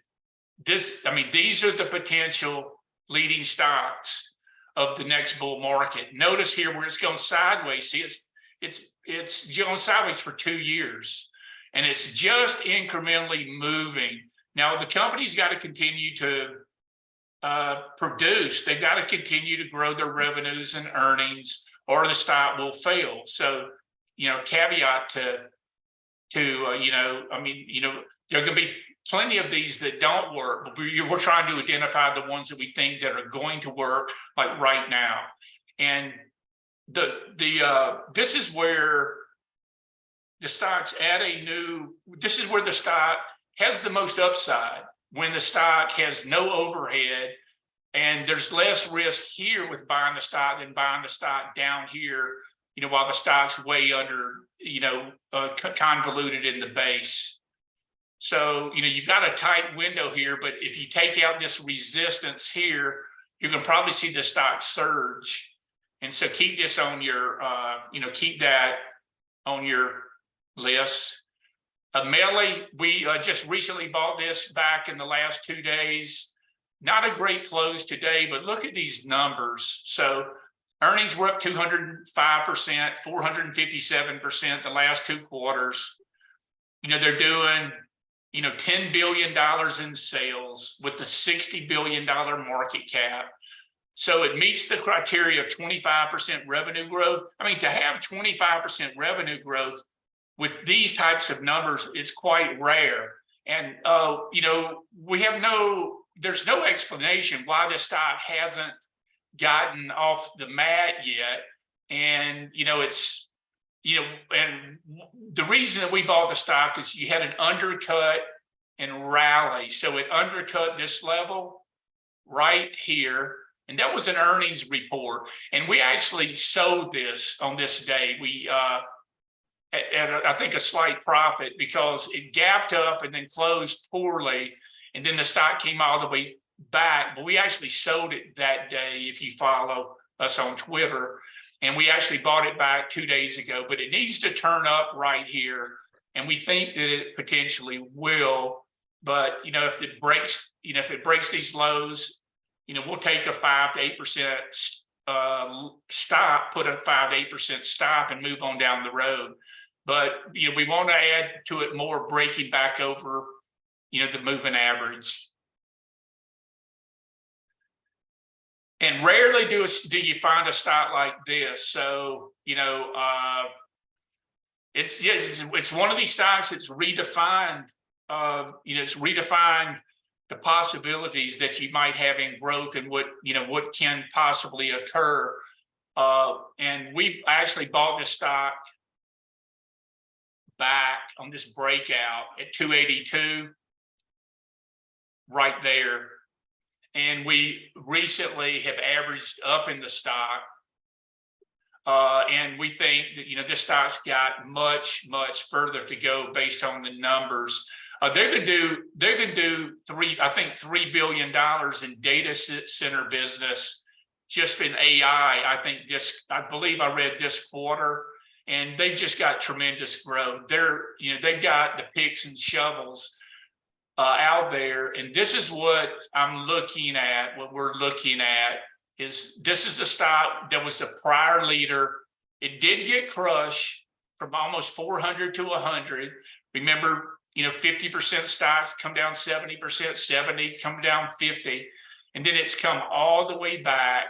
Speaker 1: these are the potential leading stocks of the next bull market. Notice here where it's going sideways. See, it's going sideways for 2 years, and it's just incrementally moving. Now the company's got to continue to produce. They've got to continue to grow their revenues and earnings, or the stock will fail. So, caveat to there are going to be plenty of these that don't work, but we're trying to identify the ones that we think that are going to work, like right now. And this is where the stock's this is where the stock has the most upside, when the stock has no overhead, and there's less risk here with buying the stock than buying the stock down here, while the stock's way under, convoluted in the base. So, you've got a tight window here, but if you take out this resistance here, you can probably see the stock surge. And so keep this on your, keep that on your list. Meli, we just recently bought this back in the last 2 days. Not a great close today, but look at these numbers. So earnings were up 205%, 457% the last 2 quarters. They're doing, $10 billion in sales with the $60 billion market cap. So it meets the criteria of 25% revenue growth. To have 25% revenue growth with these types of numbers, it's quite rare. And, there's no explanation why this stock hasn't gotten off the mat yet. And, and the reason that we bought the stock is you had an undercut and rally. So it undercut this level right here. And that was an earnings report. And we actually sold this on this day. We, at I think a slight profit, because it gapped up and then closed poorly. And then the stock came all the way back. But we actually sold it that day, if you follow us on Twitter. And we actually bought it back 2 days ago, but it needs to turn up right here. And we think that it potentially will. But, if it breaks, if it breaks these lows, we'll take a 5 to 8% stop, put a 5 to 8% stop and move on down the road. But, we want to add to it more, breaking back over, the moving average. And rarely do you find a stock like this. So, it's one of these stocks that's redefined, it's redefined the possibilities that you might have in growth and what can possibly occur. And we actually bought this stock back on this breakout at 282, right there. And we recently have averaged up in the stock. And we think that, this stock's got much, much further to go based on the numbers. They're going to do $3 billion in data center business just in AI. I believe I read this quarter, and they've just got tremendous growth. They've got the picks and shovels out there. And this is what I'm looking at. What we're looking at is, this is a stock that was a prior leader. It did get crushed from almost 400 to 100. Remember, 50% stocks come down 70%, 70 come down 50, and then it's come all the way back.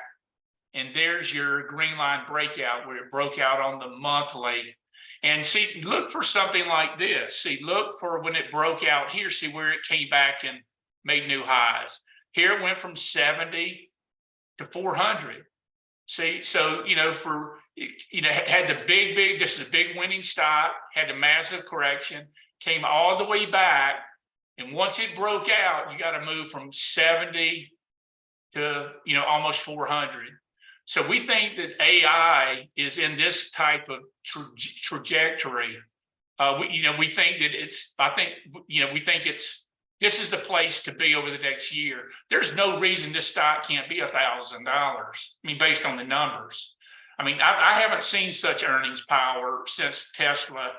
Speaker 1: And there's your green line breakout, where it broke out on the monthly. And see, look for something like this. See, look for when it broke out here, see where it came back and made new highs. Here it went from 70 to 400. See, so, had the big, this is a big winning stock, had a massive correction, came all the way back. And once it broke out, you got to move from 70 to, almost 400. So we think that AI is in this type of trajectory. We think that this is the place to be over the next year. There's no reason this stock can't be $1,000. Based on the numbers. I haven't seen such earnings power since Tesla,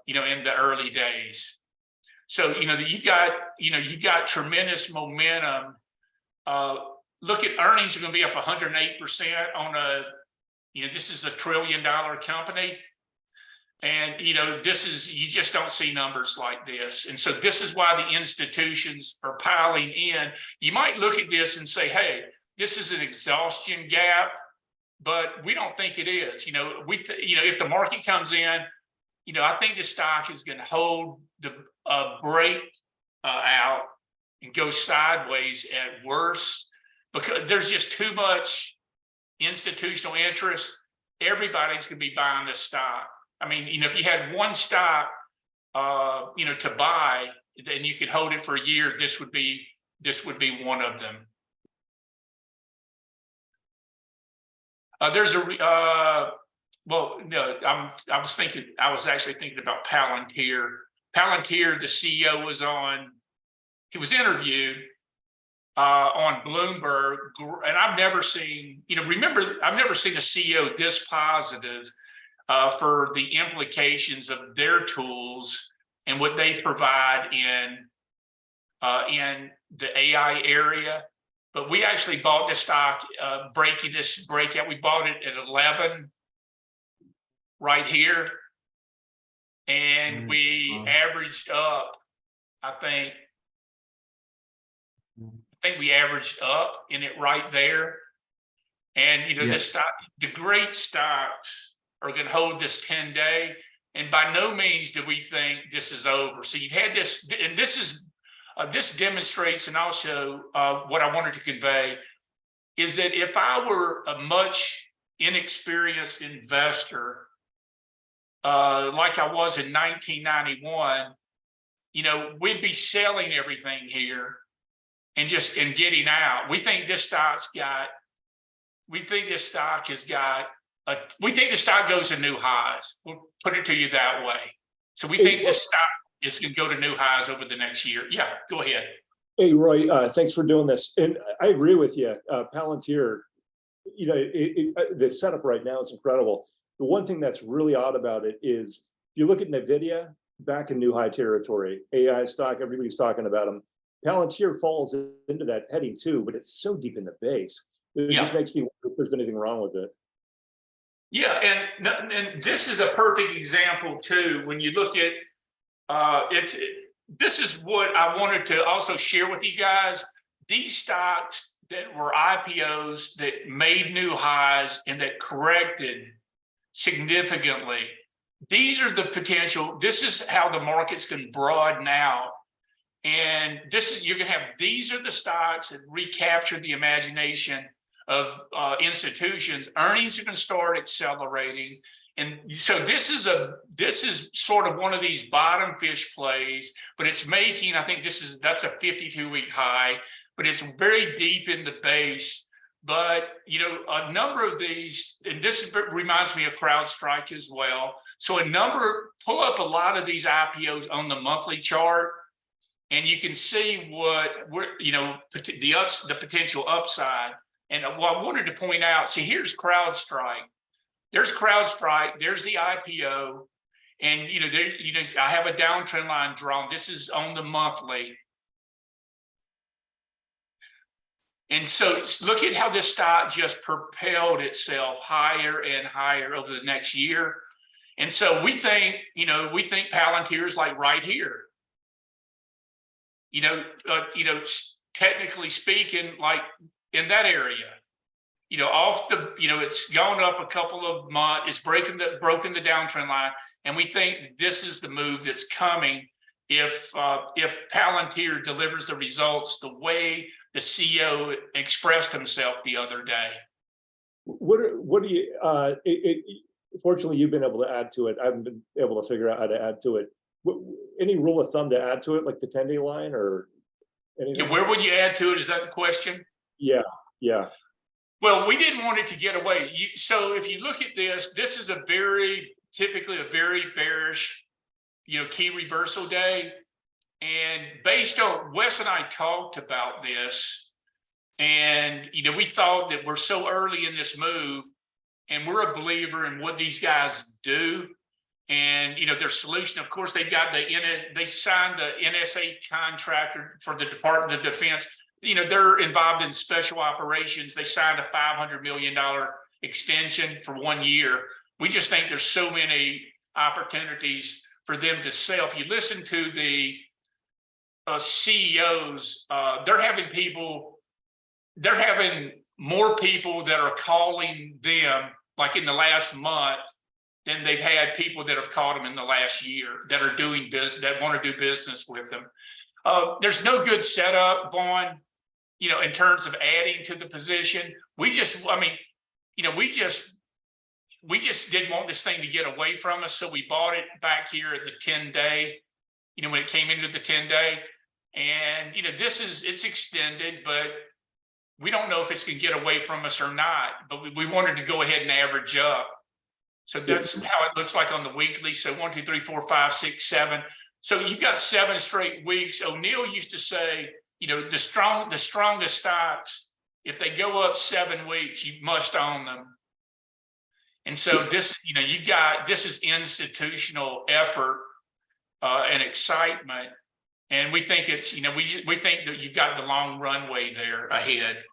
Speaker 1: in the early days. So, you got tremendous momentum. Look at earnings are going to be up 108% on this is $1 trillion company. And, you just don't see numbers like this. And so this is why the institutions are piling in. You might look at this and say, hey, this is an exhaustion gap, but we don't think it is. If the market comes in, I think the stock is going to hold the break out and go sideways at worst, because there's just too much institutional interest. Everybody's going to be buying this stock. I mean, if you had one stock, to buy, then you could hold it for a year. This would be one of them. I was actually thinking about Palantir. Palantir, the CEO he was interviewed on Bloomberg, and I've never seen, I've never seen a CEO this positive for the implications of their tools and what they provide in the AI area. But we actually bought this stock, breaking this breakout. We bought it at 11 right here. And we averaged up, I think we averaged up in it right there. And, the great stocks are going to hold this 10-day. And by no means do we think this is over. So you've had this, and this demonstrates, and also what I wanted to convey is that if I were a much inexperienced investor, like I was in 1991, we'd be selling everything here and getting out. We think this stock goes to new highs. We'll put it to you that way. So we think this stock is going to go to new highs over the next year. Yeah, go ahead.
Speaker 4: Hey, Roy, thanks for doing this. And I agree with you. Palantir, the setup right now is incredible. The one thing that's really odd about it is, if you look at NVIDIA, back in new high territory, AI stock, everybody's talking about them. Palantir falls into that heading too, but it's so deep in the base. It just makes me wonder if there's anything wrong with it.
Speaker 1: Yeah, and this is a perfect example too. When you look at, this is what I wanted to also share with you guys. These stocks that were IPOs that made new highs and that corrected significantly. These are the potential. This is how the markets can broaden out. And you're going to have, these are the stocks that recapture the imagination of institutions. Earnings are going to start accelerating. And so this is sort of one of these bottom fish plays, but it's making, I think that's a 52-week high, but it's very deep in the base. But, a number of these, and this reminds me of CrowdStrike as well. So pull up a lot of these IPOs on the monthly chart, and you can see the potential upside. And what I wanted to point out, see, here's CrowdStrike. There's CrowdStrike, there's the IPO, and, I have a downtrend line drawn. This is on the monthly. And so look at how this stock just propelled itself higher and higher over the next year. And so we think Palantir is like right here. Technically speaking, like in that area, it's gone up a couple of months, it's broken the downtrend line. And we think this is the move that's coming if Palantir delivers the results the way the CEO expressed himself the other day.
Speaker 4: What do you, fortunately, you've been able to add to it. I haven't been able to figure out how to add to it. Any rule of thumb to add to it, like the 10-day line or anything?
Speaker 1: Yeah, where would you add to it? Is that the question?
Speaker 4: Yeah.
Speaker 1: Well, we didn't want it to get away. So if you look at this is typically a very bearish, key reversal day. And based on Wes and I talked about this, and we thought that we're so early in this move, and we're a believer in what these guys do. And, their solution, of course, they've got they signed the NSA contractor for the Department of Defense. They're involved in special operations. They signed a $500 million extension for 1 year. We just think there's so many opportunities for them to sell. If you listen to the CEOs, they're having more people that are calling them, like in the last month, than they've had people that have called them in the last year that are doing business, that want to do business with them. There's no good setup, Vaughn, in terms of adding to the position. We just didn't want this thing to get away from us. So we bought it back here at the 10-day, when it came into the 10-day. And, it's extended, but we don't know if it's going to get away from us or not. But we wanted to go ahead and average up. So that's how it looks like on the weekly. So 1, 2, 3, 4, 5, 6, 7. So you got 7 straight weeks. O'Neill used to say, the strongest stocks, if they go up 7 weeks, you must own them. And so this, this is institutional effort and excitement. And we think it's, we think that you've got the long runway there ahead.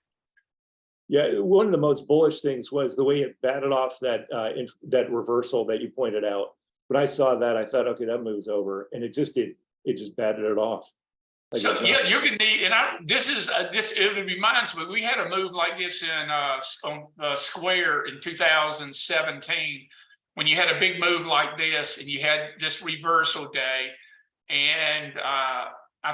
Speaker 4: Yeah, one of the most bullish things was the way it batted off that that reversal that you pointed out. When I saw that, I thought, okay, that move's over, and it just batted it off.
Speaker 1: So yeah, you can need, and it reminds me, we had a move like this on Square in 2017 when you had a big move like this, and you had this reversal day, and I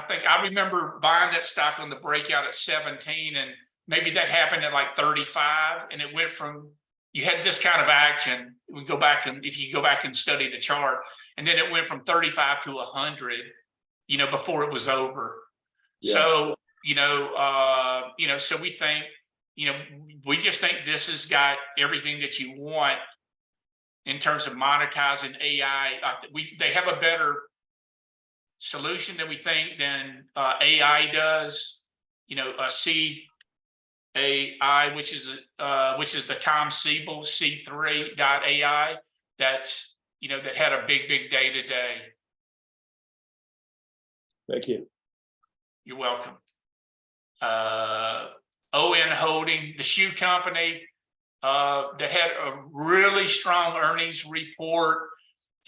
Speaker 1: think I remember buying that stock on the breakout at 17, and maybe that happened at like 35, and it went from, you had this kind of action. We go back, and if you go back and study the chart, and then it went from 35 to 100, before it was over. Yeah. So, so we think, we just think this has got everything that you want in terms of monetizing AI. They have a better solution than we think than AI does. AI, which is the Tom Siebel C3.ai that's that had a big day today.
Speaker 4: Thank you.
Speaker 1: You're welcome. ON Holding, the shoe company that had a really strong earnings report,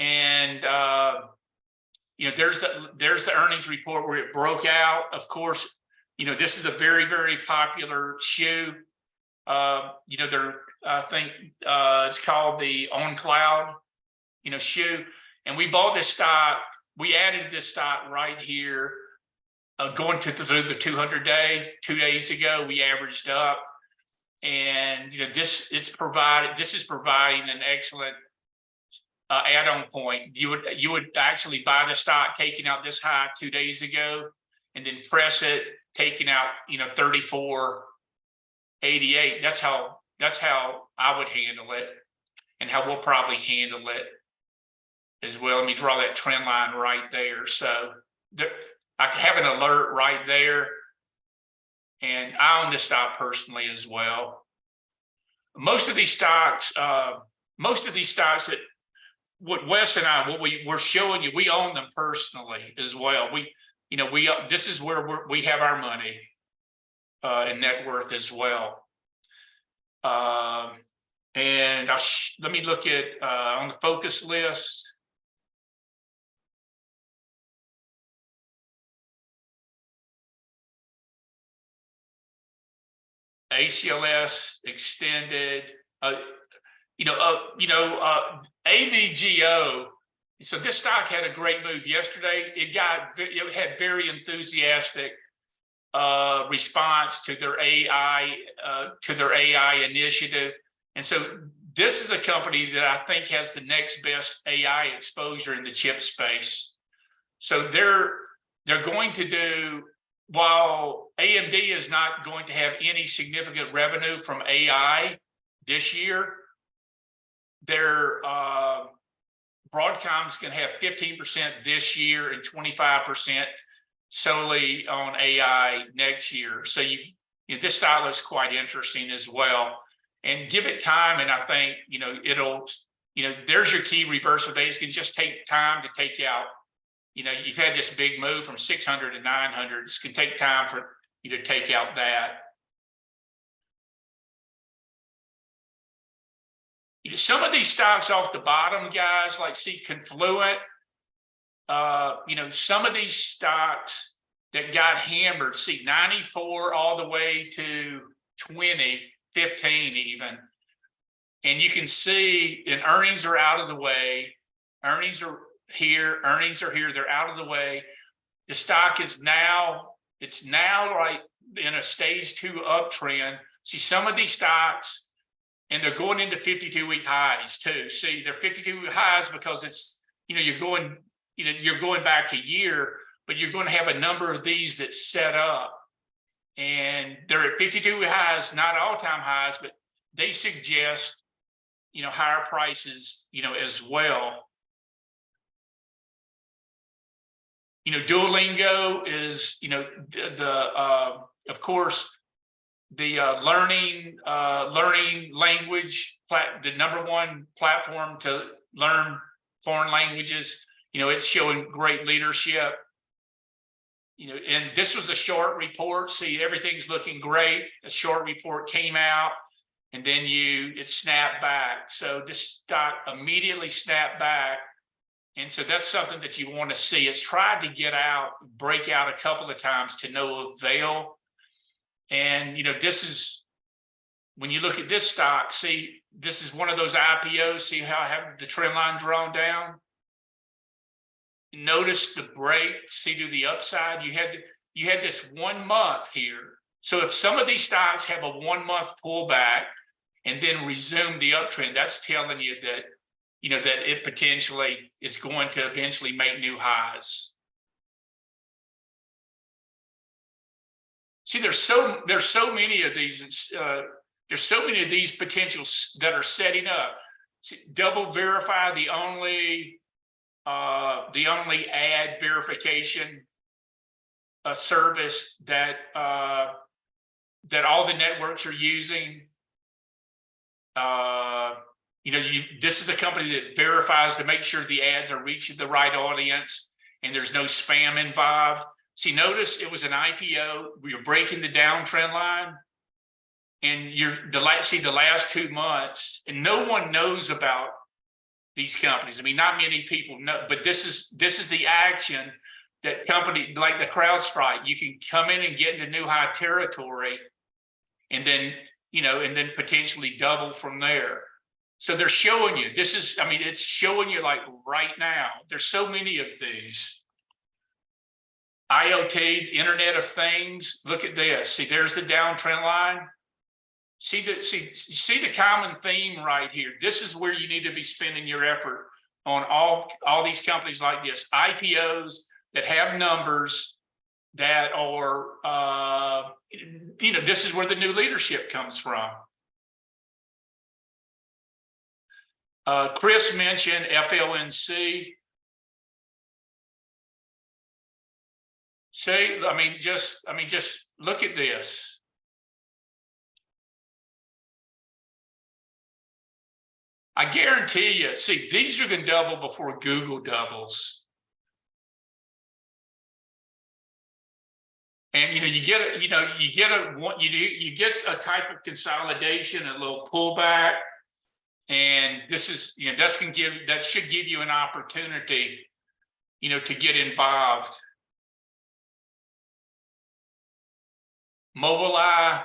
Speaker 1: and there's the earnings report where it broke out. Of course, this is a very, very popular shoe. I think it's called the On Cloud, shoe. And we bought this stock. We added this stock right here, going through the 200-day. 2 days ago, we averaged up, and this is providing an excellent add-on point. You would actually buy the stock taking out this high 2 days ago, and then press it, taking out 34.88. That's how I would handle it, and how we'll probably handle it as well. Let me draw that trend line right there. So I have an alert right there, and I own this stock personally as well. Most of these stocks that what Wes and I, we're showing you, we own them personally as well. This is where we have our money and net worth as well. And let me look at on the focus list. ACLS extended, AVGO. So this stock had a great move yesterday. It had very enthusiastic response to their AI initiative. And so this is a company that I think has the next best AI exposure in the chip space. So they're going to do, while AMD is not going to have any significant revenue from AI this year, their Broadcom's going to have 15% this year and 25% solely on AI next year. So this style looks quite interesting as well. And give it time, and I think it'll there's your key reversal days. Can just take time to take out. You've had this big move from 600 to 900. It's going to take time for you to take out that. Some of these stocks off the bottom, guys, like see Confluent, some of these stocks that got hammered, see 94 all the way to 20, 15 even. And you can see, and earnings are out of the way. Earnings are here, they're out of the way. The stock is now, it's now like in a stage 2 uptrend. See some of these stocks, and they're going into 52-week highs too. See, they're 52-week highs because it's, you're going back a year, but you're going to have a number of these that set up. And they're at 52-week highs, not all-time highs, but they suggest, higher prices, as well. Duolingo is, of course, the learning language, the #1 platform to learn foreign languages. It's showing great leadership. And this was a short report. See, everything's looking great. A short report came out, and then it snapped back. So this stock immediately snapped back. And so that's something that you want to see. It's tried to get out, break out a couple of times to no avail. And, this is, when you look at this stock, see, this is one of those IPOs. See how I have the trend line drawn down? Notice the break, see to the upside. You had this 1 month here. So if some of these stocks have a 1 month pullback and then resume the uptrend, that's telling you that, that it potentially is going to eventually make new highs. See, there's so many of these. There's so many of these potentials that are setting up. See, Double Verify, the only ad verification service that all the networks are using. This is a company that verifies to make sure the ads are reaching the right audience and there's no spam involved. See, notice it was an IPO. We were breaking the downtrend line, and see the last 2 months, and no one knows about these companies. I mean, not many people know, but this is the action that company like the CrowdStrike, you can come in and get into new high territory, and then potentially double from there. So they're showing you, it's showing you like right now. There's so many of these. IoT, Internet of Things, look at this. See, there's the downtrend line. See the common theme right here. This is where you need to be spending your effort on all these companies like this. IPOs that have numbers that are, this is where the new leadership comes from. Chris mentioned FLNC. Just look at this. I guarantee you, see, these are going to double before Google doubles. And you get a type of consolidation, a little pullback, and this is that should give you an opportunity, to get involved. Mobileye,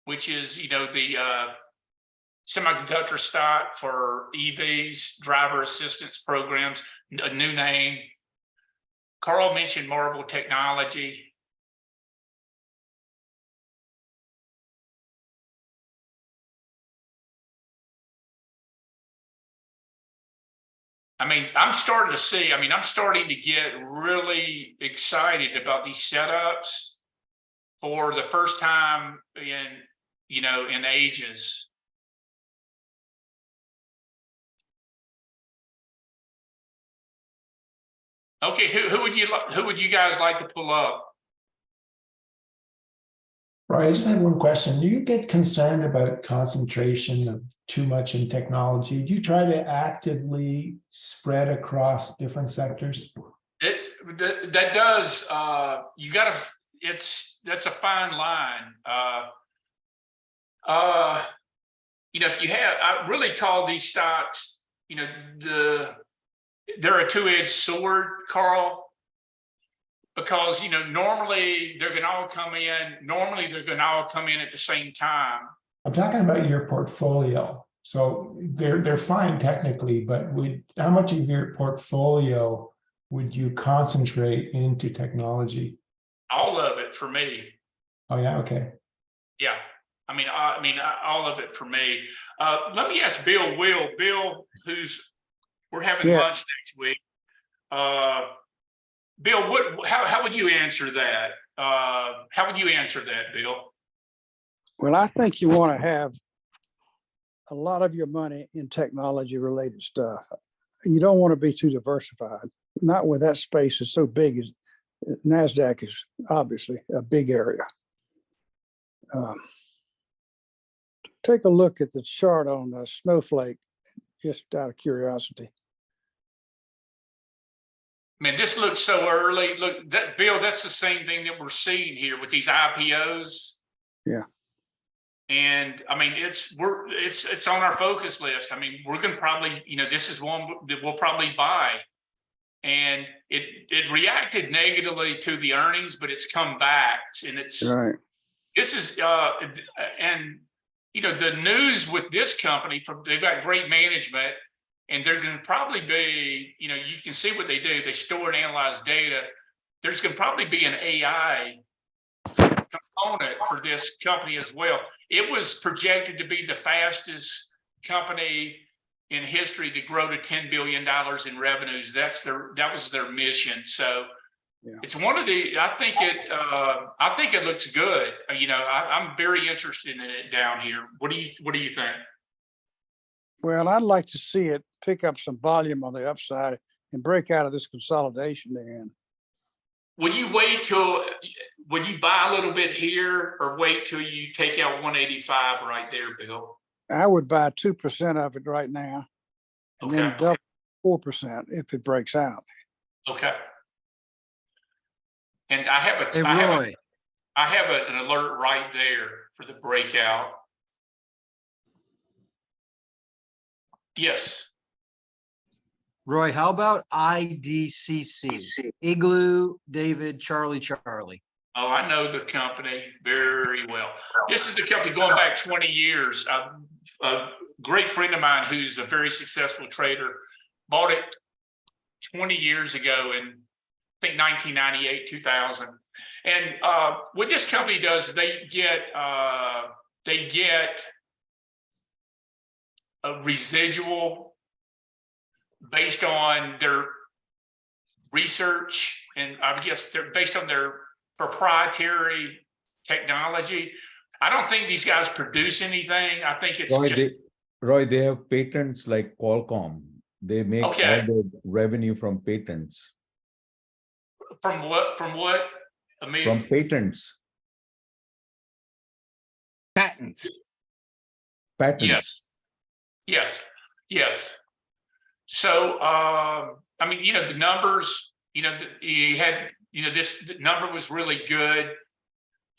Speaker 1: which is the semiconductor stock for EVs, driver assistance programs, a new name. Carl mentioned Marvel Technology. I'm starting to get really excited about these setups for the first time in ages. Okay, who would you guys like to pull up?
Speaker 10: Right, I just had one question. Do you get concerned about concentration of too much in technology? Do you try to actively spread across different sectors?
Speaker 1: That does, you gotta, that's a fine line. If you have, I really call these stocks, they're a two-edged sword, Carl. Because, normally they're gonna all come in at the same time.
Speaker 10: I'm talking about your portfolio. So they're fine technically, but how much of your portfolio would you concentrate into technology?
Speaker 1: All of it for me.
Speaker 10: Oh, yeah, okay.
Speaker 1: Yeah. All of it for me. Let me ask Bill, we're having lunch next week. Bill, how would you answer that? How would you answer that, Bill?
Speaker 12: Well, I think you want to have a lot of your money in technology related stuff. You don't want to be too diversified, not with that space is so big. As NASDAQ is obviously a big area. Take a look at the chart on Snowflake, just out of curiosity.
Speaker 1: Man, this looks so early. Look, Bill, that's the same thing that we're seeing here with these IPOs.
Speaker 12: Yeah.
Speaker 1: And it's on our focus list. We're going to probably, this is one that we'll probably buy. And it reacted negatively to the earnings, but it's come back. And the news with this company, they've got great management. And they're going to probably be, you can see what they do. They store and analyze data. There's going to probably be an AI component for this company as well. It was projected to be the fastest company in history to grow to $10 billion in revenues. That was their mission. So it's one of the, I think it looks good. I'm very interested in it down here. What do you think?
Speaker 12: Well, I'd like to see it pick up some volume on the upside and break out of this consolidation they're in.
Speaker 1: Would you buy a little bit here or wait till you take out 185 right there, Bill?
Speaker 12: I would buy 2% of it right now and
Speaker 1: Okay.
Speaker 12: then double 4% if it breaks out.
Speaker 1: Okay. And I have an alert right there for the breakout. Yes.
Speaker 13: Roy, how about IDCC? Igloo, David, Charlie.
Speaker 1: Oh, I know the company very well. This is the company going back 20 years. A great friend of mine who's a very successful trader bought it 20 years ago in, I think, 1998, 2000. And what this company does is they get a residual based on their research, and I guess they're based on their proprietary technology. I don't think these guys produce anything. I think it's
Speaker 2: Roy, they have patents like Qualcomm. They make all their revenue from patents.
Speaker 1: From what?
Speaker 2: From patents.
Speaker 5: Patents.
Speaker 1: Yes. So, the numbers, the number was really good.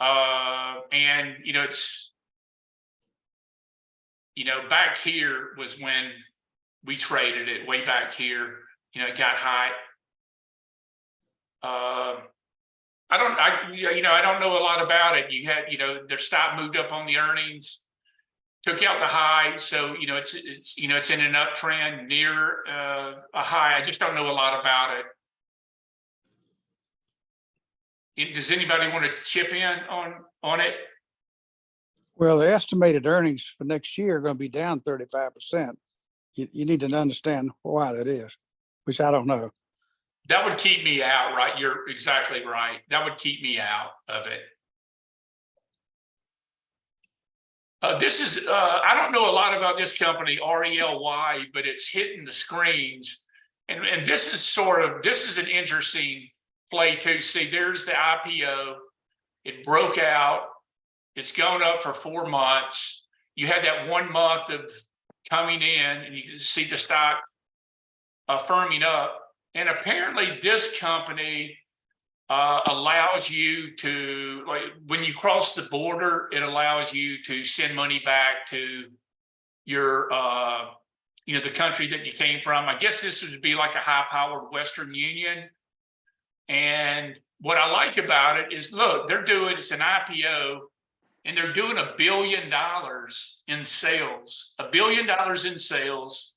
Speaker 1: And, it's, back here was when we traded it way back here, it got high. I don't know a lot about it. You had, their stock moved up on the earnings, took out the high. So, it's in an uptrend near a high. I just don't know a lot about it. Does anybody want to chip in on it?
Speaker 12: Well, the estimated earnings for next year are going to be down 35%. You need to understand why that is, which I don't know.
Speaker 1: That would keep me out, right? You're exactly right. That would keep me out of it. This is, I don't know a lot about this company, RELY, but it's hitting the screens. And this is an interesting play too. See, there's the IPO. It broke out. It's gone up for 4 months. You had that 1 month of coming in and you can see the stock firming up. And apparently this company allows you to, like, when you cross the border, it allows you to send money back to your, the country that you came from. I guess this would be like a high-powered Western Union. And what I like about it is, look, it's an IPO, and they're doing $1 billion in sales. $1 billion in sales.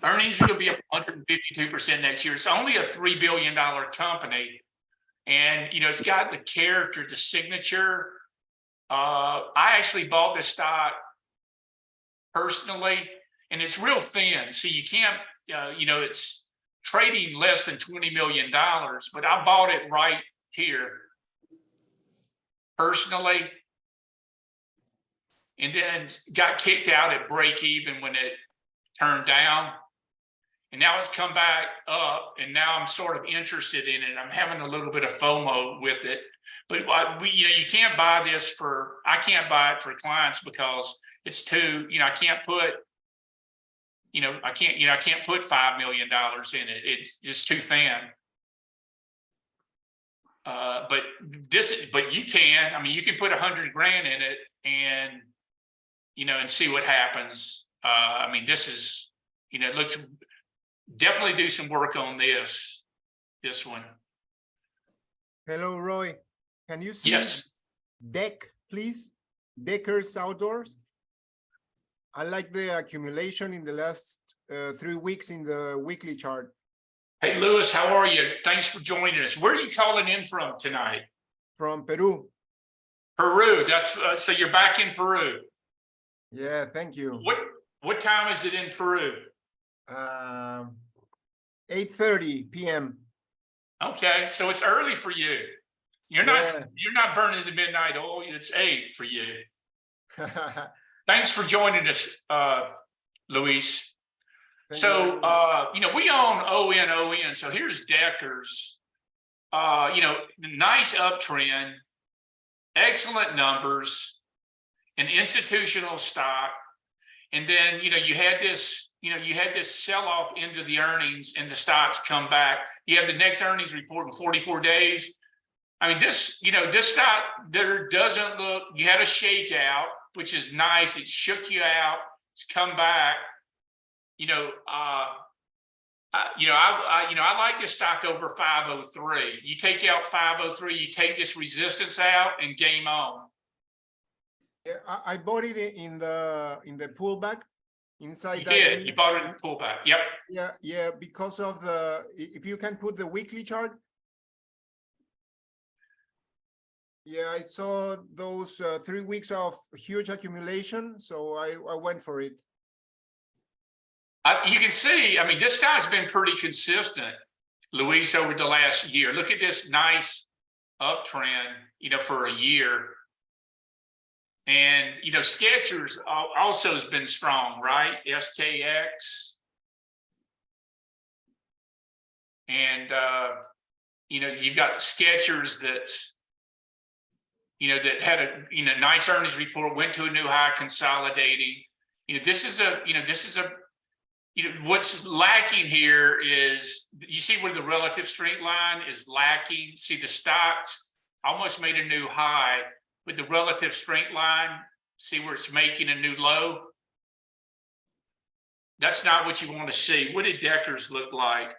Speaker 1: Earnings are going to be up 152% next year. It's only a $3 billion company. And, it's got the character, the signature. I actually bought this stock personally, and it's real thin. See, you can't, it's trading less than $20 million, but I bought it right here personally, and then got kicked out at break even when it turned down. And now it's come back up, and now I'm sort of interested in it. I'm having a little bit of FOMO with it, but you can't buy this I can't buy it for clients because it's too, I can't put, I can't put $5 million in it. It's just too thin. But you can, you can put 100 grand in it and, and see what happens. This is, it looks, definitely do some work on this one.
Speaker 14: Hello, Roy. Can you see
Speaker 1: Yes.
Speaker 14: Deck, please? Deckers Outdoors. I like the accumulation in the last 3 weeks in the weekly chart.
Speaker 1: Hey, Lewis, how are you? Thanks for joining us. Where are you calling in from tonight?
Speaker 14: From Peru.
Speaker 1: Peru. That's so you're back in Peru.
Speaker 14: Yeah, thank you.
Speaker 1: What time is it in Peru?
Speaker 14: 8:30 p.m.
Speaker 1: Okay, so it's early for you. You're not burning the midnight oil. It's 8 for you. Thanks for joining us, Luis. So we own ON. So here's Deckers. Nice uptrend, excellent numbers, an institutional stock. And then, you had this sell-off into the earnings and the stocks come back. You have the next earnings report in 44 days. This stock there doesn't look, you had a shakeout, which is nice. It shook you out. It's come back. I like this stock over 503. You take out 503, you take this resistance out and game on.
Speaker 14: Yeah, I bought it in the pullback inside.
Speaker 1: You did. You bought it in pullback. Yep.
Speaker 14: Yeah. Because of if you can put the weekly chart. Yeah, I saw those 3 weeks of huge accumulation, so I went for it.
Speaker 1: You can see, this stock's been pretty consistent, Luis, over the last year. Look at this nice uptrend, for a year. And, Skechers also has been strong, right? SKX. And, you've got Skechers that's, that had a, nice earnings report, went to a new high, consolidating. What's lacking here is, you see where the relative strength line is lacking. See, the stocks almost made a new high, but the relative strength line, see where it's making a new low? That's not what you want to see. What did Deckers look like?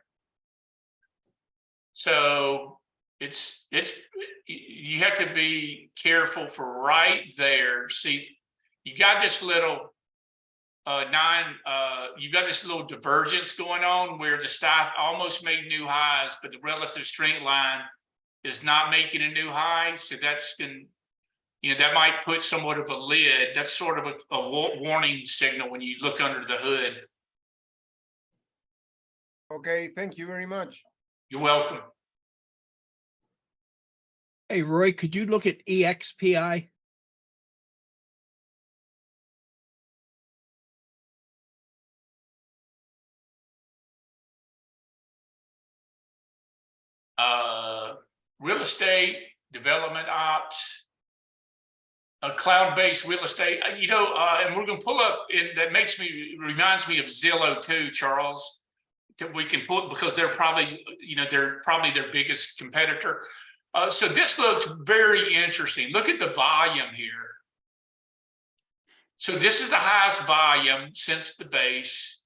Speaker 1: So you have to be careful for right there. See, you got this little you've got this little divergence going on where the stock almost made new highs, but the relative strength line is not making a new high. So that's that might put somewhat of a lid. That's sort of a warning signal when you look under the hood.
Speaker 14: Okay, thank you very much.
Speaker 1: You're welcome.
Speaker 5: Hey, Roy, could you look at EXPI?
Speaker 1: Real estate, development ops. cloud-based real estate, and we're gonna pull up, and that reminds me of Zillow too, Charles. That we can pull, because they're probably, they're probably their biggest competitor. So this looks very interesting. Look at the volume here. So this is the highest volume since the base.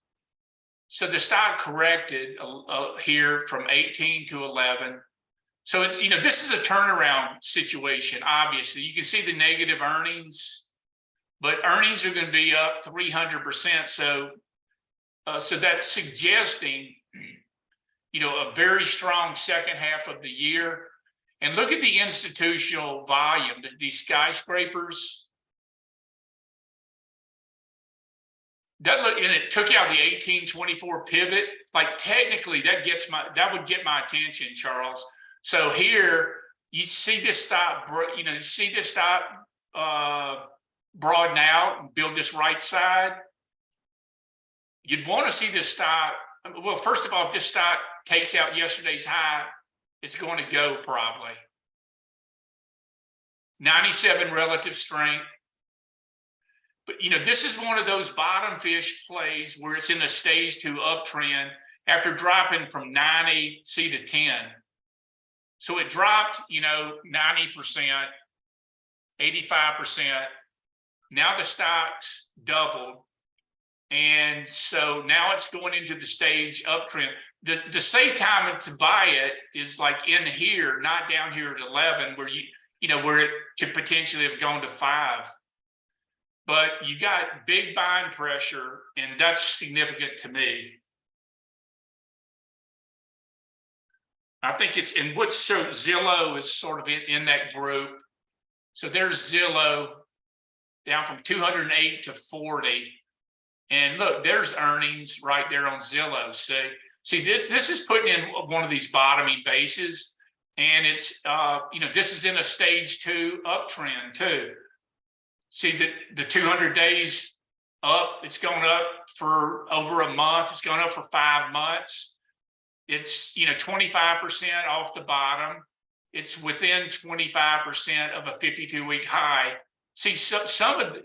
Speaker 1: So the stock corrected here from 18 to 11. So it's, this is a turnaround situation. Obviously, you can see the negative earnings, but earnings are going to be up 300%. So that's suggesting, a very strong second half of the year. And look at the institutional volume, these skyscrapers. And it took out the 1824 pivot. Like technically, that would get my attention, Charles. So here you see this stock, broaden out and build this right side. You'd want to see this stock. Well, first of all, if this stock takes out yesterday's high, it's going to go probably 97 relative strength. But this is one of those bottom fish plays where it's in a stage 2 uptrend after dropping from 90 to 10. So it dropped, 90%, 85%. Now the stock's doubled. And so now it's going into the stage uptrend. The safe time to buy it is like in here, not down here at 11, where where it could potentially have gone to 5. But you got big buying pressure, and that's significant to me. I think it's, and what's so Zillow is sort of in that group. So there's Zillow down from 208 to 40. And look, there's earnings right there on Zillow. See, this is putting in one of these bottoming bases. And it's, this is in a stage 2 uptrend too. See the 200 days up, it's going up for over a month. It's going up for 5 months. It's, 25% off the bottom. It's within 25% of a 52-week high. See, some of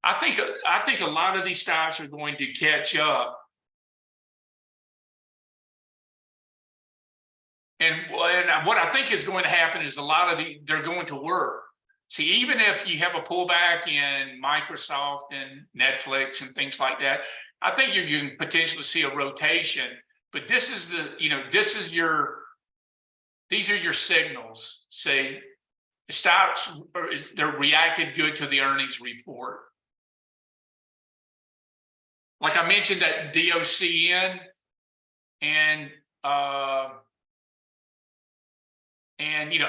Speaker 1: I think a lot of these stocks are going to catch up. And what I think is going to happen is a lot of they're going to work. See, even if you have a pullback in Microsoft and Netflix and things like that, I think you can potentially see a rotation. But this is these are your signals. Say the stocks they're reacted good to the earnings report. Like I mentioned that DOCN and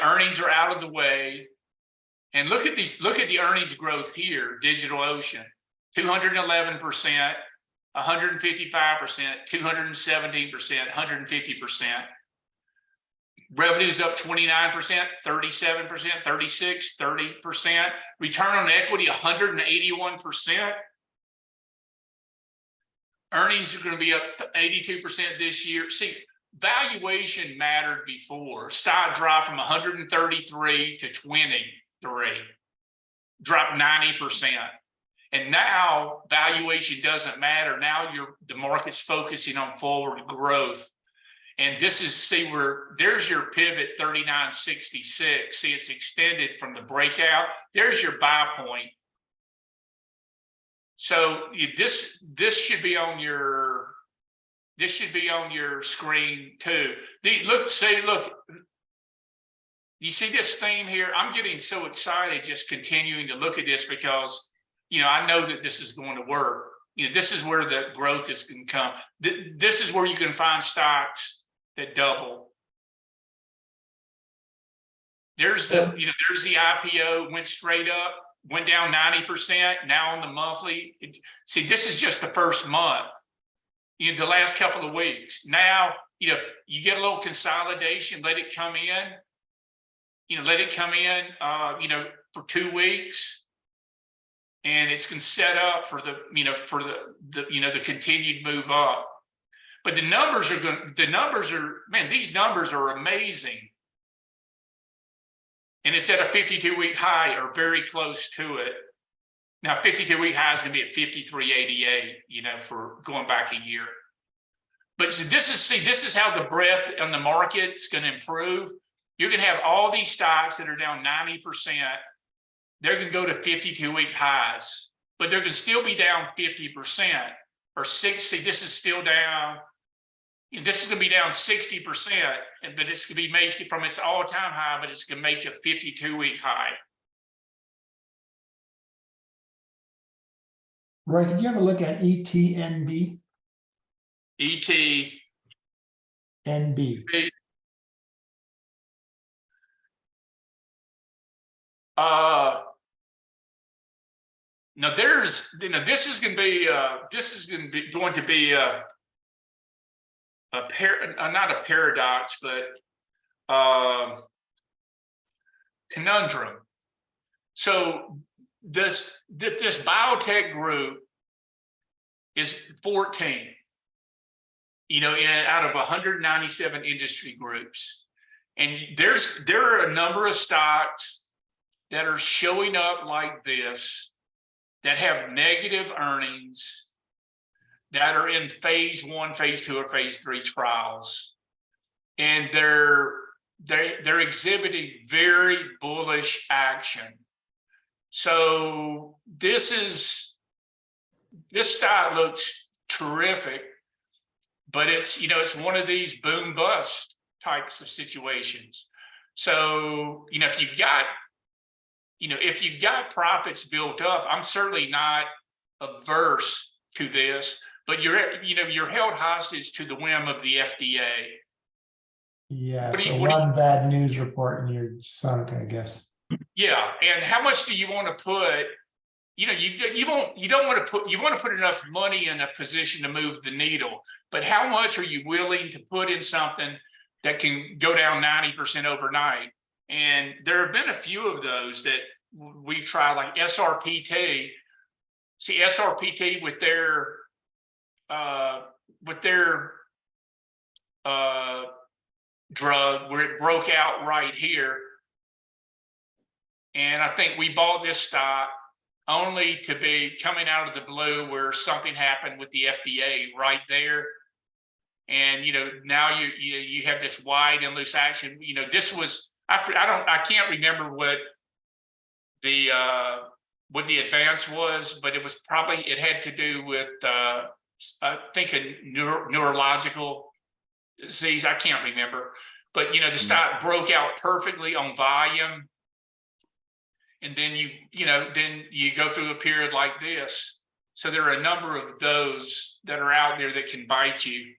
Speaker 1: earnings are out of the way. And look at the earnings growth here, DigitalOcean, 211%, 155%, 217%, 150%. Revenues up 29%, 37%, 36%, 30%. Return on equity, 181%. Earnings are going to be up 82% this year. See, valuation mattered before. Stock dropped from 133 to 23, dropped 90%. And now valuation doesn't matter. Now the market's focusing on forward growth. And this is, there's your pivot 3966. See, it's extended from the breakout. There's your buy point. So this should be on your screen too. Look, you see this theme here? I'm getting so excited just continuing to look at this because, I know that this is going to work. This is where the growth is going to come. This is where you can find stocks that double. There's the IPO, went straight up, went down 90%. Now on the monthly, see, this is just the first month. The last couple of weeks. Now, you get a little consolidation, let it come in. For 2 weeks. And it's going to set up for the continued move up. But these numbers are amazing. and it's at a 52-week high or very close to it. Now, 52-week high is going to be at 53.88, you know, for going back a year. But this is how the breadth on the market's going to improve. You're going to have all these stocks that are down 90%. They're going to go to 52-week highs, but they're going to still be down 50% or 60. This is still down. This is going to be down 60%, but it's going to be making from its all-time high, but it's going to make a 52-week high.
Speaker 10: Roy, could you have a look at ETNB?
Speaker 1: ET.
Speaker 10: NB.
Speaker 1: Now there's, you know, this is going to be not a paradox, but conundrum. So this biotech group is 14, you know, out of 197 industry groups. And there are a number of stocks that are showing up like this that have negative earnings, that are in phase 1, phase 2, or phase 3 trials. And they're exhibiting very bullish action. So this stock looks terrific, but it's, you know, it's one of these boom bust types of situations. So, you know, if you've got profits built up, I'm certainly not averse to this, but you're held hostage to the whim of the FDA.
Speaker 10: Yeah, so one bad news report and you're sunk, I guess.
Speaker 1: Yeah, and how much do you want to put? You know, you want to put enough money in a position to move the needle, but how much are you willing to put in something that can go down 90% overnight? And there have been a few of those that we've tried, like SRPT. See, SRPT with their drug, where it broke out right here. And I think we bought this stock only to be coming out of the blue where something happened with the FDA right there. And, you know, now you have this wide and loose action. You know, this was, I can't remember what the advance was, but it had to do with, I think a neurological disease. I can't remember, but, you know, the stock broke out perfectly on volume. And then you go through a period like this. So there are a number of those that are out there that can bite you.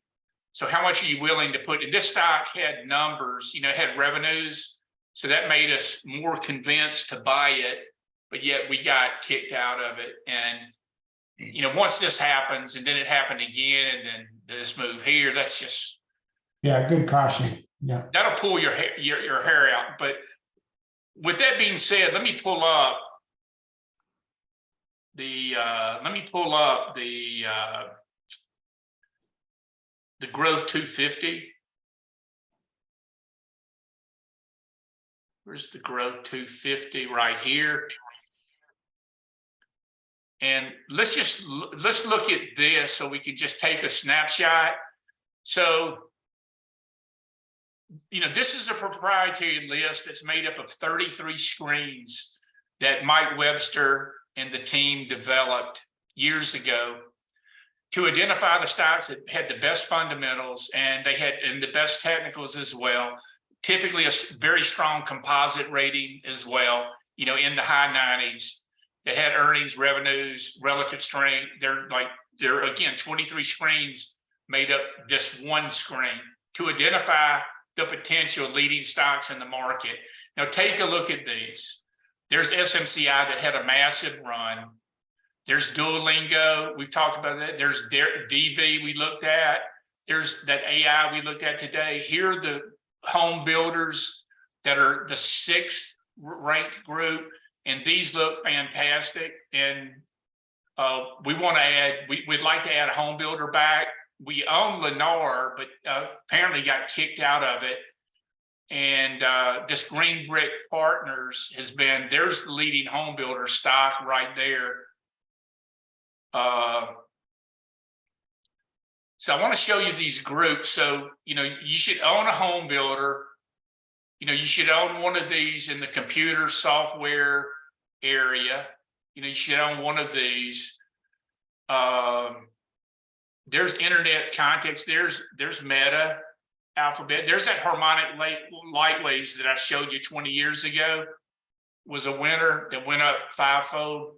Speaker 1: So how much are you willing to put in? This stock had numbers, you know, it had revenues. So that made us more convinced to buy it, but yet we got kicked out of it. And, you know, once this happens and then it happened again, and then this move here, that's just.
Speaker 10: Yeah, good caution. Yeah.
Speaker 1: That'll pull your hair out. But with that being said, let me pull up the growth 250. Where's the growth 250? Right here. And let's look at this so we can just take a snapshot. So, you know, this is a proprietary list that's made up of 33 screens that Mike Webster and the team developed years ago to identify the stocks that had the best fundamentals, and they had the best technicals as well. Typically a very strong composite rating as well, you know, in the high 90s. They had earnings, revenues, relative strength. They're again, 23 screens made up this one screen to identify the potential leading stocks in the market. Now take a look at these. There's SMCI that had a massive run. There's Duolingo, we've talked about that. There's DV we looked at. There's that AI we looked at today. Here are the home builders that are the 6th ranked group, and these look fantastic. And we want to add, we'd like to add a home builder back. We own Lennar, but apparently got kicked out of it. And this Green Brick Partners has been, there's the leading home builder stock right there. So I want to show you these groups. So, you know, you should own a home builder. You know, you should own one of these in the computer software area. You know, you should own one of these. There's internet context. There's Meta, Alphabet. There's that Harmonic Lightwaves that I showed you 20 years ago. Was a winner that went up 5-fold.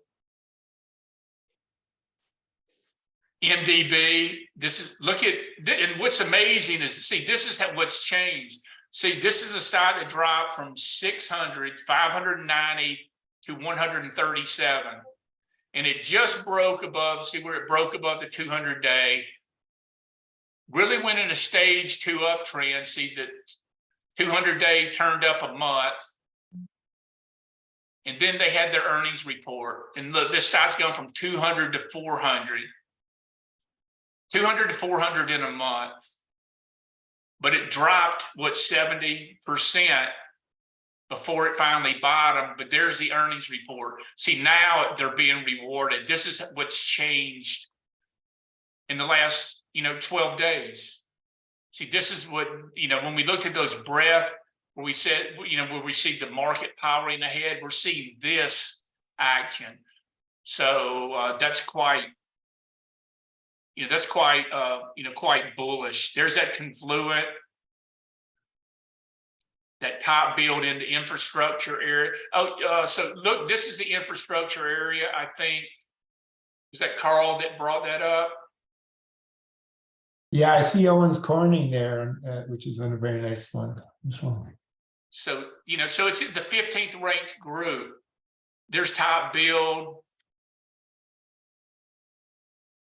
Speaker 1: MDB. This is, look at, and what's amazing is, see, this is what's changed. See, this is a stock that dropped from 600, 590 to 137. And it just broke above, see where it broke above the 200-day. Really went in a stage 2 uptrend. See that 200-day turned up a month. And then they had their earnings report. And look, this stock's gone from 200 to 400. 200 to 400 in a month. But it dropped, what, 70% before it finally bottomed. But there's the earnings report. See, now they're being rewarded. This is what's changed in the last, 12 days. See, this is what, when we looked at those breadth, where we said, where we see the market powering ahead, we're seeing this action. So that's quite, quite bullish. There's that Confluent, that top build in the infrastructure area. So look, this is the infrastructure area. I think, is that Carl that brought that up?
Speaker 10: Yeah, I see Owens Corning there, which is a very nice one. This one.
Speaker 1: So, so it's in the 15th ranked group. There's top build,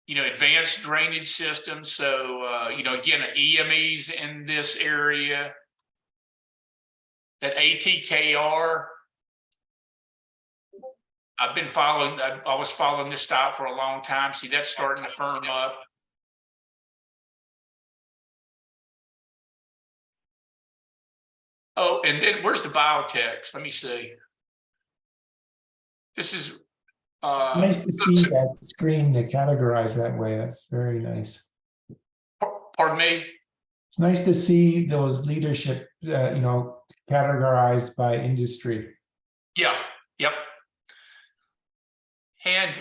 Speaker 1: advanced drainage systems. So, again, EME's in this area. That ATKR, I've been following, I was following this stock for a long time. See, that's starting to firm up. Oh, and then where's the biotechs? Let me see. This is
Speaker 10: It's nice to see that screen to categorize that way. That's very nice.
Speaker 1: Pardon me?
Speaker 10: It's nice to see those leadership, categorized by industry.
Speaker 1: Yeah, yep. And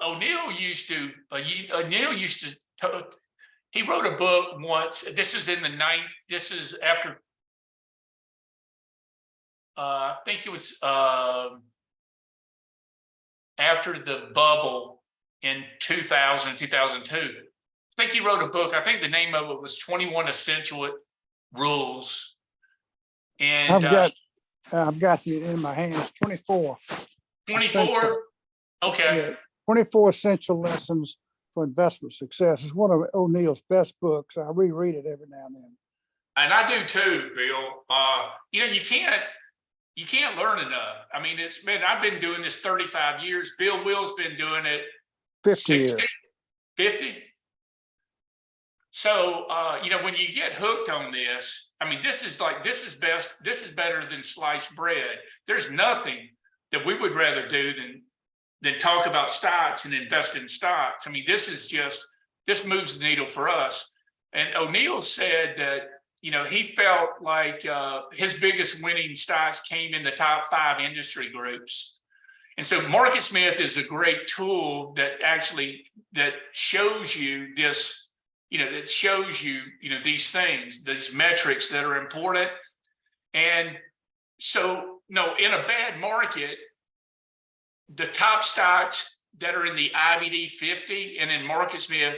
Speaker 1: O'Neill used to he wrote a book once. This is in the this is after I think it was after the bubble in 2000, 2002. I think he wrote a book. I think the name of it was 21 Essential Rules. And
Speaker 12: I've got it in my hands, 24.
Speaker 1: 24? Okay.
Speaker 12: Yeah, 24 Essential Lessons for Investment Success. It's one of O'Neill's best books. I reread it every now and then.
Speaker 1: And I do too, Bill. You can't learn enough. I mean, I've been doing this 35 years. Bill Will's been doing it
Speaker 12: 50 years.
Speaker 1: 50. So, when you get hooked on this, I mean, this is better than sliced bread. There's nothing that we would rather do than talk about stocks and invest in stocks. I mean, this moves the needle for us. And O'Neill said that, he felt like his biggest winning stocks came in the top 5 industry groups. And so MarketSmith is a great tool that shows you this, that shows you, these things, these metrics that are important. And so, in a bad market, the top stocks that are in the IBD 50 and in MarketSmith,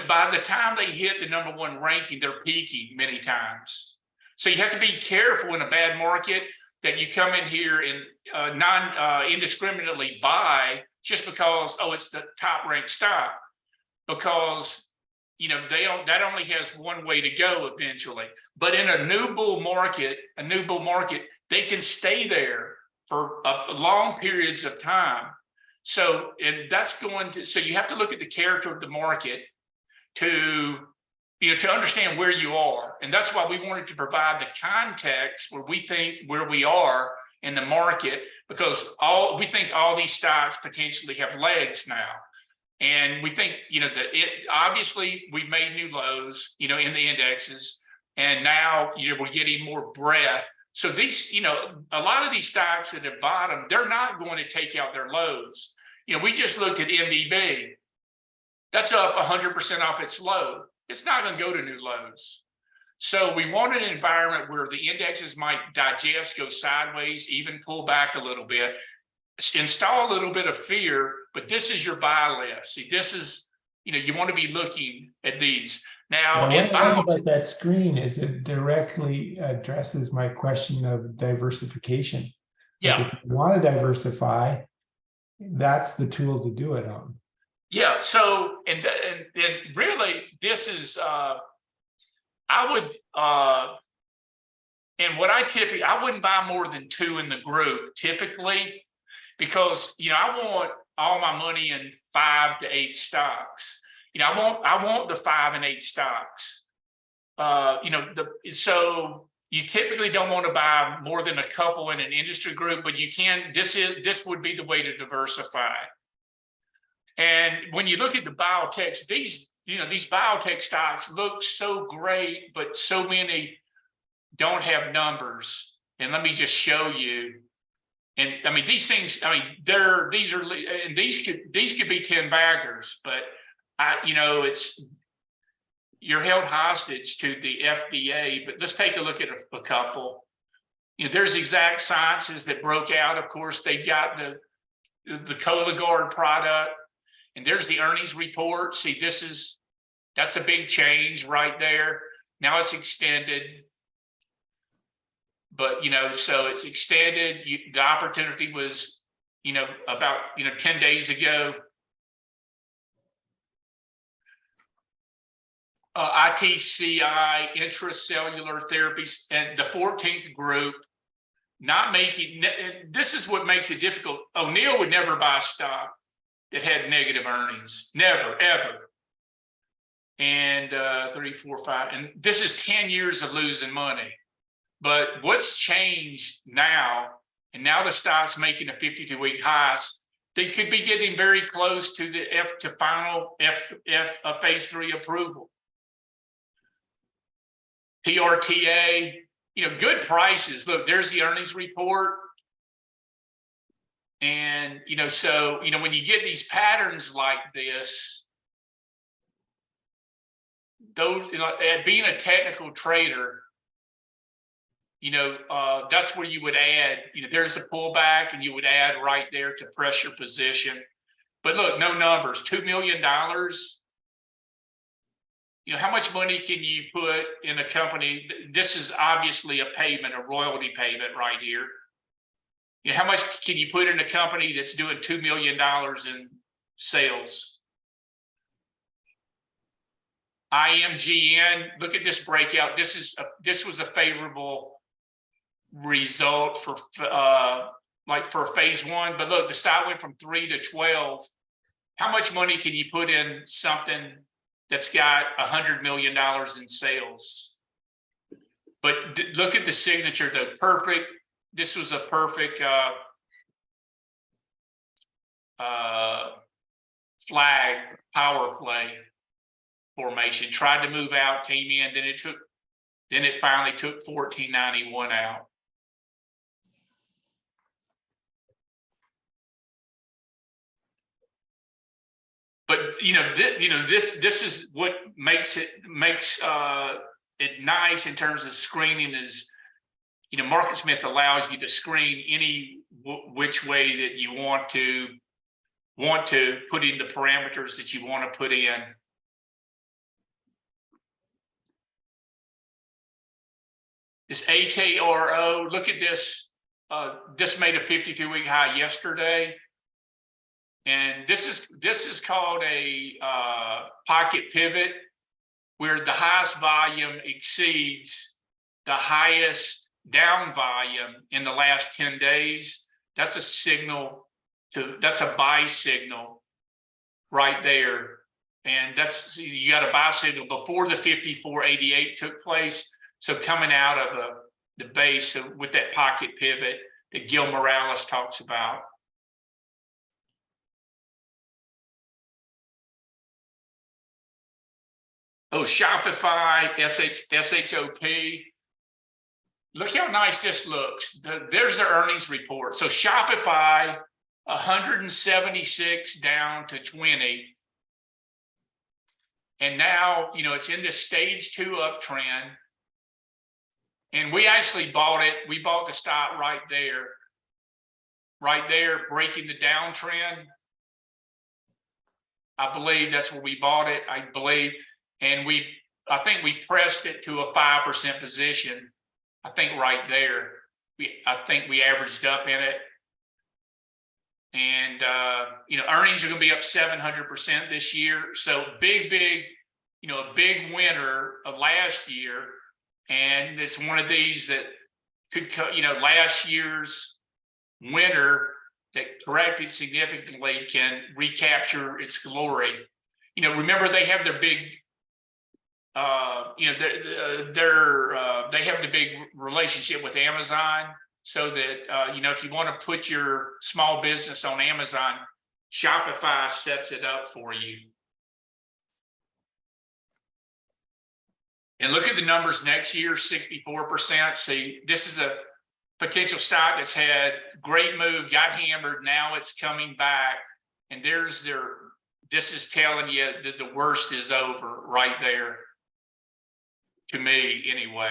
Speaker 1: by the time they hit the #1 ranking, they're peaking many times. So you have to be careful in a bad market that you come in here and indiscriminately buy just because, it's the top ranked stock, because that only has one way to go eventually. But in a new bull market, they can stay there for long periods of time. So, and that's so you have to look at the character of the market to to understand where you are. And that's why we wanted to provide the context where we think where we are in the market, because we think all these stocks potentially have legs now. And we think, obviously we made new lows, in the indexes, and now, we're getting more breadth. So these, a lot of these stocks that have bottomed, they're not going to take out their lows. We just looked at MDB. That's up 100% off its low. It's not going to go to new lows. So we want an environment where the indexes might digest, go sideways, even pull back a little bit, install a little bit of fear, but this is your buy list. See, this is, you want to be looking at these. Now,
Speaker 10: what I like about that screen is it directly addresses my question of diversification.
Speaker 1: Yeah.
Speaker 10: Like if you want to diversify, that's the tool to do it on.
Speaker 1: Yeah. So, and really, this is, I would, and what I wouldn't buy more than 2 in the group typically, because, I want all my money in 5 to 8 stocks. I want the 5 and 8 stocks. So you typically don't want to buy more than a couple in an industry group, but you can, this would be the way to diversify. And when you look at the biotechs, these biotech stocks look so great, but so many don't have numbers. And let me just show you. And I mean, these things, these could be 10 baggers, but you're held hostage to the FDA. But let's take a look at a couple. There's Exact Sciences that broke out. Of course, they've got the Cologuard product, and there's the earnings report. See, that's a big change right there. Now it's extended. But, so it's extended. The opportunity was, about, 10 days ago. ITCI, intracellular therapies, and the 14th group, not making, this is what makes it difficult. O'Neill would never buy a stock that had negative earnings. Never, ever. And 3, 4, 5, and this is 10 years of losing money. But what's changed now, and now the stock's making a 52-week high, they could be getting very close to the final phase 3 approval. PRTA, good prices. Look, there's the earnings report. And, so, when you get these patterns like this, those, being a technical trader, that's where you would add, there's the pullback, and you would add right there to pressure position. But look, no numbers, $2 million. How much money can you put in a company? This is obviously a payment, a royalty payment right here. How much can you put in a company that's doing $2 million in sales? IMGN, look at this breakout. This was a favorable result for phase 1. But look, the stock went from 3 to 12. How much money can you put in something that's got $100 million in sales? But look at the signature, though. Perfect. This was a perfect flag power play formation. Tried to move out, came in, then it finally took 1491 out. But this is what makes it nice in terms of screening is, Market Smith allows you to screen any which way that you want to put in the parameters that you want to put in. This AKRO, look at this. This made a 52-week high yesterday. And this is called a pocket pivot, where the highest volume exceeds the highest down volume in the last 10 days. That's a buy signal right there. And that's, you got a buy signal before the 54.88 took place. So coming out of the base with that pocket pivot that Gil Morales talks about. Oh, Shopify, SHOP. Look how nice this looks. There's the earnings report. So Shopify, 176 down to 20. And now, you know, it's in this stage 2 uptrend. And we actually bought it. We bought the stock right there, breaking the downtrend. I believe that's where we bought it. I believe. And I think we pressed it to a 5% position. I think right there, I think we averaged up in it. And, you know, earnings are going to be up 700% this year. So big, you know, a big winner of last year. And it's one of these that could, you know, last year's winner that corrected significantly can recapture its glory. You know, remember they have their big, you know, they have the big relationship with Amazon, so that, you know, if you want to put your small business on Amazon, Shopify sets it up for you. And look at the numbers next year, 64%. See, this is a potential stock that's had great move, got hammered. Now it's coming back. And this is telling you that the worst is over right there. To me, anyway.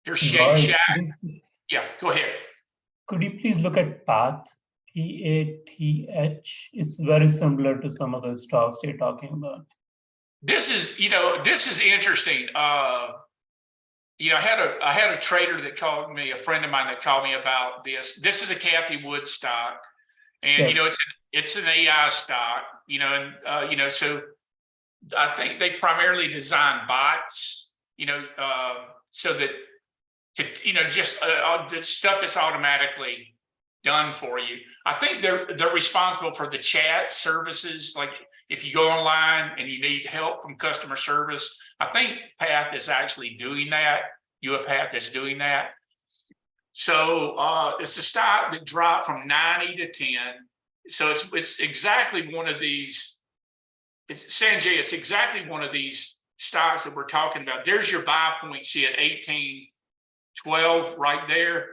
Speaker 1: Here's Shake Shack. Yeah, go ahead.
Speaker 15: Could you please look at PATH, PATH? It's very similar to some of the stocks you're talking about.
Speaker 1: This is, you know, this is interesting. You know, I had a trader that called me, a friend of mine that called me about this. This is a Cathie Wood stock, and
Speaker 15: Yes.
Speaker 1: you know, it's an AI stock. You know, and you know, so I think they primarily design bots. You know, so that to, you know, just the stuff that's automatically done for you. I think they're responsible for the chat services. Like if you go online and you need help from customer service, I think PATH is actually doing that. UiPath is doing that. So it's a stock that dropped from 90 to 10. So it's exactly one of these. It's Sanjay. It's exactly one of these stocks that we're talking about. There's your buy point. See at 18.12 right there.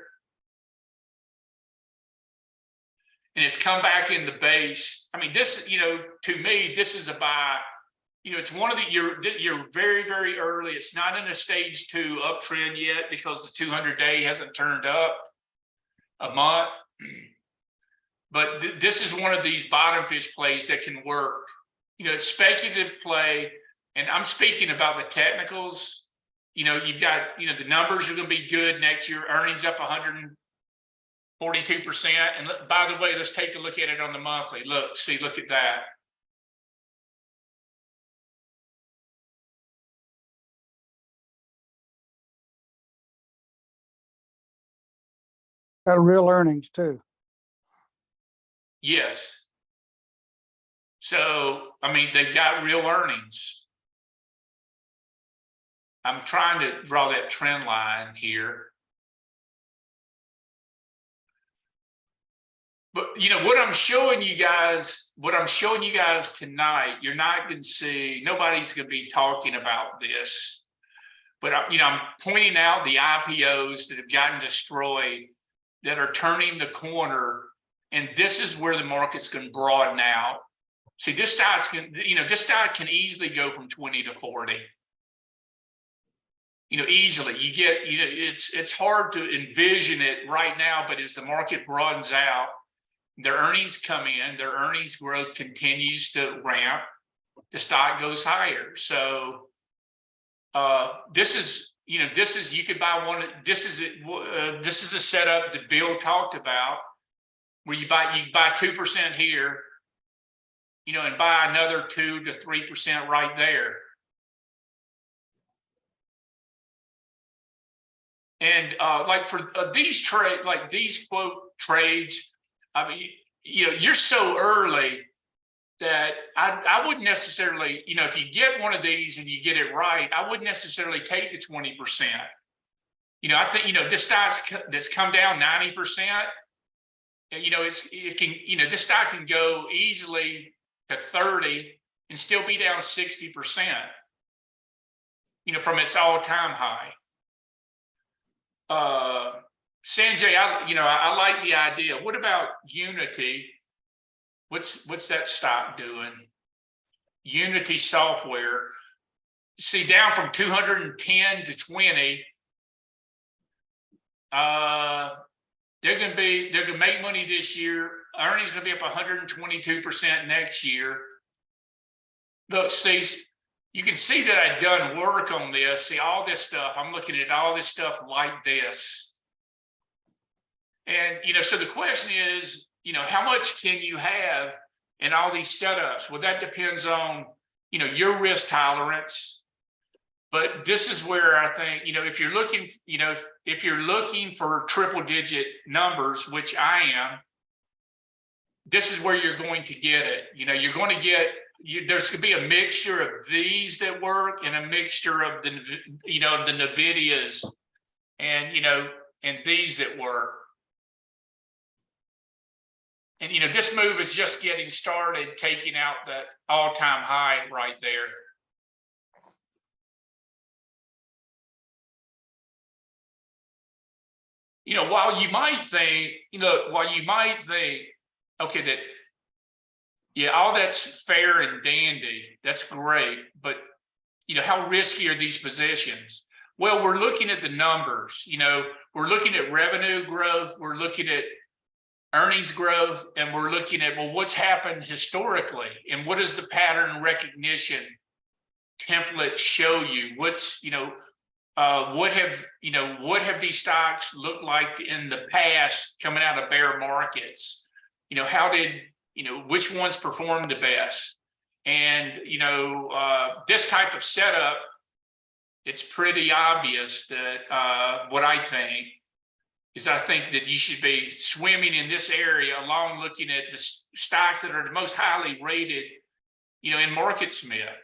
Speaker 1: And it's come back in the base. I mean, this, you know, to me, this is a buy. You know, it's one of the, you're very, very early. It's not in a stage 2 uptrend yet because the 200-day hasn't turned up a month. But this is one of these bottom fish plays that can work. You know, speculative play, and I'm speaking about the technicals. You know, you've got, you know, the numbers are going to be good next year. Earnings up 142%. And by the way, let's take a look at it on the monthly. Look at that.
Speaker 12: Got real earnings too.
Speaker 1: Yes. So, I mean, they've got real earnings. I'm trying to draw that trend line here. But, you know, what I'm showing you guys tonight, you're not going to see, nobody's going to be talking about this. But, you know, I'm pointing out the IPOs that have gotten destroyed that are turning the corner. And this is where the market's going to broaden out. See, this stock can easily go from 20 to 40. You know, easily. You get, you know, it's hard to envision it right now, but as the market broadens out, their earnings come in, their earnings growth continues to ramp, the stock goes higher. So this is, you know, you could buy one. This is a setup that Bill talked about, where you buy 2% here, you know, and buy another 2 to 3% right there. And like for these trade, like these quote trades, I mean, you know, you're so early that I wouldn't necessarily, you know, if you get one of these and you get it right, I wouldn't necessarily take the 20%. You know, I think, you know, this stock's that's come down 90%. You know, it can, you know, this stock can go easily to 30 and still be down 60%, you know, from its all-time high. Sanjay, I like the idea. What about Unity? What's that stock doing? Unity Software. See, down from 210 to 20. They're gonna make money this year. Earnings gonna be up 122% next year. Look, see, you can see that I've done work on this. See all this stuff. I'm looking at all this stuff like this. And, you know, so the question is, you know, how much can you have in all these setups? Well, that depends on, you know, your risk tolerance. But this is where I think, you know, if you're looking, you know, if you're looking for triple digit numbers, which I am, this is where you're going to get it. You know, you're going to get, there's going to be a mixture of these that work and a mixture of the, you know, the NVIDIAs and, you know, and these that work. And, you know, this move is just getting started, taking out that all-time high right there. You know, while you might think, okay, that, yeah, all that's fair and dandy, that's great, but, you know, how risky are these positions? Well, we're looking at the numbers, you know, we're looking at revenue growth, we're looking at earnings growth, and we're looking at, well, what's happened historically, and what does the pattern recognition template show you? What's, you know, what have these stocks looked like in the past coming out of bear markets? You know, how did, you know, which ones performed the best? And, you know, this type of setup, it's pretty obvious that what I think is I think that you should be swimming in this area along looking at the stocks that are the most highly rated, you know, in MarketSmith.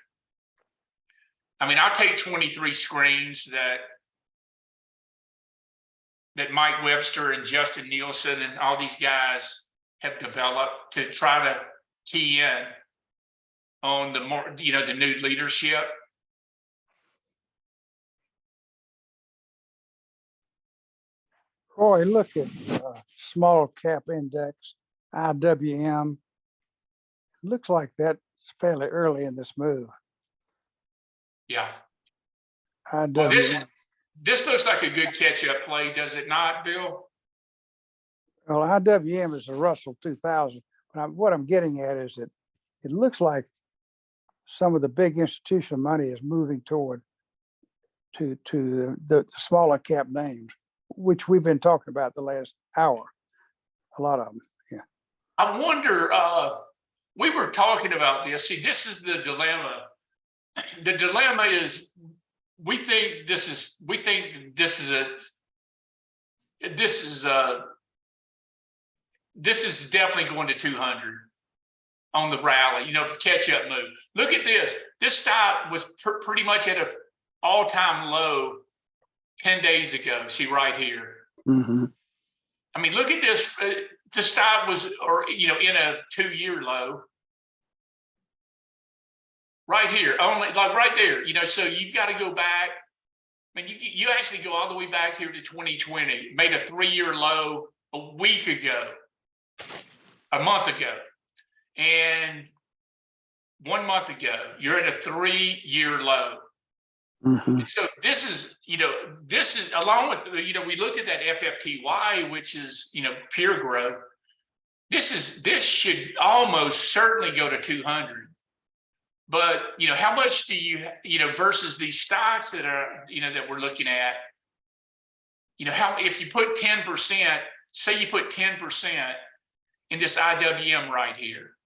Speaker 1: I mean, I'll take 23 screens that Mike Webster and Justin Nielsen and all these guys have developed to try to key in on the more, you know, the new leadership.
Speaker 12: Roy, look at small cap index, IWM. Looks like that's fairly early in this move.
Speaker 1: Yeah.
Speaker 12: IWM.
Speaker 1: Well, this looks like a good catch-up play, does it not, Bill?
Speaker 12: Well, IWM is a Russell 2000. But what I'm getting at is that it looks like some of the big institutional money is moving toward to the smaller cap names, which we've been talking about the last hour. A lot of them, yeah.
Speaker 1: I wonder, we were talking about this. See, this is the dilemma. The dilemma is we think this is definitely going to 200 on the rally, you know, catch up move. Look at this. This stock was pretty much at an all-time low 10 days ago. See right here.
Speaker 12: Mm-hmm.
Speaker 1: I mean, look at this. The stock was, or, you know, in a 2-year low. Right here, only like right there, you know, so you've got to go back. I mean, you actually go all the way back here to 2020, made a 3-year low a week ago, a month ago. And 1 month ago, you're at a 3-year low.
Speaker 12: Mm-hmm.
Speaker 1: So this is, you know, this is along with, you know, we looked at that FFTY, which is, you know, peer growth. This should almost certainly go to 200. But, you know, how much do you know, versus these stocks that are, you know, that we're looking at, you know, how, if you put 10%, say you put 10% in this IWM right here.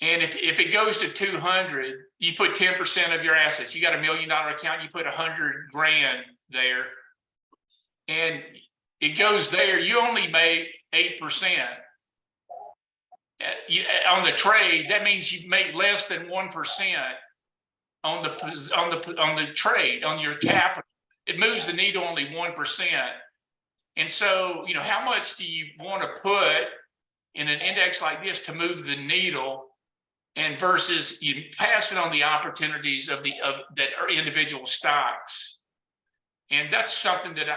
Speaker 1: And if it goes to 200, you put 10% of your assets. You got $1 million account, you put 100 grand there. and it goes there, you only make 8%. On the trade, that means you make less than 1% on the trade, on your capital. It moves the needle only 1%. And so, you know, how much do you want to put in an index like this to move the needle, and versus you pass it on the opportunities of that are individual stocks. And that's something that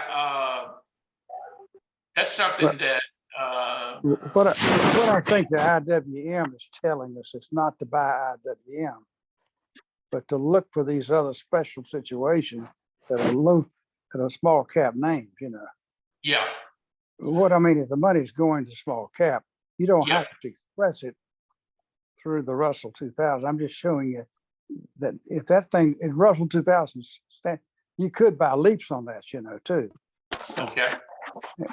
Speaker 12: What I think the IWM is telling us is not to buy IWM, but to look for these other special situations that are low, that are small cap names, you know.
Speaker 1: Yeah.
Speaker 12: What I mean, if the money's going to small cap, you don't
Speaker 1: Yeah.
Speaker 12: have to express it through the Russell 2000. I'm just showing you that if that thing in Russell 2000, you could buy leaps on that, you know, too.
Speaker 1: Okay.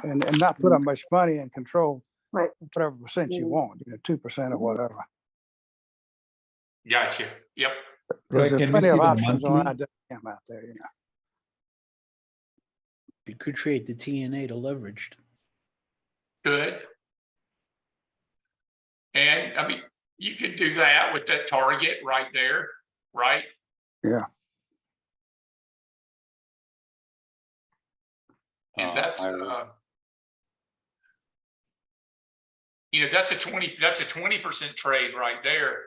Speaker 12: And not put up much money and control
Speaker 6: Right.
Speaker 12: whatever percent you want, you know, 2% or whatever.
Speaker 1: Gotcha. Yep.
Speaker 2: Right,
Speaker 12: There's
Speaker 2: can we
Speaker 12: plenty
Speaker 2: see
Speaker 12: of
Speaker 2: the
Speaker 12: options on
Speaker 2: monthly?
Speaker 12: IWM out there, you know.
Speaker 16: You could trade the TNA to leveraged.
Speaker 1: Good. And I mean, you could do that with that target right there, right?
Speaker 12: Yeah.
Speaker 1: And that's you know, that's a 20% trade right there.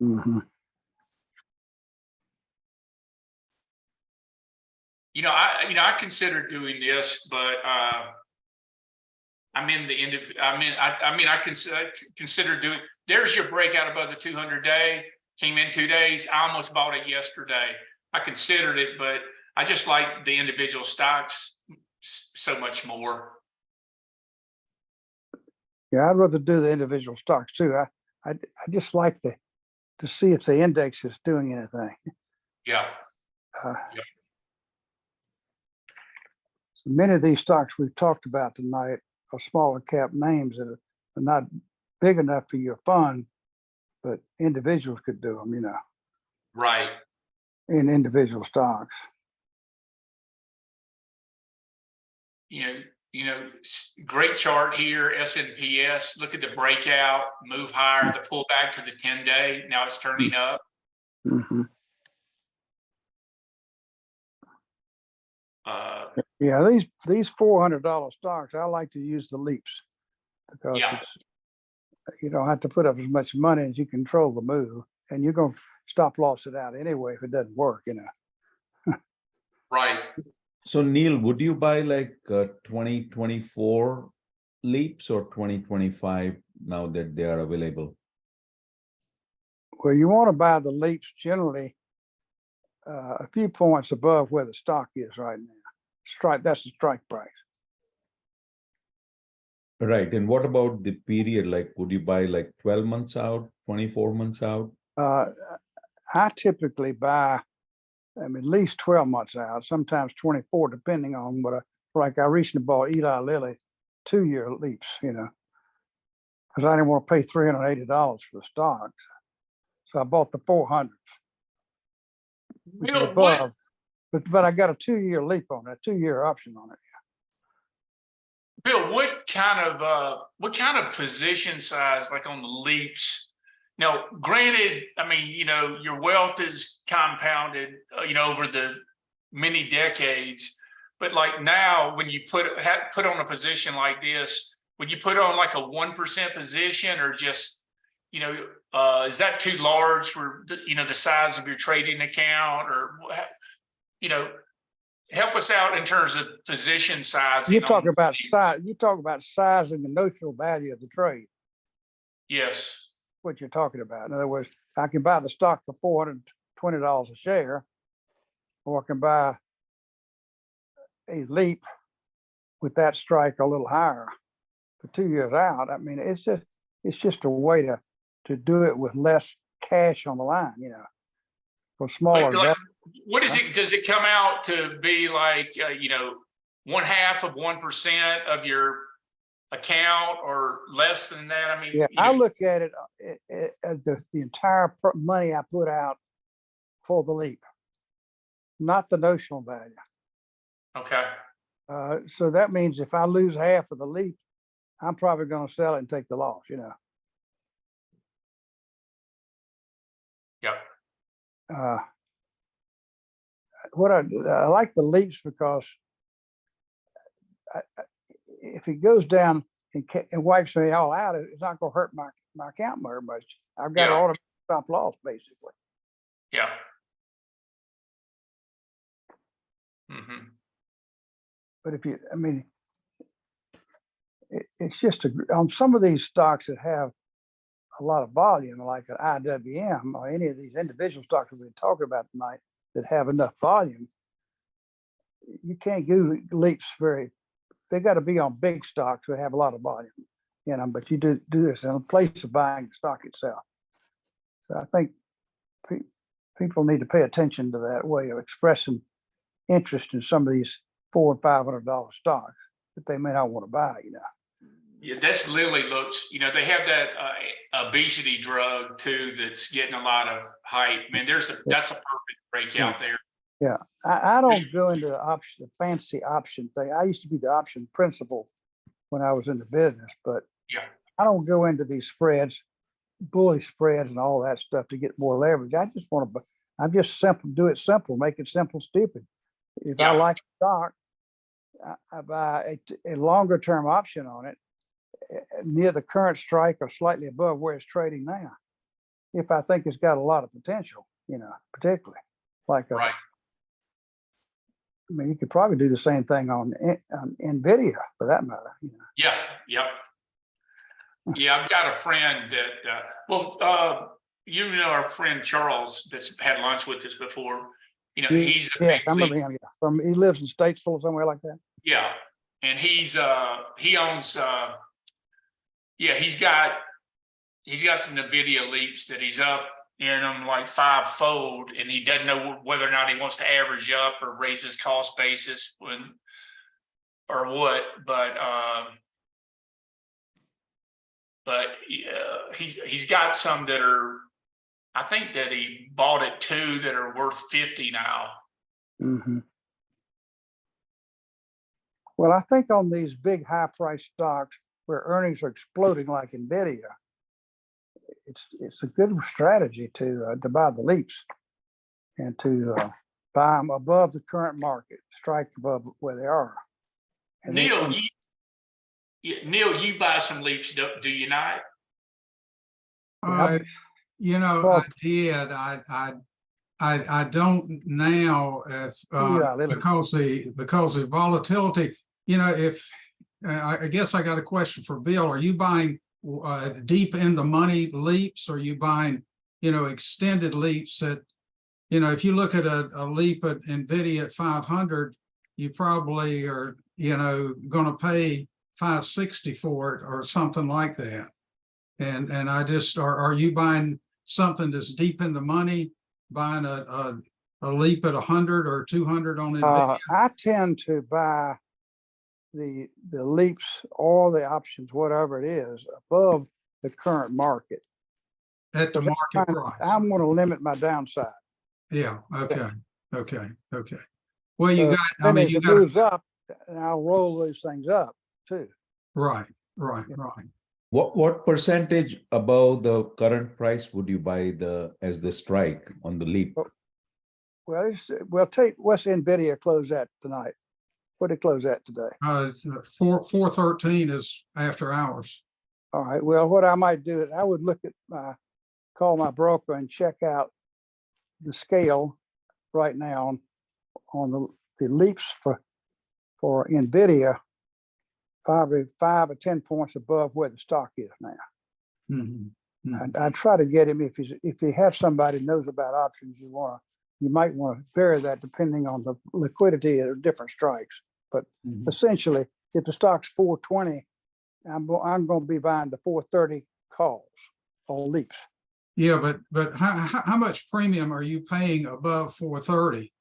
Speaker 12: Mhm.
Speaker 1: You know, I consider doing this, but I'm in the end of, I consider doing, there's your breakout above the 200-day, came in 2 days. I almost bought it yesterday. I considered it, but I just like the individual stocks so much more.
Speaker 12: Yeah, I'd rather do the individual stocks too. I just like to see if the index is doing anything.
Speaker 1: Yeah.
Speaker 12: So many of these stocks we've talked about tonight are smaller cap names that are not big enough for your fund, but individuals could do them, you know,
Speaker 1: Right.
Speaker 12: in individual stocks.
Speaker 1: You know, great chart here, SNPS. Look at the breakout, move higher, the pullback to the 10-day. Now it's turning up.
Speaker 12: Mm-hmm. Yeah, these $400 stocks, I like to use the leaps because you don't have to put up as much money as you control the move, and you're going to stop loss it out anyway if it doesn't work, you know.
Speaker 1: Right.
Speaker 2: So Neil, would you buy like 2024 leaps or 2025 now that they are available?
Speaker 12: Well, you want to buy the leaps generally a few points above where the stock is right now. That's the strike price.
Speaker 2: Right. And what about the period? Like, would you buy like 12 months out, 24 months out?
Speaker 12: I typically buy at least 12 months out, sometimes 24, depending on what like I recently bought Eli Lilly 2-year leaps, you know, because I didn't want to pay $380 for the stocks. So I bought the 400s. Which is above, but I got a 2-year leap on it, 2-year option on it.
Speaker 1: Bill, what kind of position size, like on the leaps? Now, granted, I mean, you know, your wealth is compounded, you know, over the many decades. But like now, when you put on a position like this, would you put on like a 1% position, or just, you know, is that too large for you know, the size of your trading account, or you know, help us out in terms of position sizing?
Speaker 12: You talk about size. You talk about sizing the notional value of the trade.
Speaker 1: Yes.
Speaker 12: What you're talking about. In other words, I can buy the stock for $420 a share, or I can buy a leap with that strike a little higher for 2 years out. I mean, it's just a way to do it with less cash on the line, you know, for smaller.
Speaker 1: What is it? Does it come out to be like, you know, 0.5% of your account, or less than that? I mean,
Speaker 12: yeah, I look at it as the entire money I put out for the leap, not the notional value.
Speaker 1: Okay.
Speaker 12: So that means if I lose half of the leap, I'm probably gonna sell it and take the loss, you know.
Speaker 1: Yep.
Speaker 12: What I like the leaps because if it goes down and wipes me all out, it's not gonna hurt my account very much. I've got
Speaker 1: Yeah.
Speaker 12: an automatic stop loss basically.
Speaker 1: Yeah. Hmm.
Speaker 12: But if you, I mean, it's just on some of these stocks that have a lot of volume, like an IWM or any of these individual stocks we've been talking about tonight that have enough volume, you can't do leaps they got to be on big stocks that have a lot of volume in them, but you do this in a place of buying the stock itself. So I think people need to pay attention to that way of expressing interest in some of these $400 and $500 stocks that they may not want to buy, you know.
Speaker 1: Yeah, that's Lilly looks, you know, they have that obesity drug too that's getting a lot of hype. I mean, that's a perfect breakout there.
Speaker 12: Yeah, I don't go into the fancy option thing. I used to be the option principal when I was in the business, but
Speaker 1: Yeah.
Speaker 12: I don't go into these spreads, bullish spreads and all that stuff to get more leverage. I just want to, I'm just simple, do it simple, make it simple, stupid. If I like stock, I buy a longer term option on it near the current strike or slightly above where it's trading now. If I think it's got a lot of potential, you know, particularly like
Speaker 1: Right.
Speaker 12: I mean, you could probably do the same thing on NVIDIA for that matter. You know?
Speaker 1: Yeah, yep. Yeah, I've got a friend that, you know, our friend Charles that's had lunch with us before. You know, he's a
Speaker 12: yes, I
Speaker 1: big
Speaker 12: remember him. Yeah. He lives in Statesville or somewhere like that.
Speaker 1: Yeah, and he owns he's got some NVIDIA leaps that he's up in them like 5-fold, and he doesn't know whether or not he wants to average up or raise his cost basis or what, but he's got some that are, I think that he bought at 2 that are worth 50 now.
Speaker 12: Mm-hmm. Well, I think on these big high price stocks where earnings are exploding like NVIDIA, it's a good strategy to buy the leaps and to buy them above the current market, strike above where they are. And
Speaker 1: Neil, you buy some leaps, do you not?
Speaker 17: You know, I did. I don't now because the volatility. You know, if I guess I got a question for Bill. Are you buying deep in the money leaps? Or are you buying, you know, extended leaps that, you know, if you look at a leap at NVIDIA at 500, you probably are, you know, going to pay $560 for it or something like that. And I just, are you buying something that's deep in the money, buying a leap at 100 or 200 on NVIDIA?
Speaker 12: I tend to buy the leaps or the options, whatever it is, above the current market.
Speaker 17: At the market price.
Speaker 12: I'm going to limit my downside.
Speaker 17: Yeah. Okay. Well, you got.
Speaker 12: I mean, it moves up, and I'll roll those things up too.
Speaker 17: Right.
Speaker 2: What percentage above the current price would you buy as the strike on the leap?
Speaker 12: Well, what's NVIDIA close at tonight? What did it close at today?
Speaker 17: 413 is after hours.
Speaker 12: All right. Well, what I might do is I would call my broker and check out the scale right now on the leaps for NVIDIA, 5 or 10 points above where the stock is now.
Speaker 17: Mm-hmm.
Speaker 12: I try to get him if you have somebody who knows about options, you might want to vary that depending on the liquidity of different strikes. But essentially, if the stock's 420, I'm going to be buying the 430 calls or leaps.
Speaker 17: Yeah, but how much premium are you paying above 430?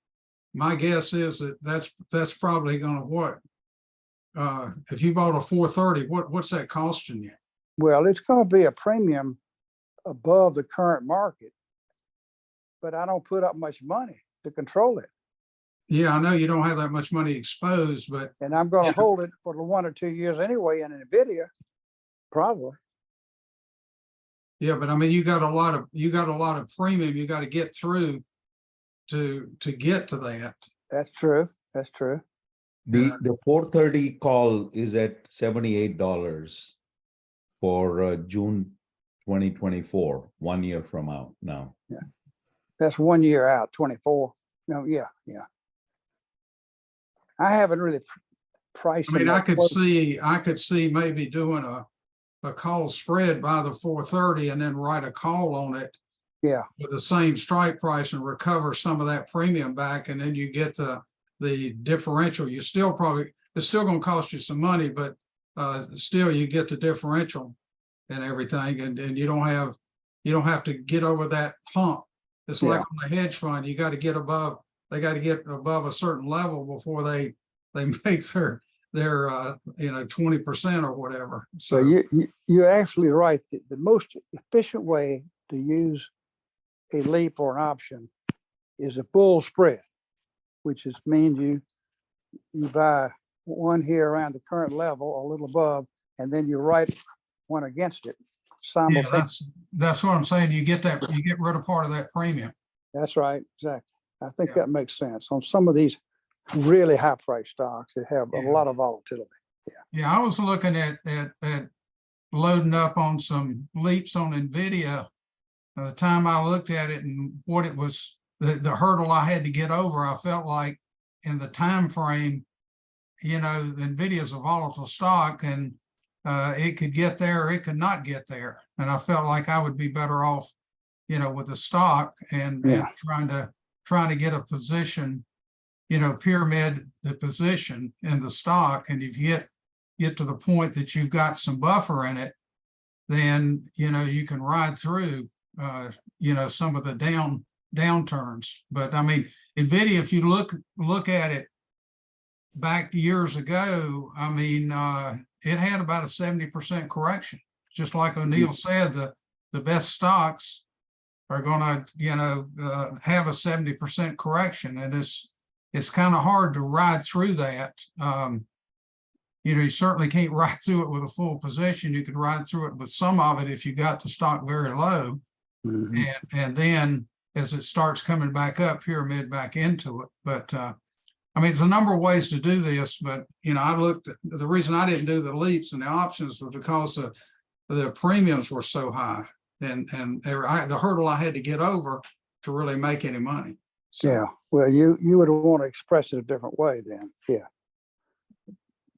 Speaker 17: My guess is that's probably going to what? If you bought a 430, what's that costing you?
Speaker 12: Well, it's going to be a premium above the current market, but I don't put up much money to control it.
Speaker 17: yeah, I know you don't have that much money exposed, but
Speaker 12: And I'm gonna
Speaker 17: Yeah.
Speaker 12: hold it for the 1 or 2 years anyway in NVIDIA, probably.
Speaker 17: yeah, but I mean, you got a lot of premium you got to get through to get to that.
Speaker 12: That's true. That's true.
Speaker 2: The 430 call is at $78 for June 2024, 1 year from out now.
Speaker 12: That's 1 year out, 24. No, yeah, yeah. I haven't really priced.
Speaker 17: I mean,
Speaker 12: them
Speaker 17: I
Speaker 12: that
Speaker 17: could
Speaker 12: close.
Speaker 17: see maybe doing a call spread by the 430 and then write a call on it
Speaker 12: Yeah,
Speaker 17: with the same strike price and recover some of that premium back, and then you get the differential. It's still going to cost you some money, but still you get the differential and everything, and you don't have to get over that hump. It's like on the hedge fund, they got to get above a certain level before they make their 20% or whatever.
Speaker 12: so you're actually right. The most efficient way to use a leap or an option is a bull spread, which means you buy one here around the current level or a little above, and then you write one against it
Speaker 17: Yeah,
Speaker 12: simultaneously.
Speaker 17: that's what I'm saying. You get rid of part of that premium.
Speaker 12: That's right, exactly. I think that makes sense on some of these really high price stocks that have a lot of volatility.
Speaker 17: Yeah, I was looking at loading up on some leaps on NVIDIA. The time I looked at it and what it was, the hurdle I had to get over, I felt like in the time frame, NVIDIA is a volatile stock, and it could get there, or it could not get there. And I felt like I would be better off, with the stock and trying to get a position, pyramid the position in the stock. And if you get to the point that you've got some buffer in it, then, you can ride through, some of the downturns. But I mean, NVIDIA, if you look at it back years ago, I mean, it had about a 70% correction. Just like O'Neill said, the best stocks are going to, have a 70% correction, and it's kind of hard to ride through that. You certainly can't ride through it with a full position. You could ride through it with some of it if you got the stock very low, and then as it starts coming back up, pyramid back into it. But I mean, there's a number of ways to do this, but the reason I didn't do the leaps and the options was because the premiums were so high, and the hurdle I had to get over to really make any money. So,
Speaker 12: Yeah, well, you would want to express it a different way then. Yeah.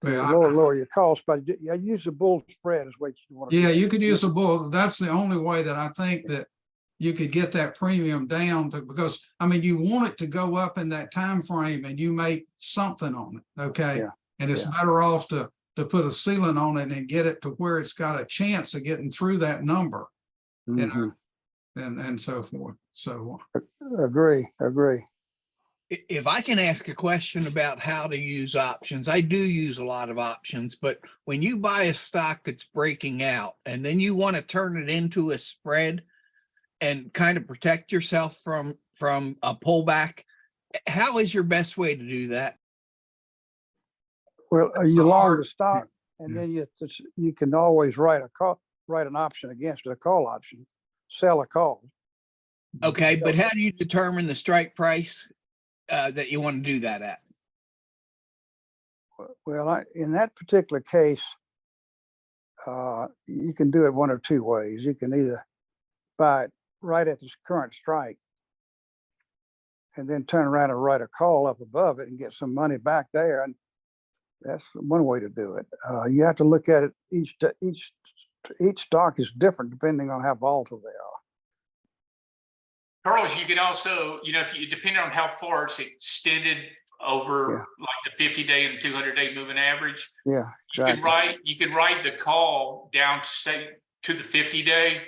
Speaker 12: Lower your cost, but use a bull spread is what you want to do.
Speaker 17: Yeah, you could use a bull. That's the only way that I think that you could get that premium down to, because I mean, you want it to go up in that time frame and you make something on it. Okay.
Speaker 12: Yeah.
Speaker 17: And it's better off to put a ceiling on it and get it to where it's got a chance of getting through that number, and so forth. So
Speaker 12: Agree.
Speaker 5: If I can ask a question about how to use options, I do use a lot of options, but when you buy a stock that's breaking out and then you want to turn it into a spread and kind of protect yourself from a pullback, how is your best way to do that?
Speaker 12: Well, you long the stock, and then you can always write an option against it, a call option, sell a call.
Speaker 5: Okay, but how do you determine the strike price that you want to do that at?
Speaker 12: Well, in that particular case, you can do it one of two ways. You can either buy it right at this current strike and then turn around and write a call up above it and get some money back there. And that's one way to do it. You have to look at it. Each stock is different depending on how volatile they are.
Speaker 1: Carlos, you can also, depending on how far it's extended over like the 50-day and 200-day moving average.
Speaker 12: Yeah, exactly.
Speaker 1: You can write the call down to the 50-day.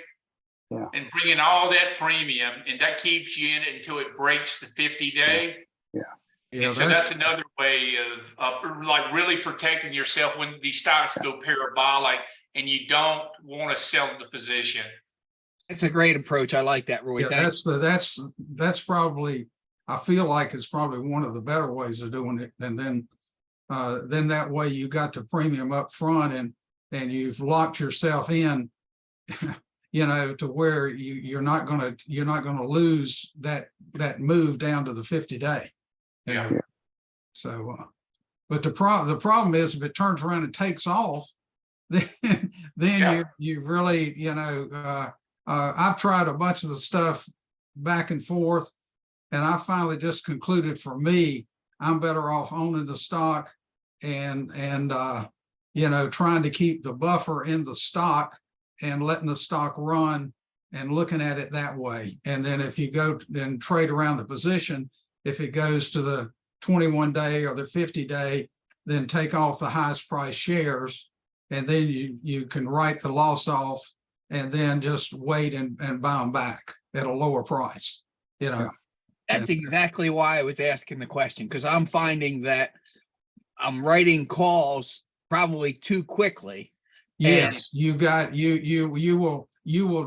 Speaker 12: Yeah.
Speaker 1: And bring in all that premium, and that keeps you in it until it breaks the 50-day.
Speaker 12: Yeah.
Speaker 1: And so that's another way of like really protecting yourself when these stocks go parabolic and you don't want to sell the position.
Speaker 5: It's a great approach. I like that, Roy.
Speaker 17: yeah, that's probably, I feel like it's probably one of the better ways of doing it. And then that way you got the premium up front and you've locked yourself in, you know, to where you're not gonna lose that move down to the 50-day.
Speaker 1: Yeah.
Speaker 17: So, but the problem is if it turns around and takes off, then you really, you know, I've tried a bunch of the stuff back and forth, and I finally just concluded for me, I'm better off owning the stock and you know, trying to keep the buffer in the stock and letting the stock run and looking at it that way. And then if you go and trade around the position, if it goes to the 21-day or the 50-day, then take off the highest price shares, and then you can write the loss off and then just wait and buy them back at a lower price, you know.
Speaker 5: That's exactly why I was asking the question, because I'm finding that I'm writing calls probably too quickly.
Speaker 17: Yes, you will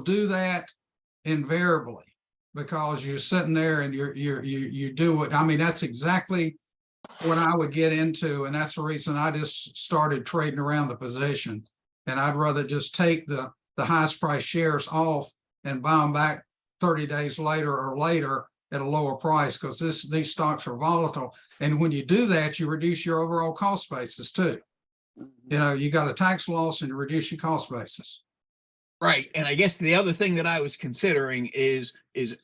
Speaker 17: do that invariably because you're sitting there and you do it. I mean, that's exactly what I would get into, and that's the reason I just started trading around the position. And I'd rather just take the highest price shares off and buy them back 30 days later or later at a lower price, because these stocks are volatile. And when you do that, you reduce your overall cost basis too. You know, you got a tax loss and you reduce your cost basis.
Speaker 5: Right. And I guess the other thing that I was considering is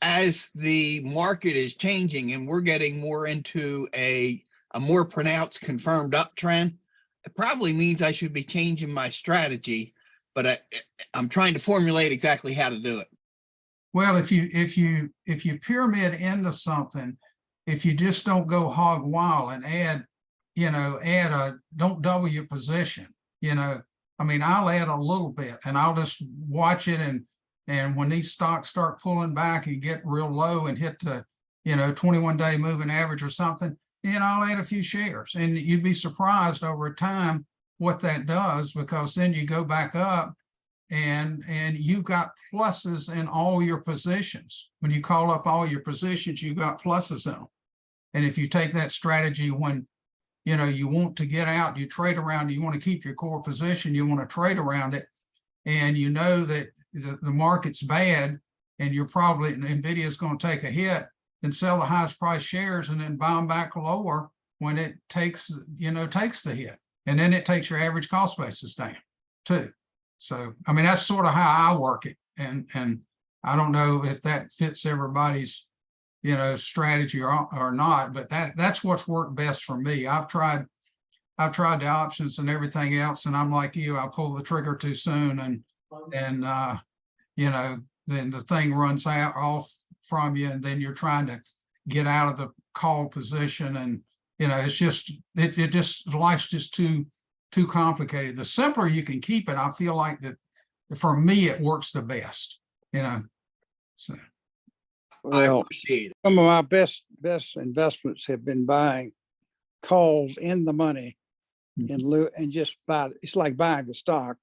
Speaker 5: as the market is changing and we're getting more into a more pronounced confirmed uptrend, it probably means I should be changing my strategy, but I'm trying to formulate exactly how to do it.
Speaker 17: Well, if you pyramid into something, if you just don't go hog wild and don't double your position, you know, I mean, I'll add a little bit and I'll just watch it. And when these stocks start pulling back and get real low and hit the, 21-day moving average or something, I'll add a few shares, and you'd be surprised over time what that does, because then you go back up and you've got pluses in all your positions. When you call up all your positions, you've got pluses in them. And if you take that strategy when, you want to get out, you trade around, you want to keep your core position, you want to trade around it, and you know that the market's bad and you're probably, NVIDIA is going to take a hit, and sell the highest price shares and then buy them back lower when it takes the hit. And then it takes your average cost basis down too. So, I mean, that's sort of how I work it. And I don't know if that fits everybody's, strategy or not, but that's what's worked best for me. I've tried the options and everything else, and I'm like you, I pull the trigger too soon and then the thing runs off from you, and then you're trying to get out of the call position, and it's just life's just too complicated. The simpler you can keep it, I feel like that for me it works the best. So
Speaker 12: well, some of my best investments have been buying calls in the money in lieu, and just buy. It's like buying the stock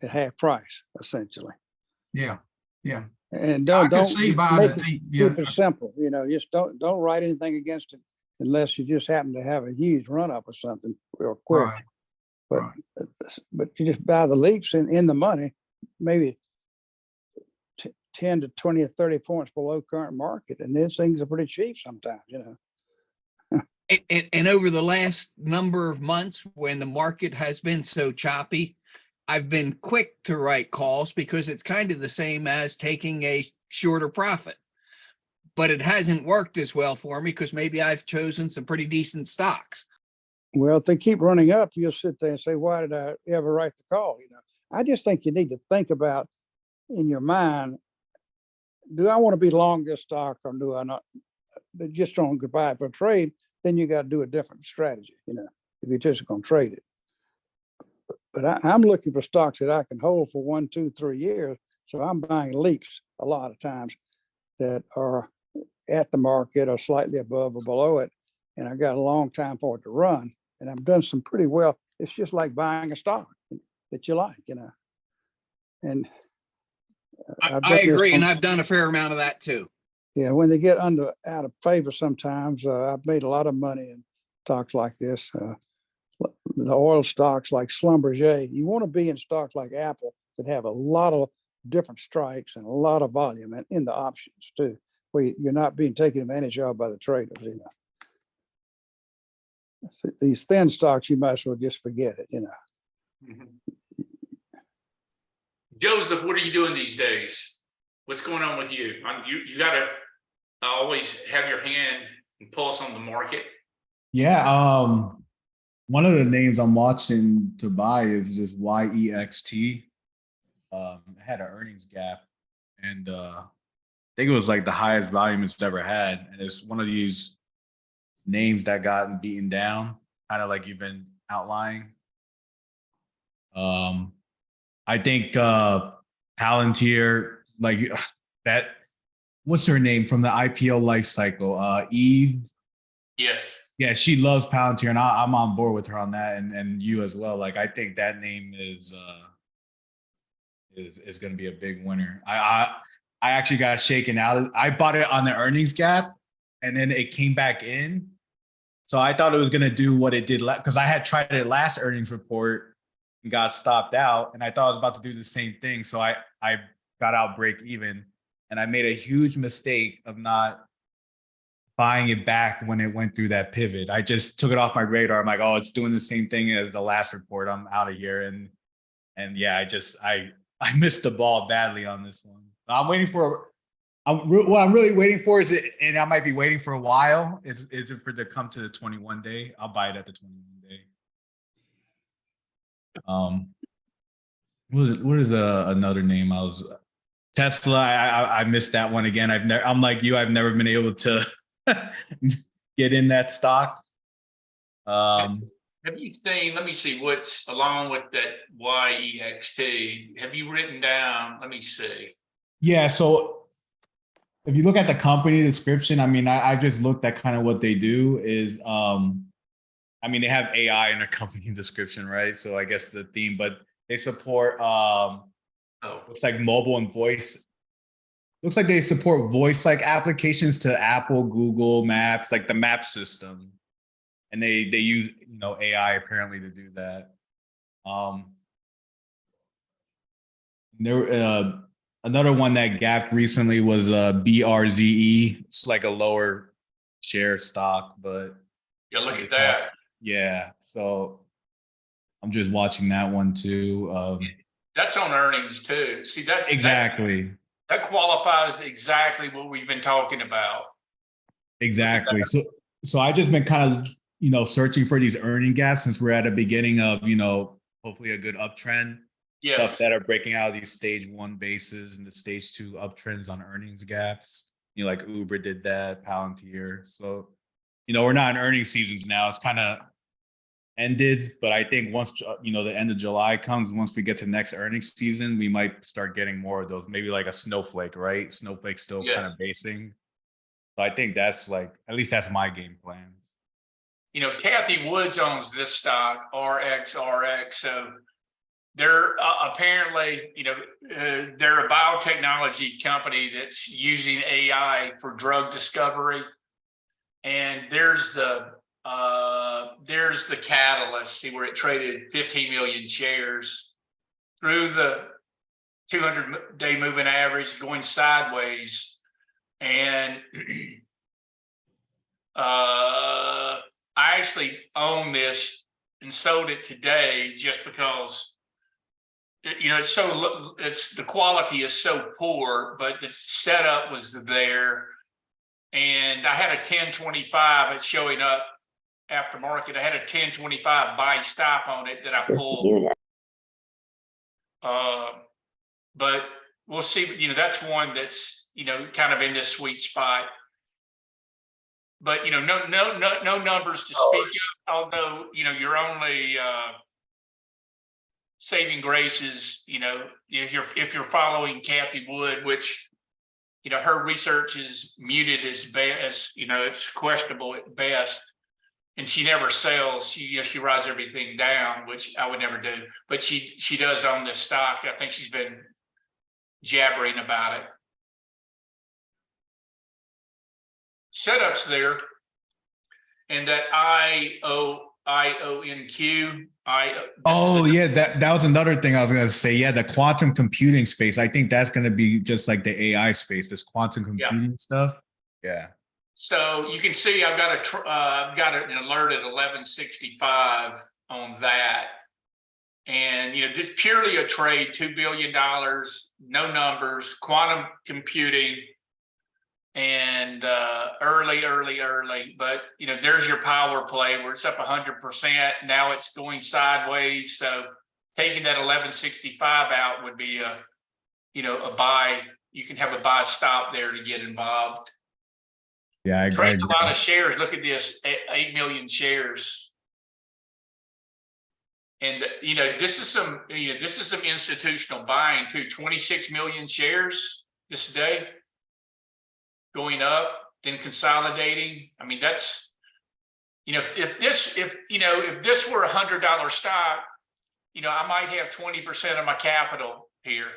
Speaker 12: at half price, essentially.
Speaker 17: Yeah.
Speaker 12: And don't keep
Speaker 17: it
Speaker 12: simple. Just don't write anything against it unless you just happen to have a huge run up or something real quick.
Speaker 17: Right.
Speaker 12: But you just buy the leaps in the money, maybe 10 to 20 or 30 points below current market, and these things are pretty cheap sometimes.
Speaker 5: And over the last number of months, when the market has been so choppy, I've been quick to write calls because it's kind of the same as taking a shorter profit, but it hasn't worked as well for me because maybe I've chosen some pretty decent stocks.
Speaker 12: Well, if they keep running up, you'll sit there and say, why did I ever write the call? I just think you need to think about in your mind, do I want to be long this stock or do I not? Just don't buy it for trade, then you got to do a different strategy, if you're just going to trade it. But I'm looking for stocks that I can hold for 1, 2, 3 years. So I'm buying leaps a lot of times that are at the market or slightly above or below it. And I got a long time for it to run. And I've done some pretty well. It's just like buying a stock that you like, And
Speaker 5: I agree. And I've done a fair amount of that too.
Speaker 12: Yeah, when they get out of favor sometimes, I've made a lot of money in stocks like this. The oil stocks like Schlumberger, you want to be in stocks like Apple that have a lot of different strikes and a lot of volume and in the options too, where you're not being taken advantage of by the traders, you know. So these thin stocks, you might as well just forget it, you know.
Speaker 1: Joseph, what are you doing these days? What's going on with you? You got to always have your hand and pulse on the market.
Speaker 7: Yeah, one of the names I'm watching to buy is just YEXT. It had an earnings gap, and I think it was like the highest volume it's ever had. And it's one of these names that gotten beaten down, kind of like you've been outlining. I think Palantir, like that, what's her name from the IPO life cycle? Eve.
Speaker 1: Yes.
Speaker 7: Yeah, she loves Palantir, and I'm on board with her on that, and you as well. Like, I think that name is going to be a big winner. I actually got shaken out. I bought it on the earnings gap, and then it came back in. So I thought it was going to do what it did because I had tried it last earnings report and got stopped out, and I thought I was about to do the same thing. So I got out break even, and I made a huge mistake of not buying it back when it went through that pivot. I just took it off my radar. I'm like, oh, it's doing the same thing as the last report. I'm out of here. And yeah, I missed the ball badly on this one. I'm waiting for, what I'm really waiting for is it, and I might be waiting for a while, is it for it to come to the 21 day. I'll buy it at the 21 day. What is another name? Tesla. I missed that one again. I'm like you, I've never been able to get in that stock.
Speaker 1: Have you seen, let me see what's along with that YEXT. Have you written down, let me see.
Speaker 7: Yeah, so if you look at the company description, I mean, I just looked at kind of what they do is, I mean, they have AI in their company description, right? So I guess the theme, but they support, looks like mobile and voice. Looks like they support voice-like applications to Apple, Google Maps, like the map system. And they use, AI apparently to do that. Another one that gapped recently was BRZE. It's like a lower share stock, but
Speaker 1: Yeah, look at that.
Speaker 7: yeah. So I'm just watching that one too.
Speaker 1: That's on earnings too. See, that's
Speaker 7: exactly.
Speaker 1: That qualifies exactly what we've been talking about.
Speaker 7: Exactly. So I just been kind of, searching for these earning gaps since we're at a beginning of, hopefully a good uptrend.
Speaker 1: Yes.
Speaker 7: Stuff that are breaking out of these stage 1 bases and the stage 2 uptrends on earnings gaps. Like Uber did that, Palantir. So, we're not in earnings seasons now. It's kind of ended, but I think once the end of July comes, once we get to next earnings season, we might start getting more of those, maybe like a Snowflake, right? Snowflake's still kind of basing. So I think that's at least that's my game plans.
Speaker 1: Kathy Woods owns this stock, RXRX. So they're apparently, they're a biotechnology company that's using AI for drug discovery. And there's the catalyst, see where it traded 15 million shares through the 200-day moving average going sideways. And I actually own this and sold it today just because, the quality is so poor, but the setup was there. And I had a 1025, it's showing up after market. I had a 1025 buy stop on it that I pulled. But we'll see, that's one that's, kind of in this sweet spot. But, no numbers to speak of, although, your only saving grace is, if you're following Kathy Wood, which, her research is muted as it's questionable at best. And she never sells. She rides everything down, which I would never do. But she does own this stock. I think she's been jabbering about it. setups there. And that IONQ.
Speaker 7: Oh yeah, that was another thing I was gonna say. Yeah, the quantum computing space. I think that's gonna be just like the AI space, this quantum computing stuff. Yeah.
Speaker 1: So you can see I've got an alert at 11:65 on that. And, you know, just purely a trade, $2 billion, no numbers, quantum computing, and early. But, you know, there's your power play where it's up 100%. Now it's going sideways. So taking that 1165 out would be a, you know, a buy. You can have a buy stop there to get involved.
Speaker 7: Yeah, I
Speaker 1: Trade
Speaker 7: agree.
Speaker 1: a lot of shares. Look at this, 8 million shares. And, you know, this is some institutional buying too. 26 million shares this day going up, then consolidating. I mean, that's, you know, if this were $100 stock, you know, I might have 20% of my capital here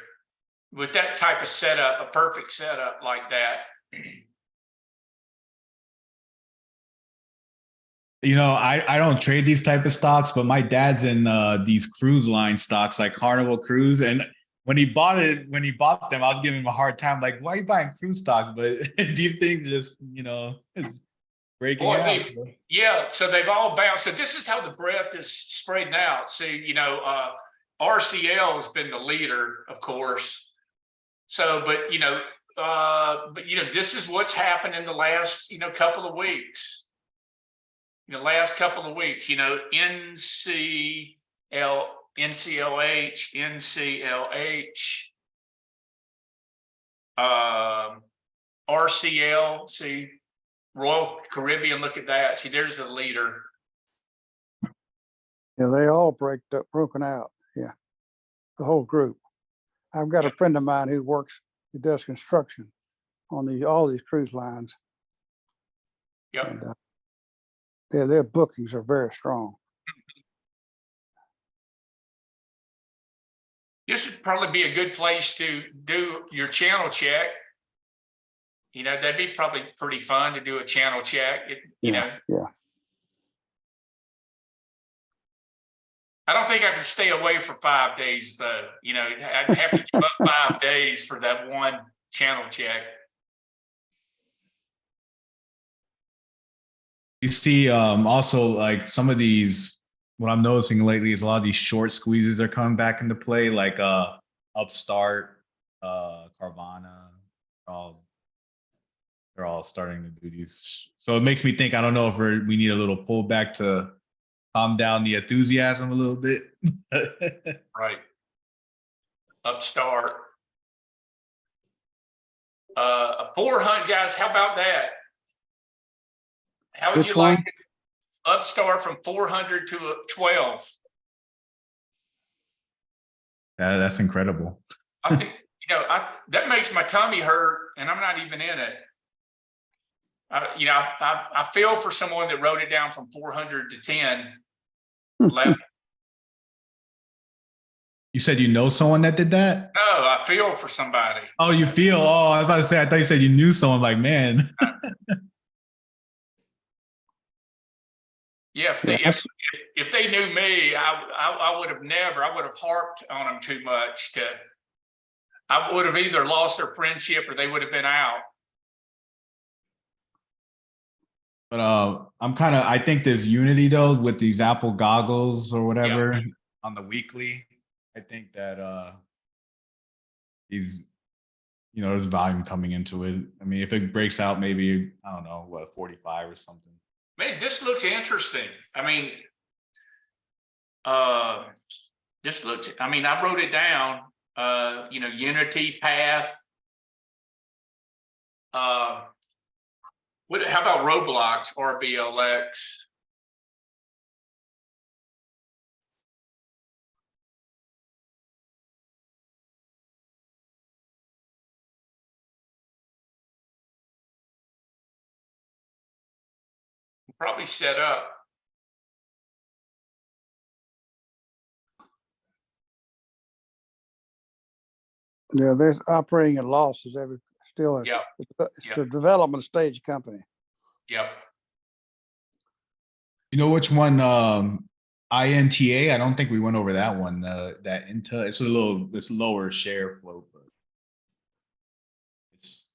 Speaker 1: with that type of setup, a perfect setup like that.
Speaker 7: You know, I don't trade these type of stocks, but my dad's in these cruise line stocks like Carnival Cruise. And when he bought them, I was giving him a hard time, like, why are you buying cruise stocks? But these things just, you know, breaking out.
Speaker 1: Yeah, so they've all bounced. So this is how the breadth is spreading out. See, you know, RCL has been the leader, of course. So, but you know, this is what's happened in the last, you know, couple of weeks. You know, last couple of weeks, you know, NCLH, RCL, see, Royal Caribbean, look at that. See, there's the leader.
Speaker 12: Yeah, they all broken out. Yeah, the whole group. I've got a friend of mine who does construction on all these cruise lines.
Speaker 1: Yep.
Speaker 12: And, their bookings are very strong.
Speaker 1: This would probably be a good place to do your channel check. You know, that'd be probably pretty fun to do a channel check.
Speaker 12: Yeah.
Speaker 1: I don't think I could stay away for 5 days though. You know, I'd have to give up 5 days for that one channel check.
Speaker 7: You see, also like some of these, what I'm noticing lately is a lot of these short squeezes are coming back into play, like Upstart, Carvana, they're all starting to do these. So it makes me think, I don't know if we need a little pullback to calm down the enthusiasm a little bit.
Speaker 1: Right. Upstart. 400 guys, how about that? How would
Speaker 12: Which
Speaker 1: you like
Speaker 12: one?
Speaker 1: it? Upstart from 400 to 12?
Speaker 7: That's incredible.
Speaker 1: I think, you know, that makes my tummy hurt and I'm not even in it. You know, I feel for someone that wrote it down from 400 to 10, 11.
Speaker 7: You said you know someone that did that?
Speaker 1: No, I feel for somebody.
Speaker 7: Oh, you feel? Oh, I was about to say, I thought you said you knew someone. Like, man.
Speaker 1: Yeah, if they knew me, I would have harped on them too much. I would have either lost their friendship or they would have been out.
Speaker 7: But I think there's unity though with these Apple goggles or whatever on the weekly. I think that there's volume coming into it. I mean, if it breaks out, maybe, I don't know, 45 or something.
Speaker 1: Man, this looks interesting. I mean, I wrote it down, you know, Unity Path. How about Roblox, RBLX? Probably set up.
Speaker 12: Yeah, they're operating at losses still.
Speaker 1: Yeah.
Speaker 12: It's the development stage company.
Speaker 1: Yep.
Speaker 7: You know which one? INTA. I don't think we went over that one. That Intel. It's lower share float, but it's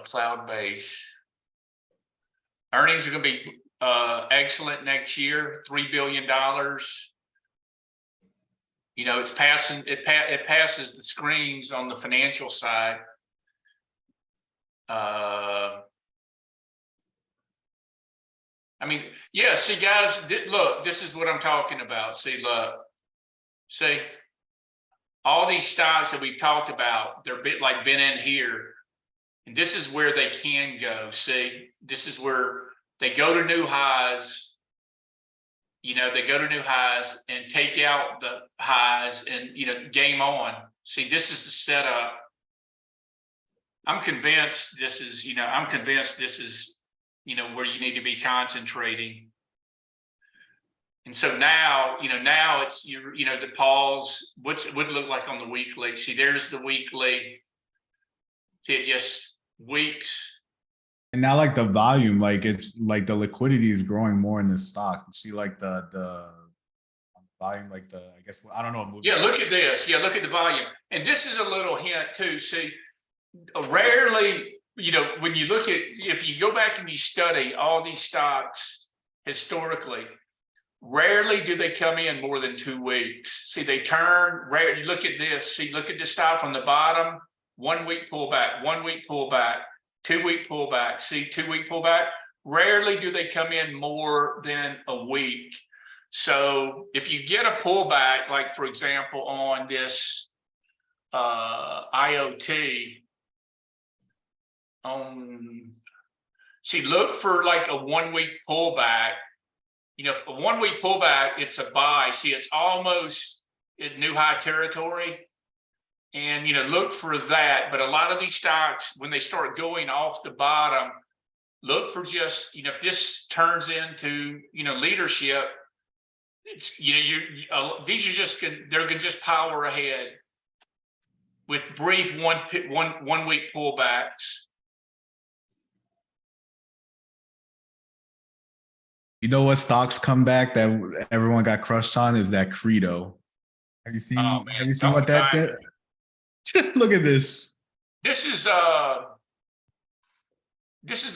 Speaker 1: Cloud-based. Earnings are gonna be excellent next year, $3 billion. You know, it's passing, it passes the screens on the financial side. I mean, yeah, see guys, look, this is what I'm talking about. See, look, see, all these stocks that we've talked about, they're been in here. And this is where they can go. See, this is where they go to new highs. You know, they go to new highs and take out the highs and, you know, game on. See, this is the setup. I'm convinced this is, you know, where you need to be concentrating. And so now, you know, now it's, you know, the pause, what it look like on the weekly. See, there's the weekly. See, it just weeks.
Speaker 7: And now like the volume, like it's like the liquidity is growing more in this stock. You see like the volume, like I guess, I don't know.
Speaker 1: Yeah, look at this. Yeah, look at the volume. And this is a little hint too. See, rarely, you know, when you look at, if you go back and you study all these stocks historically, rarely do they come in more than 2 weeks. See, they turn rare. You look at this. See, look at the stock on the bottom. 1 week pullback, 1 week pullback, 2 week pullback. See, 2 week pullback. Rarely do they come in more than a week. So if you get a pullback, like for example, on this IoT, see, look for like a 1 week pullback. You know, a 1 week pullback, it's a buy. See, it's almost in new high territory. And, you know, look for that. But a lot of these stocks, when they start going off the bottom, look for just, you know, if this turns into, you know, leadership, it's, you know, these are just, they're going to just power ahead with brief one week pullbacks.
Speaker 7: You know what stocks come back that everyone got crushed on is that Credo. Have you seen?
Speaker 1: Oh, man,
Speaker 7: have you seen what that did? Look at this.
Speaker 1: This is the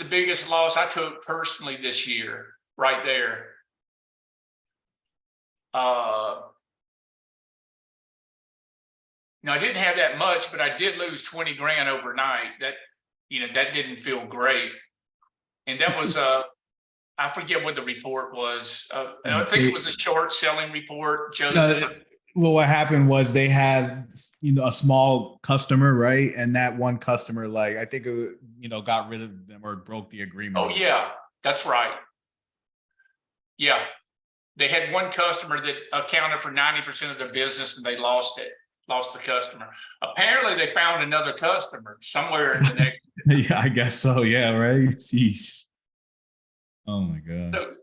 Speaker 1: biggest loss I took personally this year, right there. Now I didn't have that much, but I did lose 20 grand overnight. That, you know, that didn't feel great. And that was I forget what the report was. I think it was a short selling report. Joseph.
Speaker 7: Well, what happened was they had, you know, a small customer, right? And that one customer, like, I think, you know, got rid of them or broke the agreement.
Speaker 1: Oh, yeah, that's right. Yeah. They had one customer that accounted for 90% of their business and they lost it, lost the customer. Apparently they found another customer somewhere in the next.
Speaker 7: Yeah, I guess so. Yeah, right. Jeez. Oh my God.
Speaker 1: So,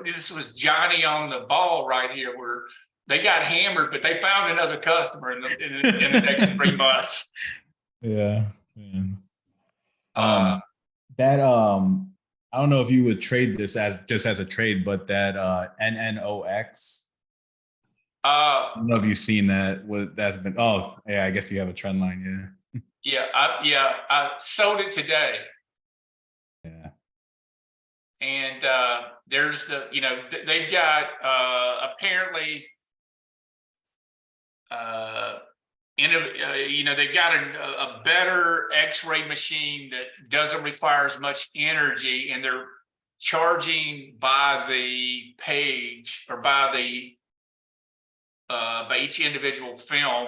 Speaker 1: this was Johnny on the ball right here, where they got hammered, but they found another customer in the next 3 months.
Speaker 7: Yeah. Man. I don't know if you would trade this as just as a trade, but that NNOX. I don't know if you've seen that. What that's been. Oh, yeah. I guess you have a trend line. Yeah.
Speaker 1: I sold it today.
Speaker 7: Yeah.
Speaker 1: And there's the, you know, they've got apparently, you know, they've got a better X-ray machine that doesn't require as much energy, and they're charging by the page or by each individual film.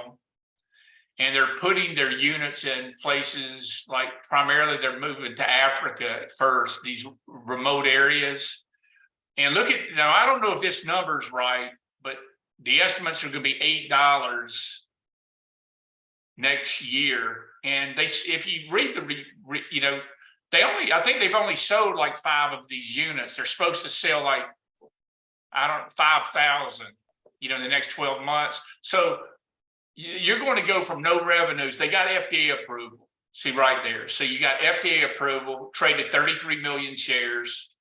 Speaker 1: And they're putting their units in places like, primarily they're moving to Africa at first, these remote areas. And look at, now I don't know if this number's right, but the estimates are going to be $8 next year. And if you read you know, I think they've only sold like 5 of these units. They're supposed to sell like, 5,000, you know, in the next 12 months. So you're going to go from no revenues. They got FDA approval. See right there. So you got FDA approval, traded 33 million shares.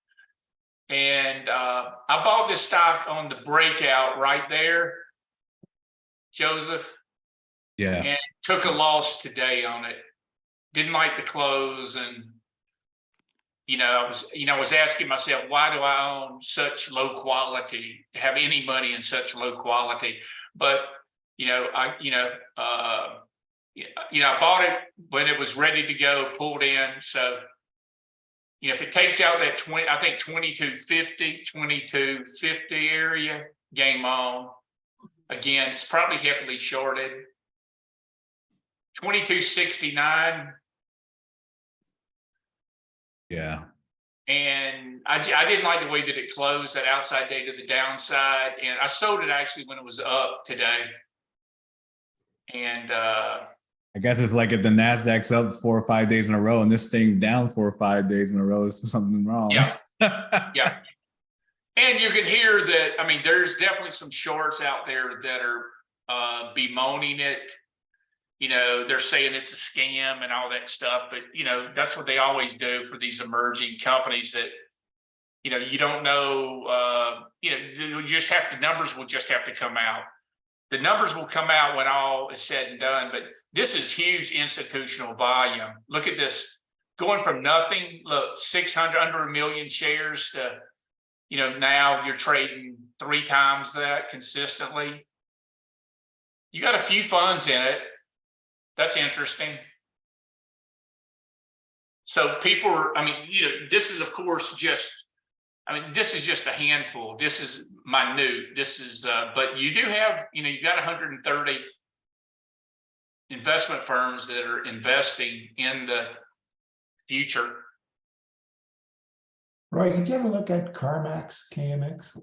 Speaker 1: And I bought this stock on the breakout right there, Joseph,
Speaker 7: Yeah.
Speaker 1: and took a loss today on it. Didn't like the close. And, I was asking myself, why do I own such low quality, have any money in such low quality? But, I bought it when it was ready to go, pulled in. So, if it takes out that 2250 area, game on. Again, it's probably heavily shorted. 2269.
Speaker 7: Yeah.
Speaker 1: And I didn't like the way that it closed, that outside day to the downside. And I sold it actually when it was up today. And
Speaker 7: I guess it's like if the Nasdaq's up 4 or 5 days in a row and this thing's down 4 or 5 days in a row, there's something wrong.
Speaker 1: Yeah. Yeah. And you can hear that. I mean, there's definitely some shorts out there that are bemoaning it. They're saying it's a scam and all that stuff, but that's what they always do for these emerging companies that, you don't know, you just have to, numbers will just have to come out. The numbers will come out when all is said and done, but this is huge institutional volume. Look at this, going from nothing, look, 600, under 1 million shares to, now you're trading 3 times that consistently. You got a few funds in it. That's interesting. So people are, this is of course this is just a handful. This is minute. This is, but you do have, you've got 130 investment firms that are investing in the future.
Speaker 10: Roy, did you ever look at CarMax, KMX?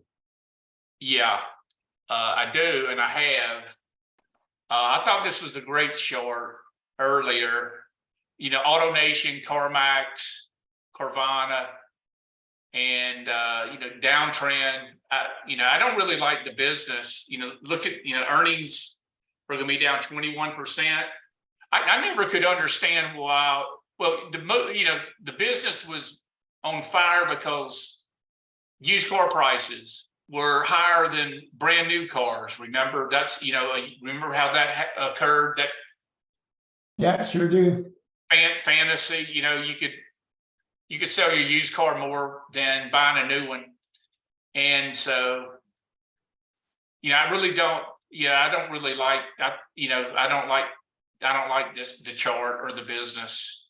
Speaker 1: Yeah, I do, and I have. I thought this was a great short earlier. AutoNation, CarMax, Carvana, and downtrend. I don't really like the business. Look at earnings are going to be down 21%. I never could understand why. Well, the business was on fire because used car prices were higher than brand new cars. Remember, that's remember how that occurred. That
Speaker 10: Yeah, sure do.
Speaker 1: Fantasy. You could sell your used car more than buying a new one. And so, I really don't. I don't really like. I don't like the chart or the business.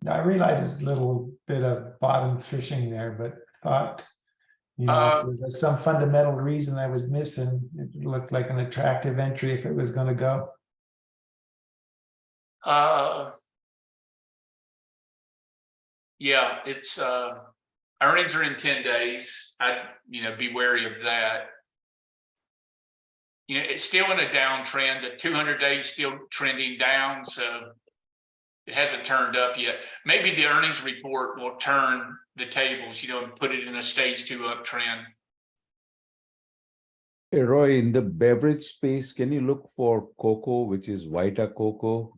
Speaker 10: Now, I realize it's a little bit of bottom fishing there, but I thought, if there was some fundamental reason I was missing, it looked like an attractive entry if it was going to go.
Speaker 1: Yeah, it's earnings are in 10 days. I'd be wary of that. It's still in a downtrend. The 200 days still trending down, so it hasn't turned up yet. Maybe the earnings report will turn the tables, and put it in a stage 2 uptrend.
Speaker 2: Hey, Roy, in the beverage space, can you look for cocoa, which is Vita Coco?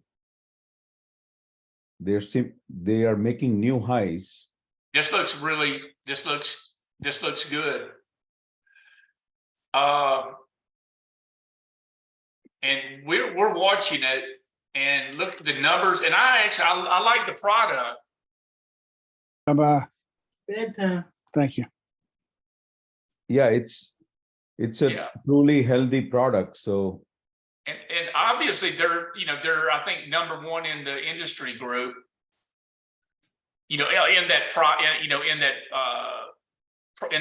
Speaker 2: They are making new highs.
Speaker 1: This looks good. And we're watching it and look at the numbers. And I like the product.
Speaker 12: Bye-bye.
Speaker 6: Bedtime.
Speaker 12: Thank you.
Speaker 2: Yeah, it's a truly healthy product. So,
Speaker 1: and obviously they're I think #1 in the industry group. In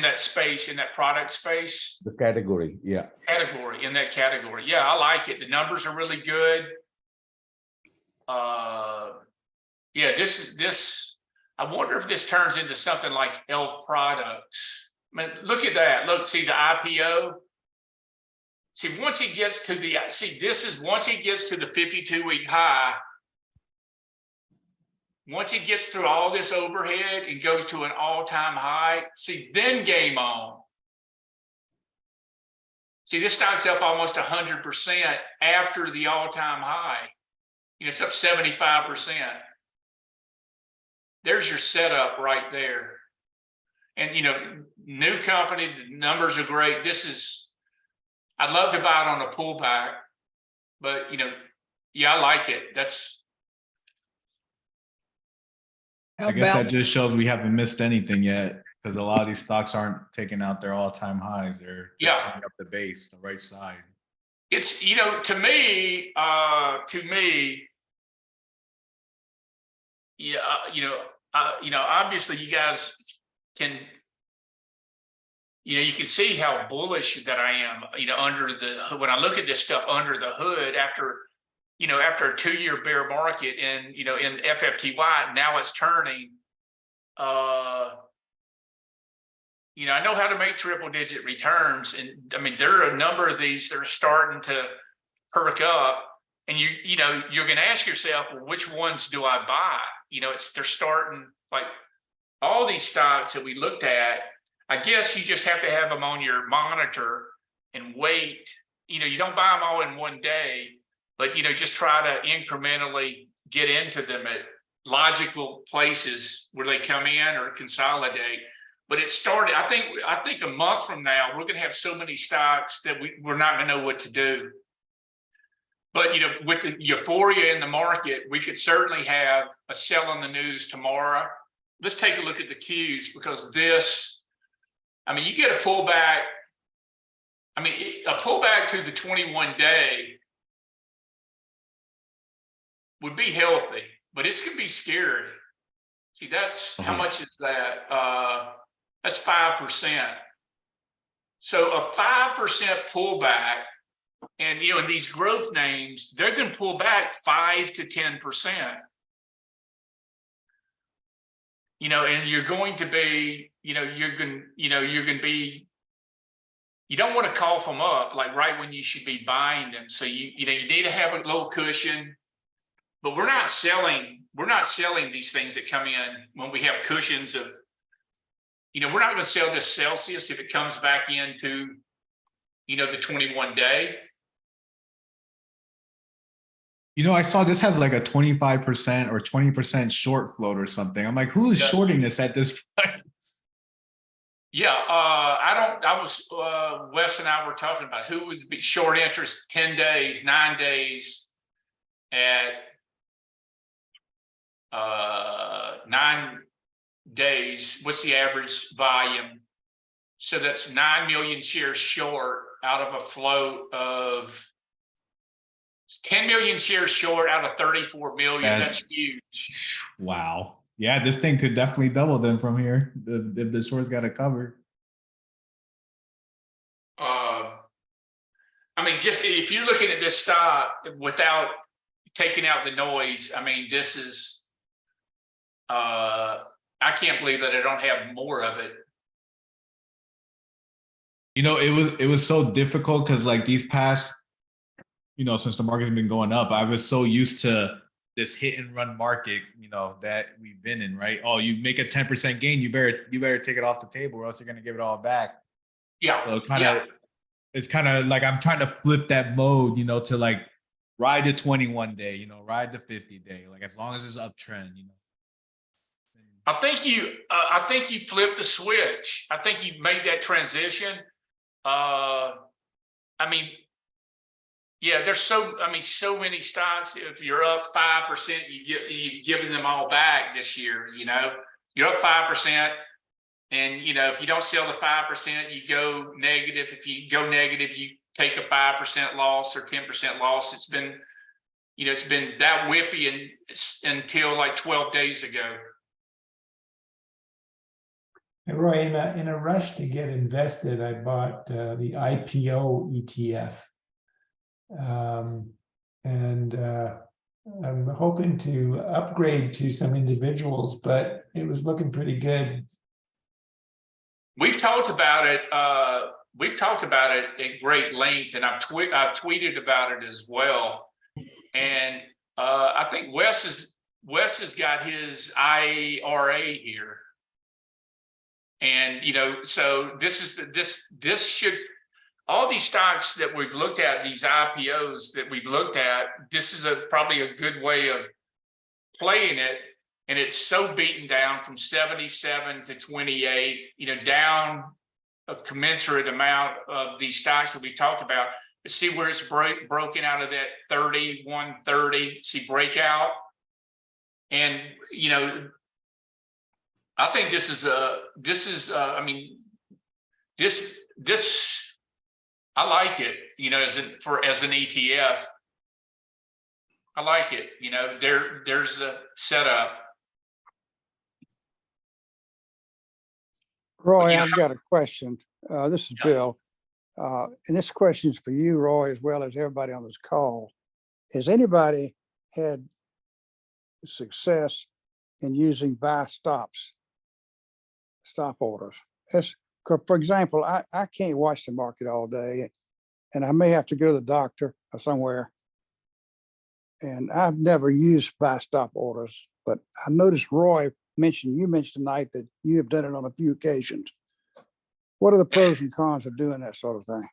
Speaker 1: that space, in that product space.
Speaker 2: The category, yeah.
Speaker 1: In that category. Yeah, I like it. The numbers are really good. This I wonder if this turns into something like Elf Products. I mean, look at that. Look, see the IPO. See, once he gets to the 52-week high, once he gets through all this overhead and goes to an all-time high, see, then game on. See, this stock's up almost 100% after the all-time high. It's up 75%. there's your setup right there. And, you know, new company, the numbers are great. I'd love to buy it on a pullback, but, you know, yeah, I like it.
Speaker 7: I guess that just shows we haven't missed anything yet, because a lot of these stocks aren't taking out their all-time highs. They're just coming up the base, the right side.
Speaker 1: It's, you know, to me, yeah, you know, obviously you guys can, you know, you can see how bullish that I am, you know, when I look at this stuff under the hood after a 2-year bear market and, you know, in FFTY, now it's turning, you know, I know how to make triple digit returns. And I mean, there are a number of these that are starting to perk up, and you know, you're going to ask yourself, well, which ones do I buy? You know, they're starting, like all these stocks that we looked at. I guess you just have to have them on your monitor and wait. You know, you don't buy them all in one day, but, you know, just try to incrementally get into them at logical places where they come in or consolidate. But it started, I think a month from now, we're going to have so many stocks that we're not going to know what to do. But, you know, with the euphoria in the market, we could certainly have a sell on the news tomorrow. Let's take a look at the Qs, because I mean, you get a pullback. I mean, a pullback to the 21-day would be healthy, but it's going to be scary. See, that's how much is that? That's 5%. So a 5% pullback, and, you know, in these growth names, they're going to pull back 5 to 10%. You know, and you're going to be, you know, you're going to be, you don't want to cough them up like right when you should be buying them. So you need to have a little cushion, but we're not selling these things that come in when we have cushions of, you know, we're not going to sell this Celsius if it comes back into, you know, the 21-day.
Speaker 7: You know, I saw this has like a 25% or 20% short float or something. I'm like, who is shorting this at this price?
Speaker 1: Yeah, Wes and I were talking about who would be short interest 10 days, 9 days at 9 days. What's the average volume? So that's 9 million shares short out of a float of 10 million shares short out of 34 million. That's huge.
Speaker 7: Wow. Yeah, this thing could definitely double then from here if the short's got it covered.
Speaker 1: I mean, just if you're looking at this stock without taking out the noise, I mean, this is, I can't believe that I don't have more of it.
Speaker 7: You know, it was so difficult because like these past, you know, since the market's been going up, I was so used to this hit and run market, you know, that we've been in, right? Oh, you make a 10% gain, you better take it off the table or else you're gonna give it all back.
Speaker 1: Yeah.
Speaker 7: So it's kind of like I'm trying to flip that mode, you know, to like ride the 21-day, you know, ride the 50-day, like as long as it's uptrend, you know.
Speaker 1: I think you flipped the switch. I think you made that transition. I mean, yeah, there's so many stocks. If you're up 5%, you've given them all back this year. You know, you're up 5%, and you know if you don't sell the 5%, you go negative. If you go negative, you take a 5% loss or 10% loss. It's been that whippy until like 12 days ago.
Speaker 10: And Roy, in a rush to get invested, I bought the IPO ETF. And I'm hoping to upgrade to some individuals, but it was looking pretty good.
Speaker 1: We've talked about it. We've talked about it at great length, and I've tweeted about it as well. And I think Wes has got his IRA here. And, you know, so this should, all these stocks that we've looked at, these IPOs that we've looked at, this is probably a good way of playing it and it's so beaten down from 77 to 28, down a commensurate amount of these stocks that we've talked about. See where it's broken out of that 30, 130, see breakout. And, I think this, I like it, as an ETF. I like it, there's a setup.
Speaker 12: Roy, I've got a question. This is Bill. And this question is for you, Roy, as well as everybody on this call. Has anybody had success in using buy stop orders? For example, I can't watch the market all day, and I may have to go to the doctor or somewhere. And I've never used buy stop orders, but I noticed you mentioned tonight that you have done it on a few occasions. What are the pros and cons of doing that sort of thing?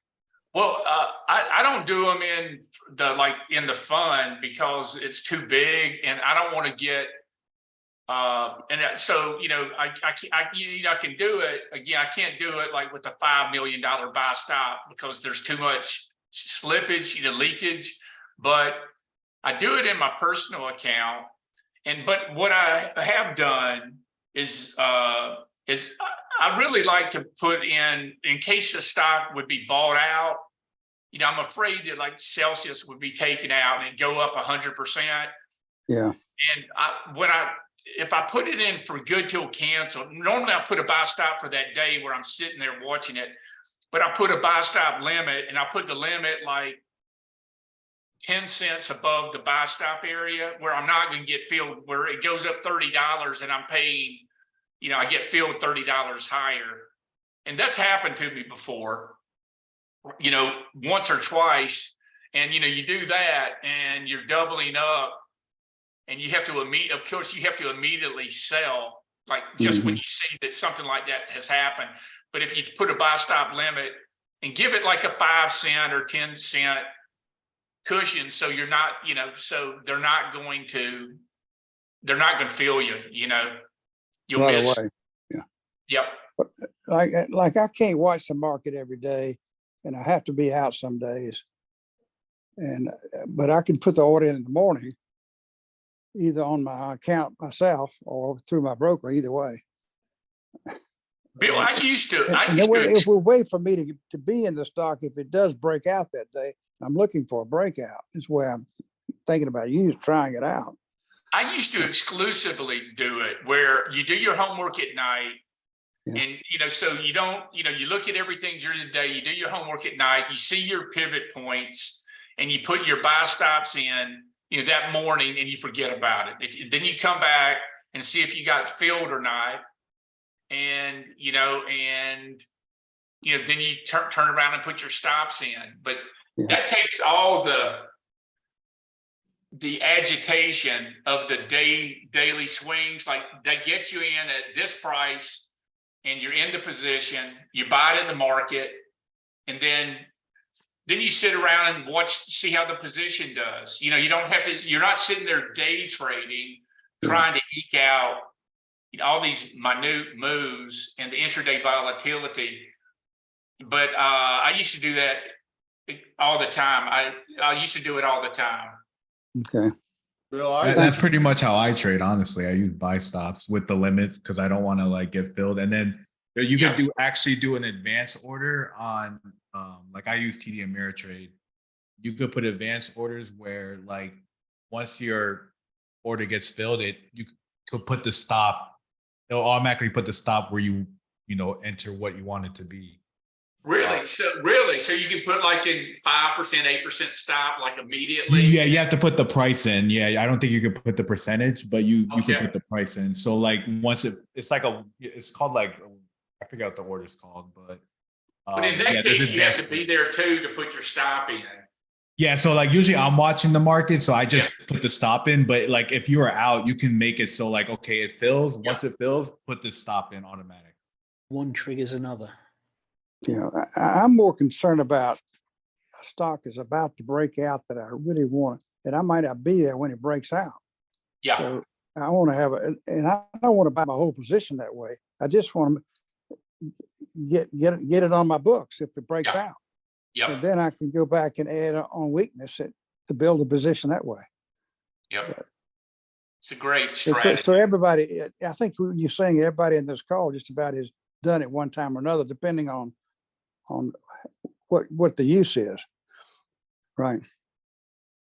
Speaker 1: Well, I don't do them in the fund because it's too big, and I don't want to get. I can do it again. I can't do it like with the $5 million buy stop because there's too much slippage, leakage. But I do it in my personal account, but what I have done is I really like to put in case the stock would be bought out. I'm afraid that like Celsius would be taken out and go up 100%.
Speaker 12: Yeah.
Speaker 1: And if I put it in for good till canceled, normally I put a buy stop for that day where I'm sitting there watching it, but I put a buy stop limit, and I put the limit like 10 cents above the buy stop area where I'm not going to get filled, where it goes up $30 and I'm paying, I get filled $30 higher. And that's happened to me before, once or twice. And, you do that and you're doubling up, and you have to immediately sell, like just when you see that something like that has happened. But if you put a buy stop limit and give it like a 5 cent or 10 cent cushion, so you're not, so they're not going to feel you, you'll
Speaker 12: right
Speaker 1: miss.
Speaker 12: away. Yeah.
Speaker 1: Yep.
Speaker 12: But like I can't watch the market every day, and I have to be out some days. But I can put the order in the morning, either on my account myself or through my broker, either way.
Speaker 1: Bill, I used to.
Speaker 12: If we wait for me to be in the stock, if it does break out that day, I'm looking for a breakout. Is where I'm thinking about trying it out.
Speaker 1: I used to exclusively do it where you do your homework at night. Yeah. And, so you don't, you look at everything during the day, you do your homework at night, you see your pivot points, and you put your buy stops in, that morning, and you forget about it. Then you come back and see if you got filled or not. And, then you turn around and put your stops in. But that takes all the agitation of the daily swings, like that gets you in at this price and you're in the position, you buy it in the market, and then you sit around and see how the position does. You don't have to, you're not sitting there day trading, trying to eke out all these minute moves and the intraday volatility. But I used to do that all the time. I used to do it all the time.
Speaker 12: Okay.
Speaker 11: Bill,
Speaker 7: that's pretty much how I trade. Honestly, I use buy stops with the limits because I don't want to like get filled. And then you can do an advance order on like I use TD Ameritrade. You could put advanced orders where like once your order gets filled, you could put the stop. It'll automatically put the stop where you enter what you want it to be.
Speaker 1: Really? So you can put like in 5%, 8% stop like immediately?
Speaker 7: Yeah, you have to put the price in. Yeah, I don't think you could put the percentage, but you can put the price in. So like once it's called like, I forget what the order is called, but.
Speaker 1: But in that case, you have to be there too to put your stop in.
Speaker 7: Yeah, so like usually I'm watching the market, so I just put the stop in. But like if you are out, you can make it so like, okay, it fills. Once it fills, put the stop in automatic.
Speaker 16: One triggers another.
Speaker 12: Yeah, I'm more concerned about a stock is about to break out that I really want, that I might not be there when it breaks out.
Speaker 1: Yeah.
Speaker 12: So I want to have and I don't want to buy my whole position that way. I just want to get it on my books if it breaks out.
Speaker 1: Yep.
Speaker 12: And then I can go back and add on weakness to build a position that way.
Speaker 1: Yep. It's a great
Speaker 12: So,
Speaker 1: strategy.
Speaker 12: so everybody, I think you're saying everybody in this call just about has done it one time or another, depending on what the use is. Right.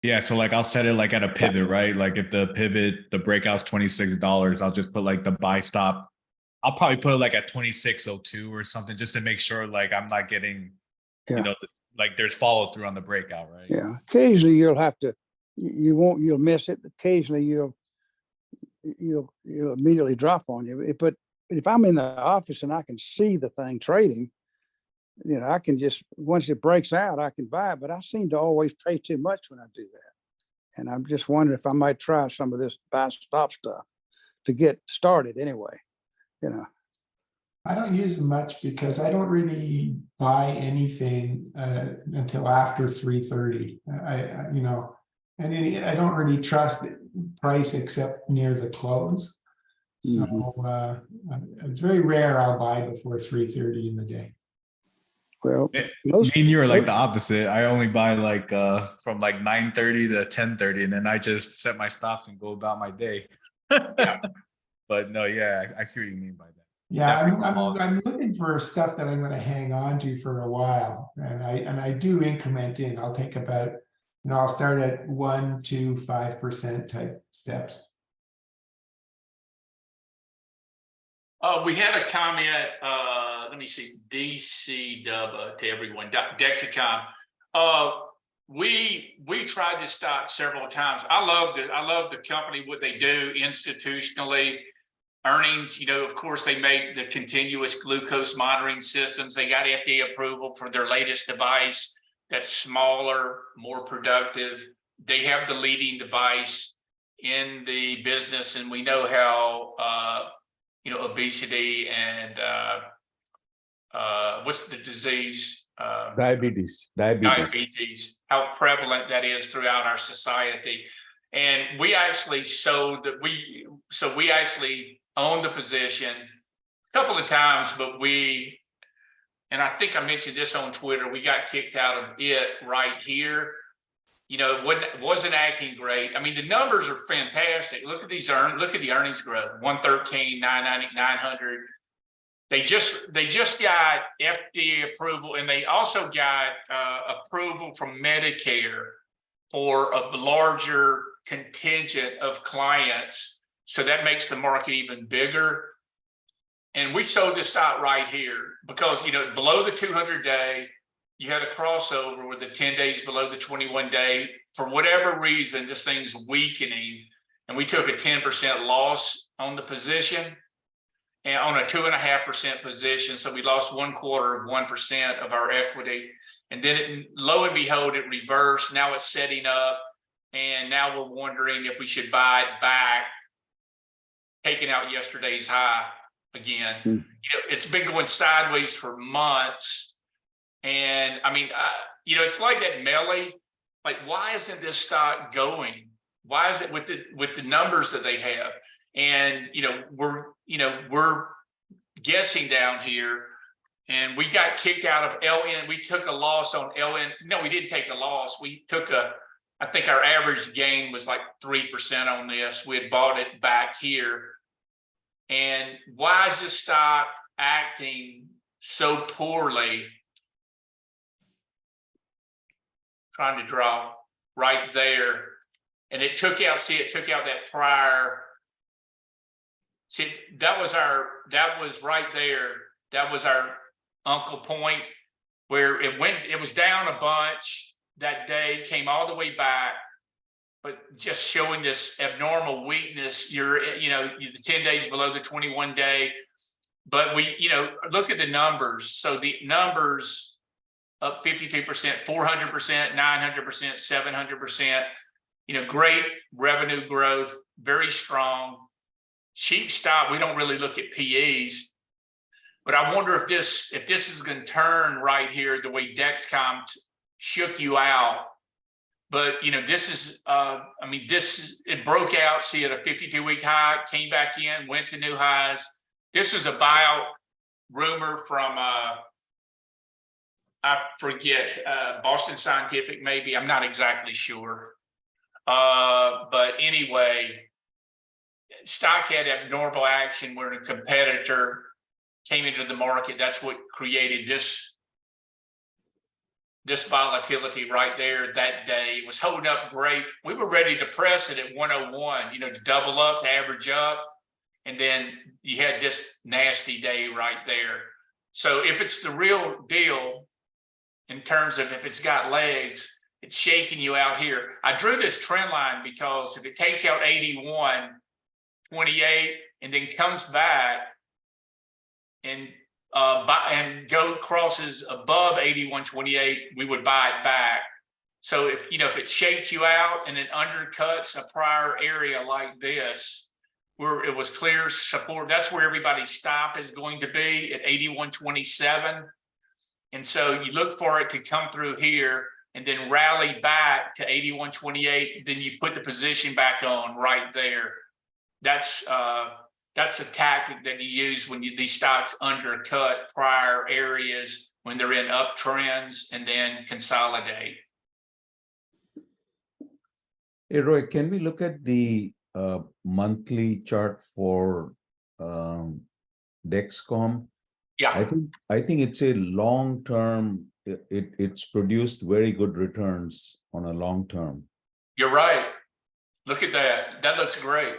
Speaker 7: Yeah, so like I'll set it like at a pivot, right? Like if the pivot, the breakout's $26, I'll just put like the buy stop. I'll probably put it like at 26.02 or something, just to make sure like I'm not getting, you know, like there's follow through on the breakout, right?
Speaker 12: Yeah. Occasionally you'll have to, you'll miss it. Occasionally you'll immediately drop on you. But if I'm in the office and I can see the thing trading, you know, I can just, once it breaks out, I can buy it, but I seem to always pay too much when I do that. And I'm just wondering if I might try some of this buy stop stuff to get started anyway, you know.
Speaker 10: I don't use them much because I don't really buy anything until after 3:30. I you know, and I don't really trust the price except near the close. So it's very rare I'll buy before 3:30 in the day.
Speaker 12: Well,
Speaker 7: me and you are like the opposite. I only buy like from like 9:30 to 10:30, and then I just set my stops and go about my day. But no, yeah, I see what you mean by that.
Speaker 10: Yeah, I'm looking for stuff that I'm going to hang on to for a while, and I do increment in. I'll take about, you know, I'll start at 1 to 5% type steps.
Speaker 1: We had a comment, let me see, DC Dub to everyone, Dexicom. We tried this stock several times. I love the company, what they do institutionally. Earnings, you know, of course, they make the continuous glucose monitoring systems. They got FDA approval for their latest device that's smaller, more productive. They have the leading device in the business, and we know how you know, obesity and what's the disease?
Speaker 2: Diabetes,
Speaker 1: how prevalent that is throughout our society. And we actually sold that we actually owned the position a couple of times, but and I think I mentioned this on Twitter, we got kicked out of it right here. You know, it wasn't acting great. I mean, the numbers are fantastic. Look at these look at the earnings growth, 113, 990, 900. They just got FDA approval, and they also got approval from Medicare for a larger contingent of clients. So that makes the market even bigger. And we sold this stock right here because, you know, below the 200-day, you had a crossover with the 10 days below the 21-day. For whatever reason, this thing's weakening, and we took a 10% loss on the position and on a 2.5% position. So we lost 1/4 of our equity. And then lo and behold, it reversed. Now it's setting up. And now we're wondering if we should buy it back, taking out yesterday's high again. You know, it's been going sideways for months. And I mean, you know, it's like that Melly, like, why isn't this stock going? Why is it with the numbers that they have? And, you know, we're guessing down here, and we got kicked out of LN. We took a loss on LN. No, we didn't take a loss. We took I think our average gain was like 3% on this. We had bought it back here. And why is this stock acting so poorly? Trying to draw right there. And it took out, it took out that prior. See, that was right there. That was our uncle point where it was down a bunch that day, came all the way back, but just showing this abnormal weakness. You're the 10 days below the 21-day, but look at the numbers. So the numbers up 52%, 400%, 900%, 700%, great revenue growth, very strong, cheap stock. We don't really look at PEs, but I wonder if this is going to turn right here the way Dexcom shook you out. But, this is, it broke out, see at a 52-week high, came back in, went to new highs. This was a buyout rumor from, I forget, Boston Scientific, maybe, I'm not exactly sure. But anyway, stock had abnormal action where a competitor came into the market. That's what created this volatility right there that day. It was holding up great. We were ready to press it at 101, to double up, to average up. And then you had this nasty day right there. So if it's the real deal, in terms of if it's got legs, it's shaking you out here. I drew this trend line because if it takes out 81.28 and then comes back and crosses above 81.28, we would buy it back. So if it shakes you out and it undercuts a prior area like this, where it was clear support, that's where everybody's stop is going to be at 81.27. And so you look for it to come through here and then rally back to 81.28. Then you put the position back on right there. That's a tactic that you use when these stocks undercut prior areas when they're in uptrends and then consolidate.
Speaker 2: Hey, Roy, can we look at the monthly chart for Dexcom?
Speaker 1: Yeah,
Speaker 2: I think it's a long term. It's produced very good returns on a long term.
Speaker 1: you're right. Look at that. That looks great.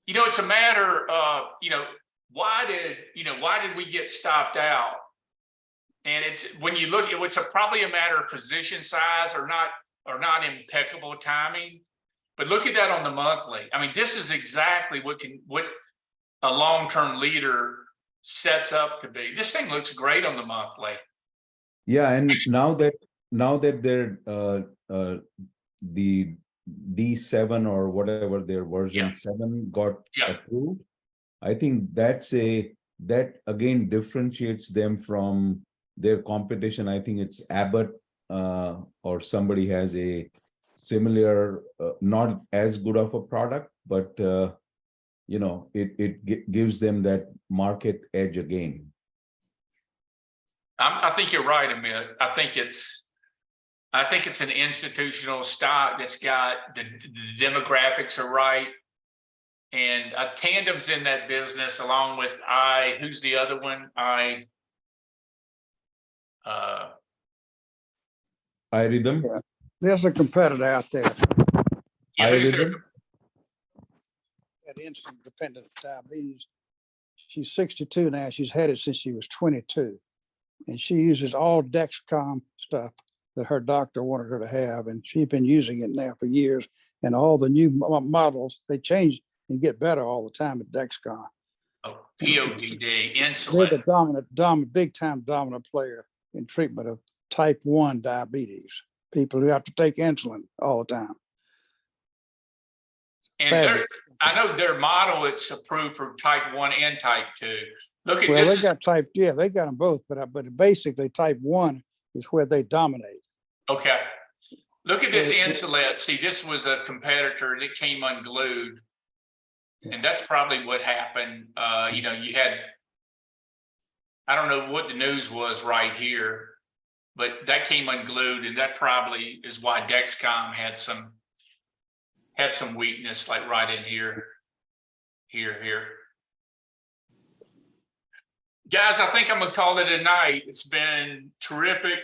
Speaker 1: It's a matter of, why did we get stopped out? And it's when you look at probably a matter of position size or not impeccable timing. But look at that on the monthly. This is exactly what a long-term leader sets up to be. This thing looks great on the monthly.
Speaker 2: Yeah, and now that they're the D7 or whatever their version 7 got approved, I think that again differentiates them from their competition. I think it's Abbott or somebody has a similar, not as good of a product, but it gives them that market edge again.
Speaker 1: I think you're right, Amit. I think it's an institutional stock that's got the demographics are right, and Tandem's in that business along with who's the other one?
Speaker 2: iRhythm.
Speaker 12: Yeah. There's a competitor out there.
Speaker 1: Yeah, who's their,
Speaker 12: Had insulin dependent diabetes. She's 62 now. She's had it since she was 22. And she uses all Dexcom stuff that her doctor wanted her to have. And she's been using it now for years. And all the new models, they change and get better all the time at Dexcom.
Speaker 1: PODD, insulin.
Speaker 12: They're the big time dominant player in treatment of type 1 diabetes. People who have to take insulin all the time.
Speaker 1: And I know their model, it's approved for type 1 and type 2. Look at
Speaker 12: well,
Speaker 1: this.
Speaker 12: They got they got them both, but basically type 1 is where they dominate.
Speaker 1: Okay. Look at this Insulet. See, this was a competitor that came unglued. Yeah. And that's probably what happened. You had, I don't know what the news was right here, but that came unglued, and that probably is why Dexcom had some weakness, like right in here. Guys, I think I'm gonna call it a night. It's been terrific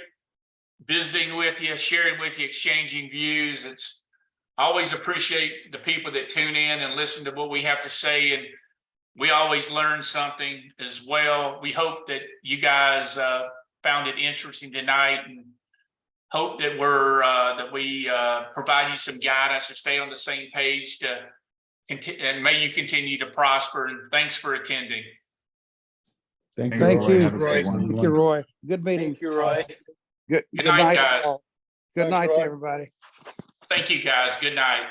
Speaker 1: visiting with you, sharing with you, exchanging views. I always appreciate the people that tune in and listen to what we have to say, and we always learn something as well. We hope that you guys found it interesting tonight, and hope that we provide you some guidance to stay on the same page and may you continue to prosper. And thanks for attending.
Speaker 2: Thank you,
Speaker 12: Roy. Thank you, Roy. Good meeting.
Speaker 6: Thank you, Roy.
Speaker 12: Good
Speaker 1: night, guys.
Speaker 12: Good night, everybody.
Speaker 1: Thank you, guys. Good night.